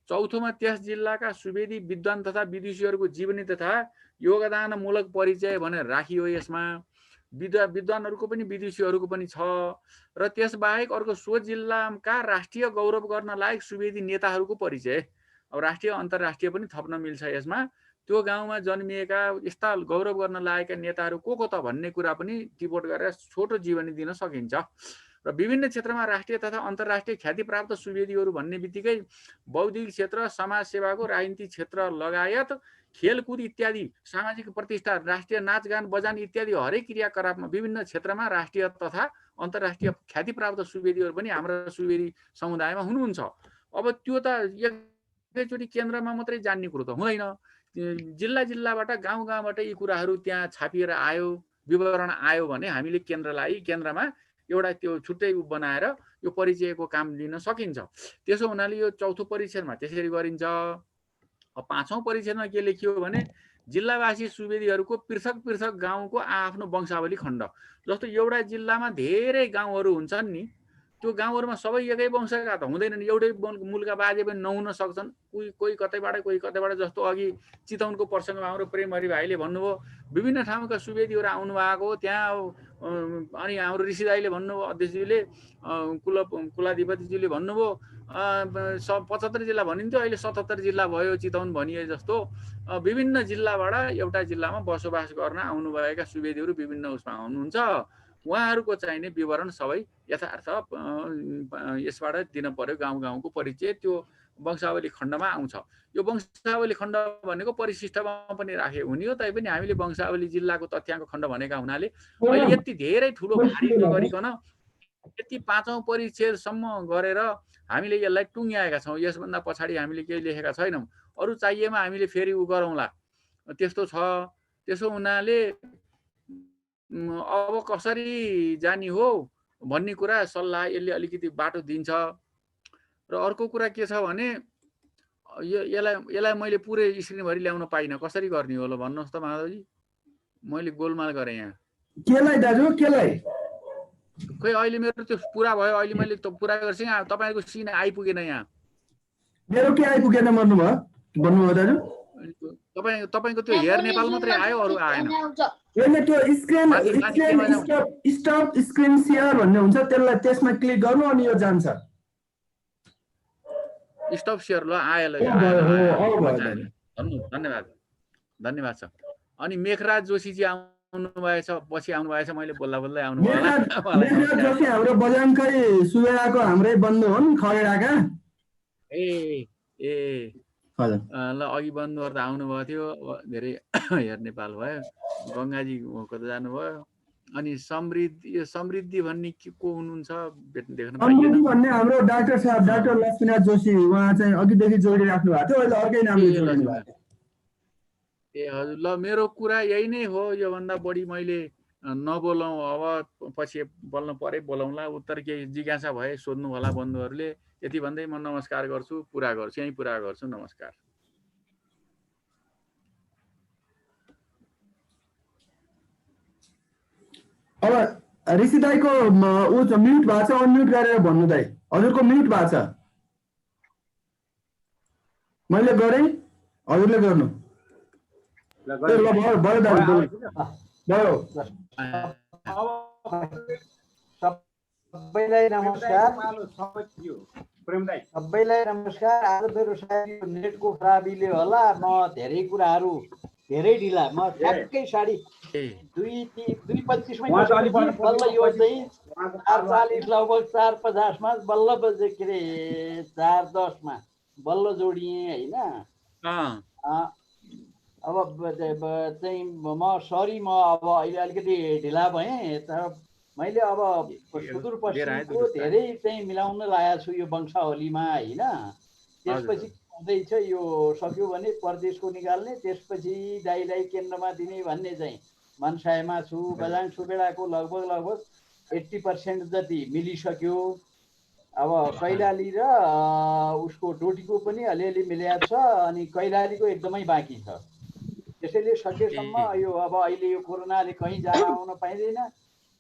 [SPEAKER 14] चौथोमा त्यस जिल्लाका सुवेदी विद्वान तथा विदुषीहरूको जीवनी तथा योगदानमूलक परिचय भनेर राखियो। यसमा विद्वानहरूको पनि विदुषीहरूको पनि छ। र त्यसबाहेक अर्को सो जिल्लाका राष्ट्रिय गौरव गर्न लायक सुवेदी नेताहरूको परिचय। अब राष्ट्रिय अन्तर्राष्ट्रिय पनि थप्न मिल्छ यसमा। त्यो गाउँमा जन्मिएका यस्ता गौरव गर्न लायकका नेताहरू को त भन्ने कुरा पनि टिपोट गरेर छोटो जीवनी दिन सकिन्छ। र विभिन्न क्षेत्रमा राष्ट्रिय तथा अन्तर्राष्ट्रिय ख्याति प्राप्त सुवेदीहरू भन्ने बित्तिकै बौद्धिक क्षेत्र, समाजसेवाको, राजनीतिक क्षेत्र लगायत खेलकुद इत्यादि सामाजिक प्रतिष्ठा, राष्ट्रिय नाचगान बजान इत्यादि हरेक क्रियाकलापमा विभिन्न क्षेत्रमा राष्ट्रिय तथा अन्तर्राष्ट्रिय ख्याति प्राप्त सुवेदीहरू पनि हाम्रा सुवेदी समुदायमा हुनुहुन्छ। अब त्यो त एकैचोटि केन्द्रमा मात्रै जान्ने कुरो त हुँदैन। जिल्ला जिल्लाबाट गाउँ गाउँबाट यी कुराहरू त्यहाँ छापिएर आयो, विवरण आयो भने हामीले केन्द्रमा एउटा त्यो छुट्टै बनाएर यो परिचयको काम लिन सकिन्छ। त्यसो हुनाले यो चौथो परिच्छेदमा त्यसरी गरिन्छ। पाँचौं परिच्छेदमा के लेखियो भने जिल्लावासी सुवेदीहरूको पृथक पृथक गाउँको आफ्नो वंशावली खण्ड। जस्तो एउटा जिल्लामा धेरै गाउँहरू हुन्छन् नि, त्यो गाउँहरूमा सबै एकै वंशका त हुँदैनन्, एउटै मूलका बाजे पनि नहुन सक्छन्। कोही कतैबाट कोही कतैबाट। जस्तो अघि चितवनको प्रसङ्गमा हाम्रो प्रेमहरि भाइले भन्नुभयो विभिन्न ठाउँका सुवेदीहरू आउनु भएको हो त्यहाँ। अनि हाम्रो ऋषि दाईले भन्नुभयो, अध्यक्षजीले, कुलाधिपतिजीले भन्नुभयो 75 जिल्ला भनिन्थ्यो, अहिले 77 जिल्ला भयो चितवन भनिए जस्तो। विभिन्न जिल्लाबाट एउटा जिल्लामा बसोबास गर्न आउनुभएका सुवेदीहरू विभिन्न उसमा हुनुहुन्छ। उहाँहरूको चाहिने विवरण सबै यथार्थ यसबाट दिन पर्यो। गाउँ गाउँको परिचय त्यो वंशावली खण्डमा आउँछ। यो वंशावली खण्ड भनेको परिशिष्टमा पनि राखे हुने हो, तैपनि हामीले वंशावली जिल्लाको तथ्याङ्क खण्ड भनेका हुनाले अहिले यति धेरै ठुलो भारी नगरिकन यति पाँचौं परिच्छेदसम्म गरेर हामीले यसलाई टुङ्ग्याएका छौँ। यसभन्दा पछाडि हामीले केही लेखेका छैनौँ। अरू चाहिएमा हामीले फेरि उ गरौँला, त्यस्तो छ। त्यसो हुनाले अब कसरी जाने हो भन्ने कुरा सल्लाह यसले अलिकति बाटो दिन्छ। र अर्को कुरा के छ भने यसलाई मैले पुरै स्क्रिनभरि ल्याउन पाइनँ, कसरी गर्ने हो ल भन्नुहोस् त माधवजी। मैले गोलमाल गरेँ यहाँ।
[SPEAKER 13] केलाई दाजु केलाई?
[SPEAKER 14] खोइ अहिले मेरो त्यो पुरा भयो, अहिले मैले त पुरा गर्छु। तपाईँको सिन आइपुगेन यहाँ।
[SPEAKER 13] मेरो के आइपुगेन भन्नुभयो दाजु?
[SPEAKER 14] तपाईँको त्यो हेयर नेपाल मात्रै आयो, अरू आएन।
[SPEAKER 13] यसले त्यो स्टप स्क्रिन शेयर भन्ने हुन्छ, त्यसमा क्लिक गर्नु अनि यो जान्छ।
[SPEAKER 14] स्टप शेयर ल आयो ल। धन्यवाद धन्यवाद छ। अनि मेघराज जोशीजी आउनुभएछ, पछि आउनुभएछ, मैले बोल्दा बोल्दै आउनु भयो।
[SPEAKER 13] मेघराज जोशी हाम्रो बजाङकै सुवेदाको हाम्रै बन्धु हुन्, खगेडाका।
[SPEAKER 14] ल अघि बन्धुहरू त आउनुभएको थियो, धेरै हेर नेपाल भयो। गङ्गाजी कता जानुभयो। अनि समृद्धि भन्ने को हुनुहुन्छ देख्न पाइएन।
[SPEAKER 13] भन्ने हाम्रो डाक्टर साहब डाक्टर लक्ष्मीनाथ जोशी, उहाँ चाहिँ अघिदेखि जोडिराख्नु भएको थियो, अहिले अर्कै नामले जोडिनु भएको थियो।
[SPEAKER 14] ए हजुर, ल मेरो कुरा यही नै हो। योभन्दा बढी मैले नबोलौँ, अब पछि बोल्नु परे बोलाउँला। उत्तर केही जिज्ञासा भए सोध्नु होला बन्धुहरूले। यति भन्दै म नमस्कार गर्छु, पुरा गर्छु, यहीँ पुरा गर्छु। नमस्कार।
[SPEAKER 13] अब ऋषि दाईको ऊ म्युट भएको छ, अनम्युट गरेर भन्नु दाई। हजुरको म्युट भएको छ, मैले गरेँ, हजुरले गर्नु।
[SPEAKER 1] भयो।
[SPEAKER 16] सबैलाई नमस्कार।
[SPEAKER 1] सबैलाई
[SPEAKER 16] नमस्कार। आज मेरो सायद यो नेटको खराबीले होला म धेरै कुराहरू धेरै ढिला म ठ्याक्कै 2:25 बल्ल यो चाहिँ 4:40 लगभग 4:50 मा बल्ल बजे के अरे 4:10 मा बल्ल जोडिएँ होइन। अब चाहिँ म सरी म अब अहिले अलिकति ढिला भएँ तर मैले अब सुदूरपश्चिमको धेरै चाहिँ मिलाउन लागेको छु यो वंशावलीमा होइन। त्यसपछि हुँदैछ यो सक्यो भने परदेशको निकाल्ने त्यसपछि दाइलाई केन्द्रमा दिने भन्ने चाहिँ मनसायमा छु। बजाङ सुबेडाको लगभग 80% जति मिलिसक्यो। अब कैलाली र उसको डोटीको पनि अलिअलि मिलेको छ अनि कैलालीको एकदमै बाँकी छ। त्यसैले सकेसम्म यो अब अहिले यो कोरोनाले कहीँ जान आउन पाइँदैन।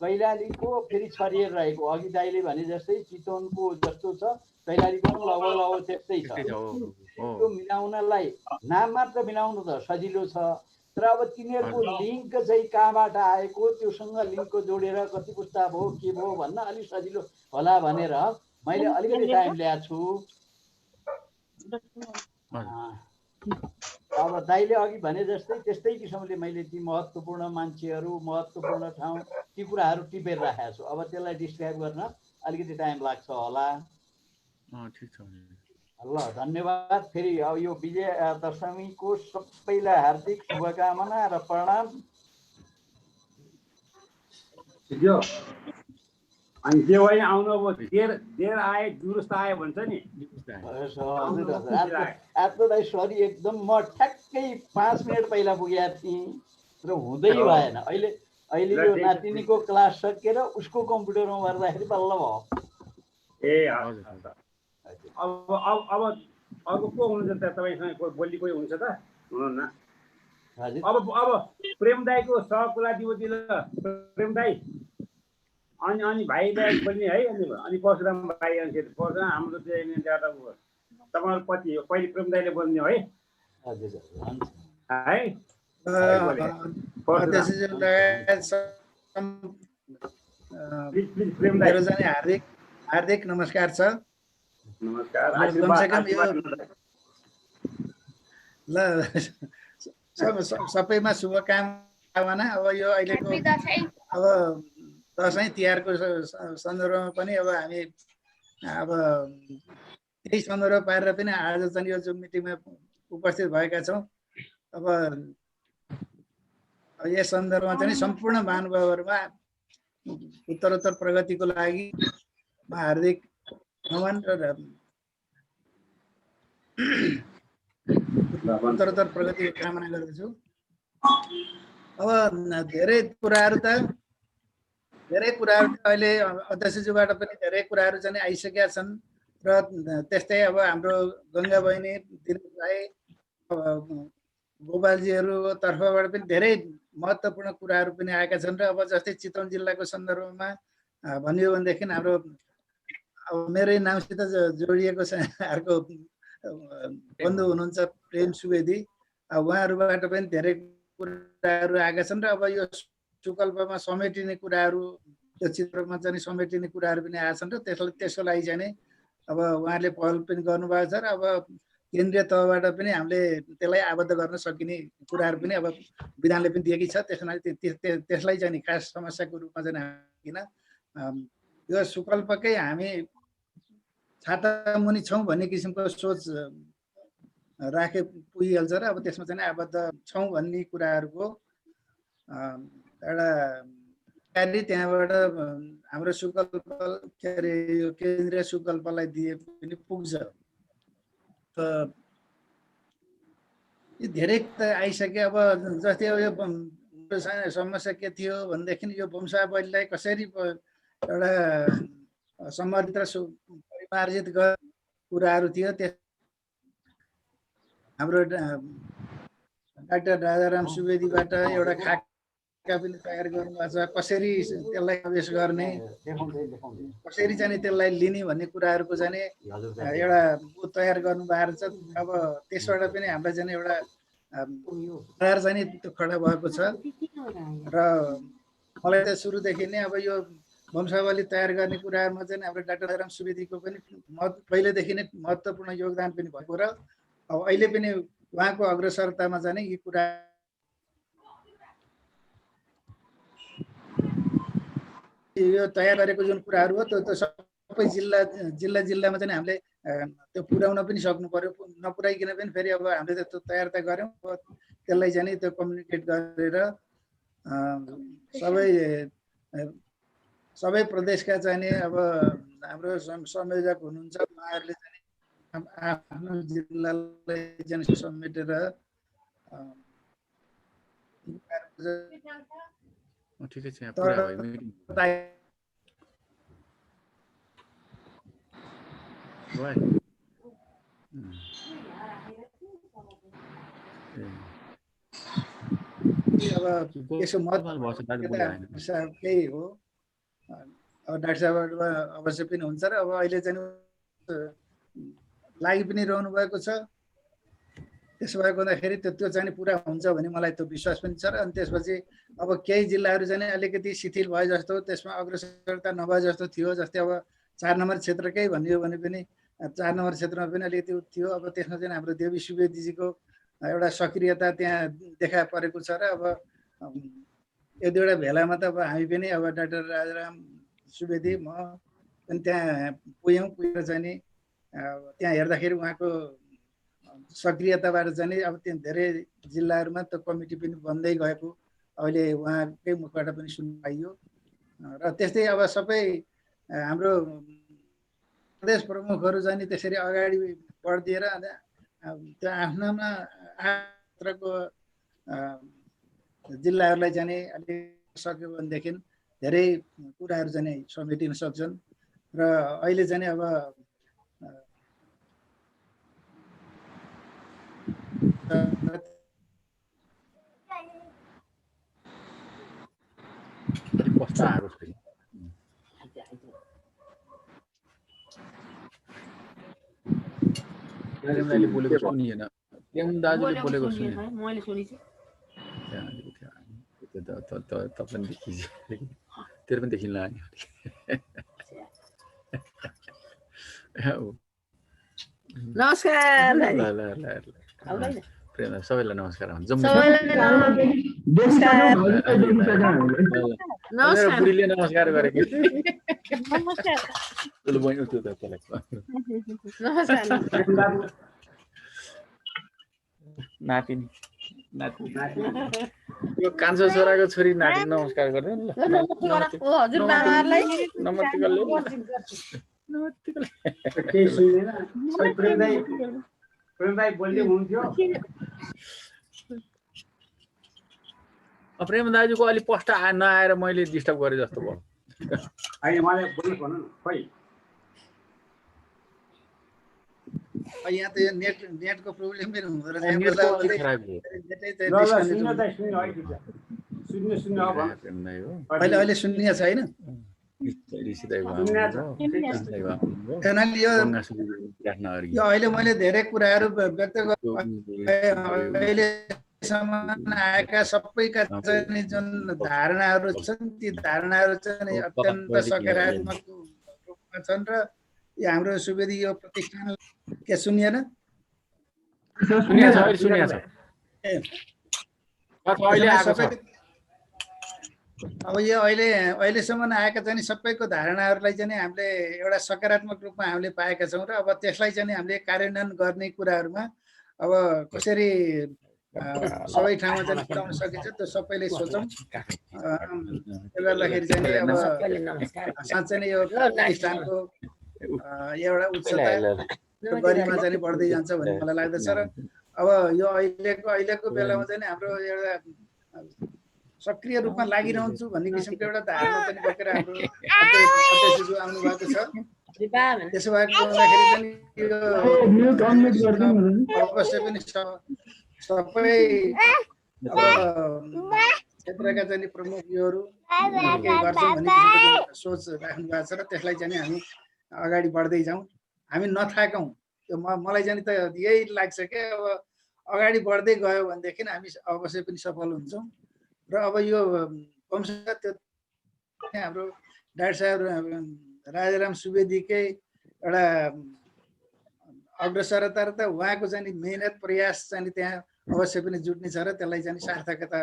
[SPEAKER 16] कैलालीको फेरि छरिएर रहेको अघि दाइले भने जस्तै चितवनको जस्तो छ कैलालीको पनि लगभग त्यस्तै छ। त्यो मिलाउनलाई नाम मात्र मिलाउनु त सजिलो छ तर अब तिनीहरूको लिङ्क चाहिँ कहाँबाट आएको त्योसँग लिङ्क जोडेर कति पुस्ता भयो के भयो भन्न अलिक सजिलो होला भनेर मैले अलिकति टाइम ल्याएको छु। अब दाइले अघि भने जस्तै त्यस्तै किसिमले मैले ती महत्त्वपूर्ण मान्छेहरू महत्त्वपूर्ण ठाउँ ती कुराहरू टिपेर राखेको छु। अब त्यसलाई डिस्क्राइब गर्न अलिकति टाइम लाग्छ होला।
[SPEAKER 14] ठिक छ
[SPEAKER 16] ल धन्यवाद। फेरि अब यो विजय दशमीको सबैलाई हार्दिक शुभकामना र प्रणाम।
[SPEAKER 1] अनि देव आउनु अब देर आए दुरुस्त आयो भन्छ नि।
[SPEAKER 16] आत्मदाई सरी एकदम म ठ्याक्कै 5 मिनट पहिला पुगेको थिएँ र हुँदै भएन। अहिले यो नातिनीको क्लास सकेर उसको कम्प्युटरमा गर्दाखेरि बल्ल भयो।
[SPEAKER 1] ए अब अर्को को हुनुहुन्छ त तपाईँसँग बोली कोही हुन्छ त हुनुहुन्न? अब प्रेम दाईको सहकुलाधिपति प्रेम दाई अनि भाइलाई बोल्ने है अनि परशुराम भाइ अनि परशुराम हाम्रो चाहिँ तपाईँहरू पछि पहिले प्रेम दाईले बोल्ने है
[SPEAKER 3] मेरो जाने हार्दिक नमस्कार छ।
[SPEAKER 1] नमस्कार।
[SPEAKER 3] ल सबैमा शुभकामना। अब यो अहिलेको अब दसैँ तिहारको सन्दर्भमा पनि अब हामी अब त्यही सन्दर्भ पारेर पनि आज चाहिँ यो जुम मिटिङमा उपस्थित भएका छौँ। अब यस सन्दर्भमा चाहिँ सम्पूर्ण महानुभावहरूमा उत्तरोत्तर प्रगतिको लागि म हार्दिक नमन र उत्तरोत्तर प्रगतिको कामना गर्दछु। अब धेरै कुराहरू अहिले अध्यक्षज्यूबाट पनि धेरै कुराहरू चाहिँ आइसकेका छन् र त्यस्तै अब हाम्रो गङ्गा बहिनी दिनेश भाइ गोपालजीहरूको तर्फबाट पनि धेरै महत्त्वपूर्ण कुराहरू पनि आएका छन् र अब जस्तै चितवन जिल्लाको सन्दर्भमा भनियो भनेदेखि हाम्रो अब मेरै नामसित जोडिएको अर्को बन्धु हुनुहुन्छ प्रेम सुवेदी। उहाँहरूबाट पनि धेरै कुराहरू आएका छन् र अब यो सुकल्पमा समेटिने कुराहरू त्यो चित्रमा चाहिँ समेटिने कुराहरू पनि आएका छन् र त्यसको लागि चाहिँ अब उहाँहरूले पहल पनि गर्नुभएको छ र अब केन्द्रीय तहबाट पनि हामीले त्यसलाई आबद्ध गर्न सकिने कुराहरू पनि अब विधानले पनि दिएकी छ। त्यसलाई चाहिँ खास समस्याको रूपमा चाहिँ किन यो सुकल्पकै हामी छाता मुनि छौँ भन्ने किसिमको सोच राखे पुगिहाल्छ र अब त्यसमा चाहिँ आबद्ध छौँ भन्ने कुराहरूको एउटा त्यहाँबाट हाम्रो सुकल्प के अरे यो केन्द्रीय सुकल्पलाई दिए पनि पुग्छ। धेरै आइसक्यो। अब जस्तै अब यो समस्या के थियो भनेदेखि यो वंशावलीलाई कसरी एउटा सम्मानित र परिमार्जित कुराहरू थियो। त्यस हाम्रो डाक्टर राजाराम सुवेदीबाट एउटा खाका पनि तयार गर्नुभएको छ। कसरी त्यसलाई प्रवेश गर्ने कसरी चाहिँ त्यसलाई लिने भन्ने कुराहरूको चाहिँ एउटा तयार गर्नुभएको छ। अब त्यसबाट पनि हामीलाई चाहिँ एउटा आधार चाहिँ त्यो खडा भएको छ र मलाई त सुरुदेखि नै अब यो वंशावली तयार गर्ने कुराहरूमा चाहिँ हाम्रो डाक्टर राम सुवेदीको पनि पहिलेदेखि नै महत्त्वपूर्ण योगदान पनि भएको र अब अहिले पनि उहाँको अग्रसरतामा चाहिँ यी कुरा यो तयार गरेको जुन कुराहरू हो त्यो सबै जिल्लामा चाहिँ हामीले त्यो पुर्याउन पनि सक्नु पर्यो। नपुर्याइकन पनि फेरि अब हामीले त्यो तयार त गऱ्यौँ, त्यसलाई चाहिँ त्यो कम्युनिकेट गरेर सबै प्रदेशका चाहिँ अब हाम्रो संयोजक हुनुहुन्छ, उहाँहरूले चाहिँ आफ्नो जिल्लालाई चाहिँ समेटेर
[SPEAKER 14] ठिकै छ।
[SPEAKER 3] अब यसो केही हो। अब डाक्टर साहब अवश्य पनि हुन्छ र अब अहिले चाहिँ लागि पनि रहनु भएको छ। त्यसो भएको हुँदाखेरि त्यो चाहिँ पुरा हुन्छ भने मलाई त्यो विश्वास पनि छ र अनि त्यसपछि अब केही जिल्लाहरू चाहिँ अलिकति शिथिल भए जस्तो, त्यसमा अग्रसरता नभए जस्तो थियो। जस्तै अब 4 नम्बर क्षेत्रकै भन्यो भने पनि 4 नम्बर क्षेत्रमा पनि अलिकति थियो। अब त्यसमा चाहिँ हाम्रो देवी सुवेदीजीको एउटा सक्रियता त्यहाँ देखा परेको छ र अब एक दुईवटा भेलामा त अब हामी पनि अब डाक्टर राजाराम सुवेदी म पनि त्यहाँ पुगेर चाहिँ नि त्यहाँ हेर्दाखेरि उहाँको सक्रियताबाट चाहिँ अब त्यहाँ धेरै जिल्लाहरूमा त्यो कमिटी पनि बन्दै गएको अहिले उहाँकै मुखबाट पनि सुन्नु पाइयो। र त्यस्तै अब सबै हाम्रो प्रदेश प्रमुखहरू चाहिँ त्यसरी अगाडि बढिदिएर त्यो आफ्ना क्षेत्रको जिल्लाहरूलाई चाहिँ अलिक सक्यो भनेदेखि धेरै कुराहरू चाहिँ समेटिन सक्छन्। र अहिले चाहिँ अब
[SPEAKER 14] बोलेको सुनिएन, दाजुले बोलेको सुने
[SPEAKER 17] मैले सुनेछु।
[SPEAKER 14] तपाईँ देखिन्छ, तेरो पनि देखिन लाग्यो।
[SPEAKER 17] नमस्कार।
[SPEAKER 14] प्रेम सबैलाई नमस्कार। बुढीले नमस्कार गरेको नातिनी यो कान्छो छोराको छोरी नातिनी नमस्कार गर्दैन ल। प्रेम दाजुको अलि पोस्ट नआएर मैले डिस्टर्ब गरेँ जस्तो भयो।
[SPEAKER 3] यहाँ त यो नेटको प्रब्लम पनि हुँदो रहेछ। अहिले सुन्निया छैन। अहिले मैले धेरै कुराहरू व्यक्त अहिलेसम्म आएका सबैका चाहिँ जुन धारणाहरू छन् ती धारणाहरू चाहिँ अत्यन्त सकारात्मक रूपमा छन् र यो हाम्रो सुवेदी यो प्रतिष्ठान के सुनिएन? अब यो अहिलेसम्म आएका चाहिँ सबैको धारणाहरूलाई चाहिँ हामीले एउटा सकारात्मक रूपमा हामीले पाएका छौँ र अब त्यसलाई चाहिँ हामीले कार्यान्वयन गर्ने कुराहरूमा अब कसरी सबै ठाउँमा चाहिँ पुर्याउन सकिन्छ त्यो सबैले सोचौँ। त्यो गर्दाखेरि चाहिँ अब साँच्चै नै यो प्रतिष्ठानको एउटा उच्चता गरिमा चाहिँ बढ्दै जान्छ भन्ने मलाई लाग्दछ। र अब यो अहिलेको बेलामा चाहिँ हाम्रो एउटा सक्रिय रूपमा लागिरहन्छु भन्ने किसिमको एउटा धारणा पनि बोकेर हाम्रो अध्यक्षज्यू आउनु भएको छ। त्यसो भएको हुँदाखेरि चाहिँ अवश्य पनि सबै क्षेत्रका चाहिँ प्रमुखहरू के गर्छौँ भन्ने किसिमको सोच राख्नु भएको छ र त्यसलाई चाहिँ हामी अगाडि बढ्दै जाउँ, हामी नथाकौँ। त्यो मलाई चाहिँ त यही लाग्छ क्या, अब अगाडि बढ्दै गयो भनेदेखि हामी अवश्य पनि सफल हुन्छौँ। र अब यो कमसेकम त्यो हाम्रो डाक्टर साहब राजाराम सुवेदीकै एउटा अग्रसरता र त उहाँको चाहिँ मेहनत प्रयास चाहिँ त्यहाँ अवश्य पनि जुट्ने छ र त्यसलाई चाहिँ सार्थकता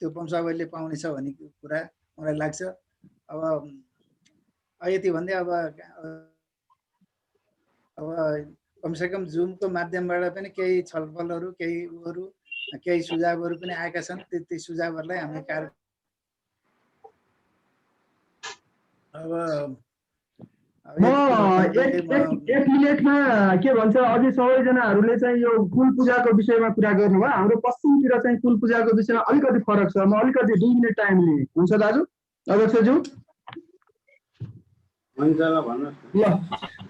[SPEAKER 3] त्यो वंशावलीले पाउनेछ भन्ने कुरा मलाई लाग्छ। अब यति भन्दै अब कमसेकम जुमको माध्यमबाट पनि केही छलफलहरू केही सुझावहरू पनि आएका छन्। ती सुझावहरूलाई हामी
[SPEAKER 13] एक मिनटमा के भन्छ अझै सबैजनाहरूले चाहिँ यो कुल पूजाको विषयमा कुरा गर्नुभयो। हाम्रो पश्चिमतिर चाहिँ कुल पूजाको विषयमा अलिकति फरक छ। म अलिकति 2 मिनट टाइम लिएँ, हुन्छ दाजु अध्यक्षज्यू? ल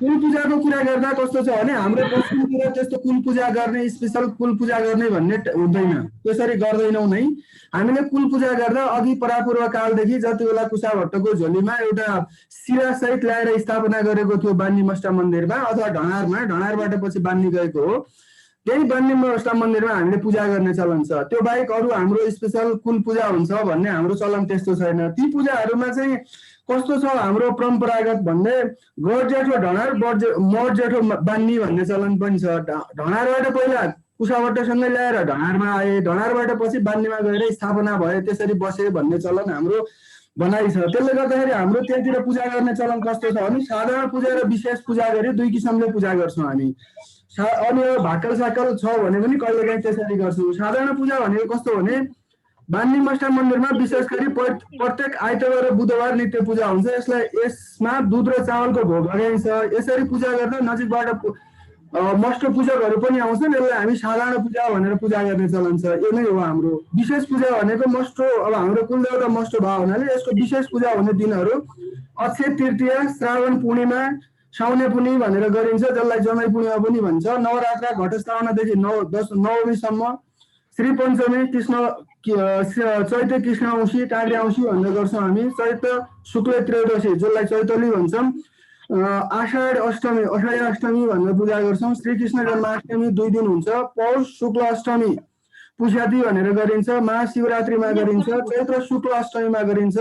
[SPEAKER 13] कुल पूजाको कुरा गर्दा कस्तो छ भने हाम्रो पश्चिमतिर त्यस्तो कुल पूजा गर्ने स्पेशल कुल पूजा गर्ने भन्ने हुँदैन, त्यसरी गर्दैनौँ नै। हामीले कुल पूजा गर्दा अघि परापूर्व कालदेखि जति बेला कुशा भट्टको झोलीमा एउटा शिलासहित ल्याएर स्थापना गरेको थियो बान्नी मस्टा मन्दिरमा अथवा ढणारबाट पछि बान्नी गएको हो, त्यही बान्नी मस्टा मन्दिरमा हामीले पूजा गर्ने चलन छ। त्यो बाहेक अरू हाम्रो स्पेशल कुल पूजा हुन्छ भन्ने हाम्रो चलन त्यस्तो छैन। ती पूजाहरूमा चाहिँ कस्तो छ हाम्रो परम्परागत भन्ने गड जेठो ढणार मड जेठो बान्नी भन्ने चलन पनि छ। ढणारबाट पहिला कुशाभट्टसँगै ल्याएर ढणारमा आए, ढणारबाट पछि बान्नीमा गएर स्थापना भए, त्यसरी बसे भन्ने चलन हाम्रो भनाइ छ। त्यसले गर्दाखेरि हाम्रो त्यहाँतिर पूजा गर्ने चलन कस्तो छ भने साधारण पूजा र विशेष पूजा गरी 2 किसिमले पूजा गर्छौँ हामी। अनि भाकल साकल छ भने पनि कहिलेकाहीँ त्यसरी गर्छौँ। साधारण पूजा भनेको कस्तो भने बान्नी मस्टा मन्दिरमा विशेष गरी प्रत्येक आइतबार र बुधबार नित्य पूजा हुन्छ। यसमा दुध र चामलको भोग लगाइन्छ। यसरी पूजा गर्दा नजिकबाट मष्ट पूजकहरू पनि आउँछन्। यसलाई हामी साधारण पूजा भनेर पूजा गर्ने चलन छ। यो नै हो हाम्रो विशेष पूजा भनेको मष्टो। अब हाम्रो कुलदेवता मष्टो भयो हुनाले यसको विशेष पूजा हुने दिनहरू अक्षय तृतीया, श्रावण पूर्णिमा, साउने पूर्णिमा भनेर गरिन्छ, जसलाई जमै पूर्णिमा पनि भन्छ। नवरात्र घटस्थापनादेखि नवमीसम्म, श्री पञ्चमी चैते कृष्ण औँसी काँक्रे औँसी भनेर गर्छौँ हामी। चैत्र शुक्ल त्रयोदशी जसलाई चैतली भन्छौँ। आषाढ अष्टमी भनेर पूजा गर्छौँ। श्रीकृष्ण जन्माष्टमी 2 दिन हुन्छ। पौष शुक्ल अष्टमी पुष्याती भनेर गरिन्छ। महाशिवरात्रिमा गरिन्छ। चैत्र शुक्ल अष्टमीमा गरिन्छ।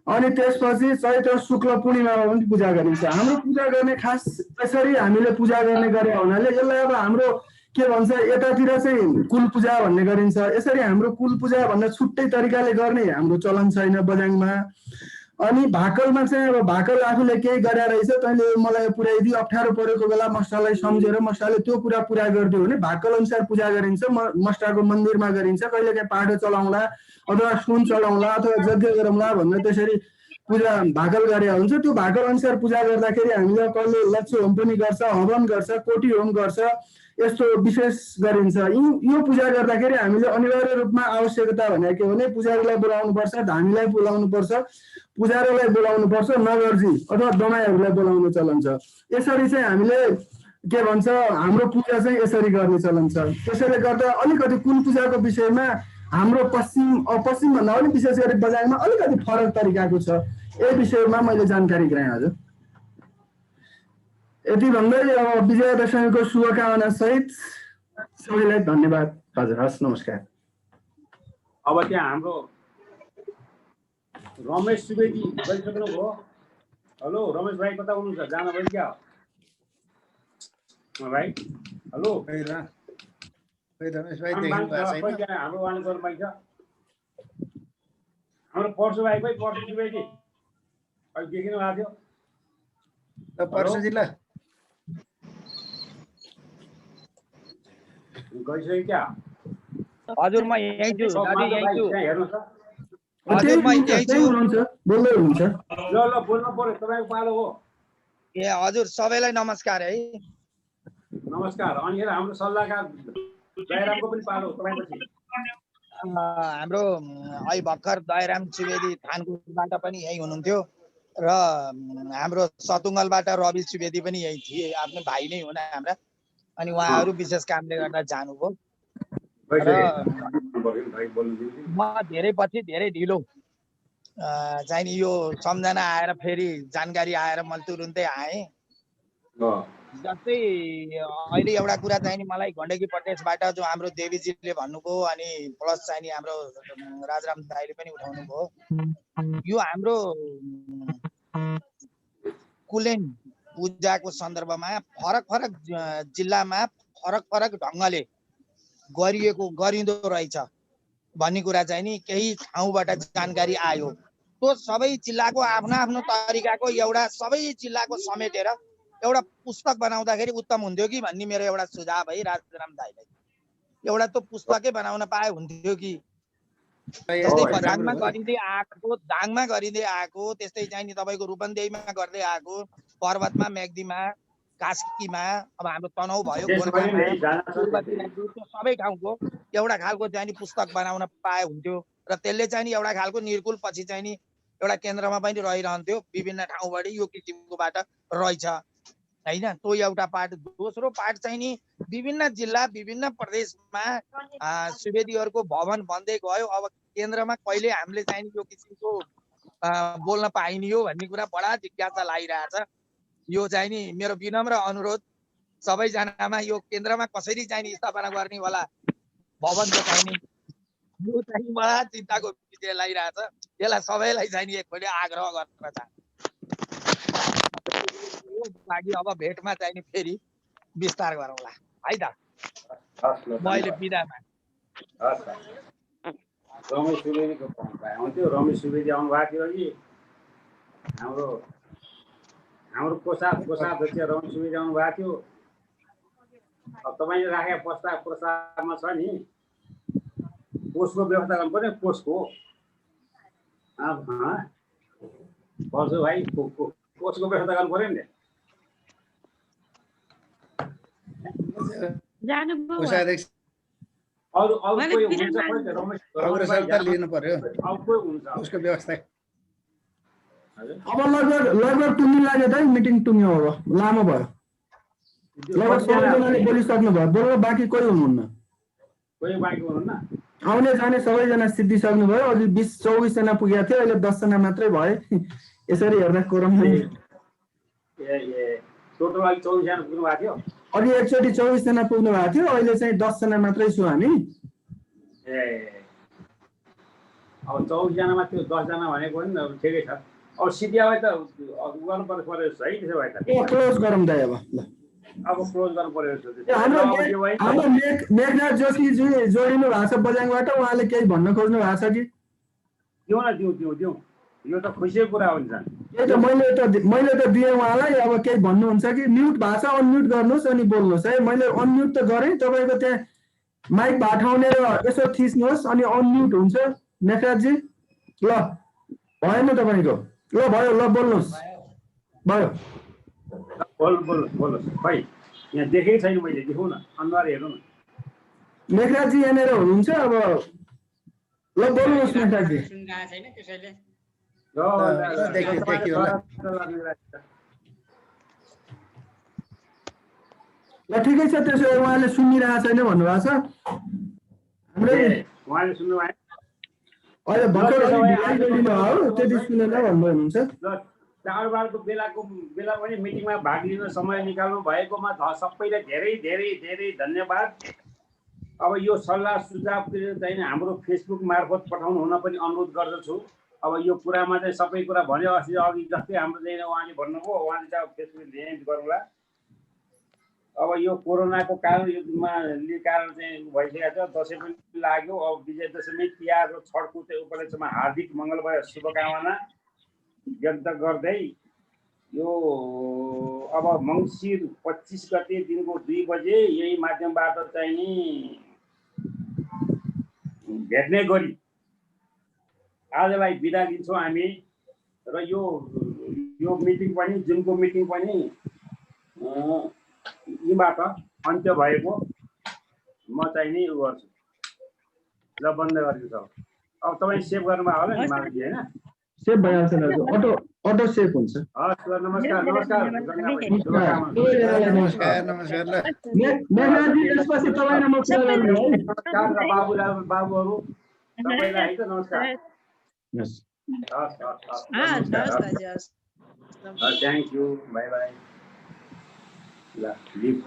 [SPEAKER 13] अनि त्यसपछि चैत्र शुक्ल पूर्णिमामा पनि पूजा गरिन्छ। हाम्रो पूजा गर्ने खास यसरी हामीले पूजा गर्ने गरे हुनाले यसलाई अब हाम्रो के भन्छ यतातिर चाहिँ कुल पूजा भन्ने गरिन्छ। यसरी हाम्रो कुल पूजा भन्दा छुट्टै तरिकाले गर्ने हाम्रो चलन छैन बझाङमा। अनि भाकलमा चाहिँ अब भाकल आफूले केही गरे रहेछ तैँले मलाई पुर्याइदियो, अप्ठ्यारो परेको बेला मस्टालाई सम्झेर मस्टाले त्यो कुरा पुरा गरिदियो भने भाकल अनुसार पूजा गरिन्छ। मस्टाको मन्दिरमा गरिन्छ। कहिलेकाहीँ पाठो चलाउँला अथवा सुन चढाउँला अथवा यज्ञ गरौँला भनेर त्यसरी पूजा भाकल गरे हुन्छ। त्यो भाकल अनुसार पूजा गर्दाखेरि हामीले कहिले लक्ष्य होम पनि गर्छ, हवन गर्छ, कोटी होम गर्छ, यस्तो विशेष गरिन्छ। यो पूजा गर्दाखेरि हामीले अनिवार्य रूपमा आवश्यकता भनेको के भने पुजारीलाई बोलाउनु पर्छ, धामीलाई बोलाउनु पर्छ, पुजारीलाई बोलाउनु पर्छ, नगरजी अथवा दमाईहरूलाई बोलाउनु चलन छ। यसरी चाहिँ हामीले के भन्छ हाम्रो पूजा चाहिँ यसरी गर्ने चलन छ। त्यसैले गर्दा अलिकति कुल पूजाको विषयमा हाम्रो पश्चिम भन्दा अलिक विशेष गरी बझाङमा अलिकति फरक तरिकाको छ। यही विषयमा मैले जानकारी गराएँ हजुर। यति भन्दै अब विजयादशमीको शुभकामना सहित सबैलाई धन्यवाद हजुर। हस् नमस्कार।
[SPEAKER 1] अब त्यहाँ हाम्रो रमेश सुवेदी गइसक्नु भयो। हेलो रमेश भाइ कता हुनुहुन्छ? जानुभयो क्या भाइ? हेलो
[SPEAKER 3] रमेश भाइ देख्नु भएको छैन।
[SPEAKER 1] हाम्रो उहाँले गर्नु पाइन्छ। हाम्रो पर्सु भाइ खोइ पर्सु सुवेदी अहिले देखिनु भएको थियो।
[SPEAKER 3] पर्सुजी ल
[SPEAKER 1] गइसक्यो क्या?
[SPEAKER 17] हजुर म यही छु दाजु, यही छु।
[SPEAKER 1] हेर्नुहोस् त
[SPEAKER 17] हजुर म यही छु।
[SPEAKER 13] बोल्दै हुनुहुन्छ।
[SPEAKER 1] ल बोल्नु पर्यो, तपाईँको पालो हो।
[SPEAKER 17] ए हजुर सबैलाई नमस्कार है।
[SPEAKER 1] नमस्कार। अनि हाम्रो सल्लाहकार दयारामको पनि पालो हो तपाईँपछि।
[SPEAKER 17] हाम्रो अहिले भर्खर दयाराम सुवेदी थानकोटबाट पनि यही हुनुहुन्थ्यो र हाम्रो सतुङ्गलबाट रवि सुवेदी पनि यही थिए, आफ्नो भाइ नै हुन् हाम्रा। अनि उहाँहरू विशेष कामले गर्दा जानुभयो र म धेरै पछि धेरै ढिलो चाहिँ यो सम्झना आएर फेरि जानकारी आएर मैले तुरुन्तै आएँ। जस्तै अहिले एउटा कुरा चाहिँ नि मलाई गण्डकी प्रदेशबाट जो हाम्रो देवीजीले भन्नुभयो अनि प्लस चाहिँ नि हाम्रो राजाराम दाइले पनि उठाउनु भयो यो हाम्रो कुलेन पूजाको सन्दर्भमा फरक फरक जिल्लामा फरक फरक ढङ्गले गरिँदो रहेछ भन्ने कुरा चाहिँ नि केही ठाउँबाट जानकारी आयो। त्यो सबै जिल्लाको आफ्नो आफ्नो तरिकाको एउटा सबै जिल्लाको समेटेर एउटा पुस्तक बनाउँदाखेरि उत्तम हुन्थ्यो कि भन्ने मेरो एउटा सुझाव है राजाराम दाइलाई। एउटा त पुस्तकै बनाउन पाए हुन्थ्यो कि जस्तै बझाङमा गरिँदै आएको त्यस्तै चाहिँ नि तपाईँको रूपन्देहीमा गर्दै आएको पर्वतमा मेग्दीमा कास्कीमा अब हाम्रो तनहु भयो सबै ठाउँको एउटा खालको चाहिँ नि पुस्तक बनाउन पाए हुन्थ्यो र त्यसले चाहिँ नि एउटा खालको निर्कुल पछि चाहिँ नि एउटा केन्द्रमा पनि रहिरहन्थ्यो विभिन्न ठाउँबाट यो किसिमकोबाट रहेछ हैन। त्यो एउटा पार्ट। दोस्रो पार्ट चाहिँ नि विभिन्न जिल्ला विभिन्न प्रदेशमा सुवेदीहरूको भवन बन्दै गयो। अब केन्द्रमा कहिले हामीले चाहिँ यो किसिमको बोल्न पाइने हो भन्ने कुरा बडा जिज्ञासा लागिरहेछ। यो चाहिँ नि मेरो विनम्र अनुरोध सबैजनामा यो केन्द्रमा कसरी चाहिँ नि स्थापना गर्ने होला भवनको चाहिँ नि यो चाहिँ बडा चिन्ताको विषय लागिरहेछ। यसलाई सबैलाई चाहिँ नि एकपल्ट आग्रह गर्न चाहन्छु। लागि अब भेटमा चाहिँ नि फेरि विस्तार गरौँला है त। मैले बिदामा
[SPEAKER 1] रमेश सुवेदीको आउँथ्यो। रमेश सुवेदी आउनु भएको थियो कि हाम्रो कोषाध्यक्ष रमेश सुवेदी आउनु भएको थियो। अब तपाईँले राखेको प्रस्तावमा छ नि कोषको व्यवस्था गर्नु पर्यो। कोषको पर्छ भाइ कोषको व्यवस्था गर्नु पर्यो नि। अरू कोही हुन्छ
[SPEAKER 3] लिनु पर्यो उसको व्यवस्था।
[SPEAKER 13] अब लगभग टुङ्गिन लाग्यो त मिटिङ टुङ्ग्यो। अब लामो भयो लगभग सबैजनाले बोलिसक्नु भयो। बोल्न बाँकी कोही हुनुहुन्न। आउने जाने सबैजना सिद्धिसक्नु भयो। अझै 20-24 जना पुगेको थियो अहिले 10 जना मात्रै भए। यसरी हेर्दा कोरम अघि एकचोटि 24 जना पुग्नु भएको थियो अहिले चाहिँ 10 जना मात्रै छु हामी।
[SPEAKER 1] अब 24 जनामा त्यो 10 जना भनेको नि ठिकै छ। अब सिद्धियालाई त गर्नु पर्यो है त्यसो भए त
[SPEAKER 13] क्लोज गरौँ दाइ।
[SPEAKER 1] अब क्लोज गर्नु पर्यो।
[SPEAKER 13] हाम्रो मेघनाथ जोशीजी जोडिनु भएको छ बझाङबाट। उहाँले केही भन्न खोज्नु भएको छ कि?
[SPEAKER 1] दिउँ न दिउँ। यो त खुसीको कुरा हो नि त।
[SPEAKER 13] त्यही त मैले त दिएँ उहाँलाई। अब केही भन्नुहुन्छ कि? म्युट भएको छ अनम्युट गर्नुहोस् अनि बोल्नुहोस् है। मैले अनम्युट त गरेँ। तपाईँको त्यहाँ माइक भाठाउने र यसो थिच्नुहोस् अनि अनम्युट हुन्छ मेघराजजी। ल भएन तपाईँको? ल भयो। ल बोल्नुहोस्। भयो
[SPEAKER 1] बोल्नुहोस् भाइ। यहाँ देखेकै छैन मैले। देखाउँ न अनुहार हेर्नु न।
[SPEAKER 13] मेघराजजी यहाँनिर हुनुहुन्छ। अब ल बोल्नुहोस् मेघराजजी। ल ठिकै छ। त्यसो भए उहाँले सुनिरहेको छैन भन्नुभएको छ।
[SPEAKER 1] उहाँले सुन्नुभयो
[SPEAKER 13] अहिले भर्खर त्यति सुनेन भन्नुभयो हुनुहुन्छ।
[SPEAKER 1] चाडबाडको बेला पनि मिटिङमा भाग लिन समय निकाल्नु भएकोमा सबैलाई धेरै धेरै धेरै धन्यवाद। अब यो सल्लाह सुझाव चाहिँ हाम्रो फेसबुक मार्फत पठाउनु हुन पनि अनुरोध गर्दछु। अब यो कुरामा चाहिँ सबै कुरा भन्यो। अघि जस्तै हाम्रो चाहिँ उहाँले भन्नुभयो उहाँले चाहिँ फेसबुक ल्यान्ड गरौँला। अब यो कोरोनाको कारण चाहिँ भइसकेको छ। दसैँ पनि लाग्यो। अब विजय दशमी तिहार र छठको चाहिँ उपलक्ष्यमा हार्दिक मङ्गलमय शुभकामना व्यक्त गर्दै यो अब मङ्सिर 25 गते दिनको 2 बजे यही माध्यमबाट चाहिँ नि भेट्ने गरी आजलाई बिदा लिन्छौँ हामी। र यो मिटिङ पनि जुनको मिटिङ पनि यीबाट अन्त्य भएको म चाहिँ नि गर्छु। ल बन्द गरिदिन्छ। अब तपाईँ सेभ गर्नुभयो होला नि मालजी होइन?
[SPEAKER 13] सेभ भइहाल्छ दाजु। अटो सेभ हुन्छ।
[SPEAKER 1] हस् ल नमस्कार।
[SPEAKER 3] नमस्कार।
[SPEAKER 13] मेघनाथजी यसपछि तपाईँ म कुरा गर्नु है।
[SPEAKER 1] बाबुहरू सबैलाई है त नमस्कार। हस् थ्याङ्क यू। By by. ल लिभ